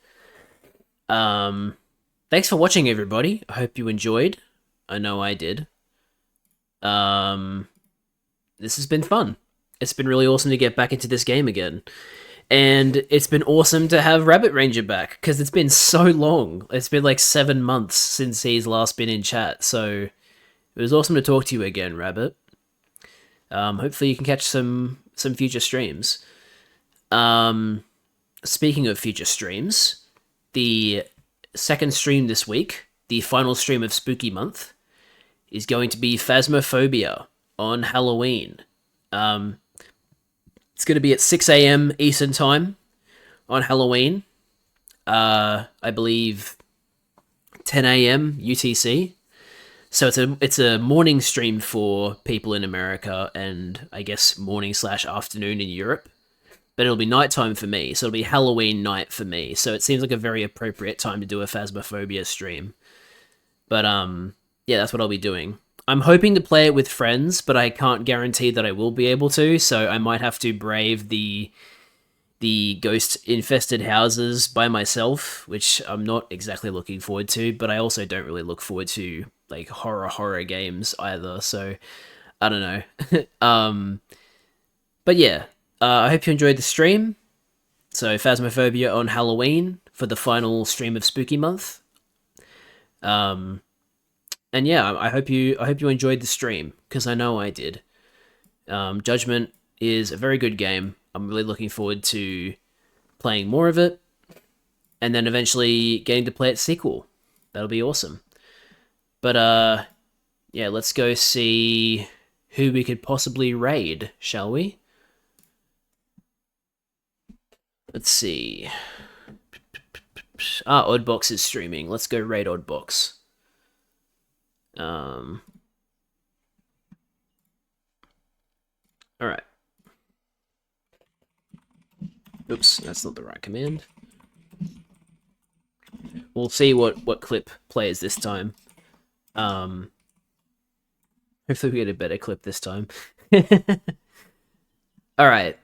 Thanks for watching, everybody. I hope you enjoyed. I know I did. This has been fun. It's been really awesome to get back into this game again. And it's been awesome to have Rabbit Ranger back, because it's been so long. It's been like 7 months since he's last been in chat, so it was awesome to talk to you again, Rabbit. Hopefully you can catch some future streams. Speaking of future streams, the second stream this week, the final stream of Spooky Month, is going to be Phasmophobia on Halloween. It's going to be at 6 a.m. Eastern Time on Halloween. I believe 10 a.m. UTC. So it's a morning stream for people in America, and I guess morning/afternoon in Europe. But it'll be nighttime for me, so it'll be Halloween night for me. So it seems like a very appropriate time to do a Phasmophobia stream. But yeah, that's what I'll be doing. I'm hoping to play it with friends, but I can't guarantee that I will be able to, so I might have to brave the ghost-infested houses by myself, which I'm not exactly looking forward to, but I also don't really look forward to like horror games either, so I don't know. But yeah, I hope you enjoyed the stream. So Phasmophobia on Halloween for the final stream of Spooky Month. And yeah, I hope you enjoyed the stream, because I know I did. Judgment is a very good game. I'm really looking forward to playing more of it, and then eventually getting to play its sequel. That'll be awesome. But yeah, let's go see who we could possibly raid, shall we? Let's see. Oddbox is streaming. Let's go raid Oddbox. Alright. Oops, that's not the right command. We'll see what clip plays this time. Hopefully we get a better clip this time. Alright.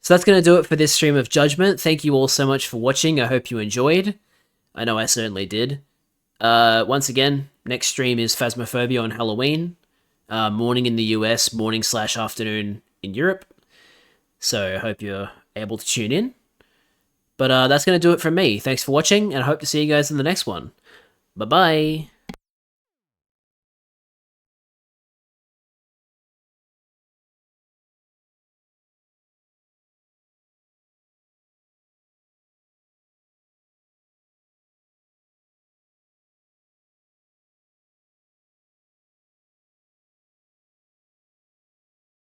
So that's going to do it for this stream of Judgment. Thank you all so much for watching. I hope you enjoyed. I know I certainly did. Once again, next stream is Phasmophobia on Halloween. Morning in the US, morning/afternoon in Europe. So I hope you're able to tune in. But that's going to do it from me. Thanks for watching, and I hope to see you guys in the next one. Bye-bye.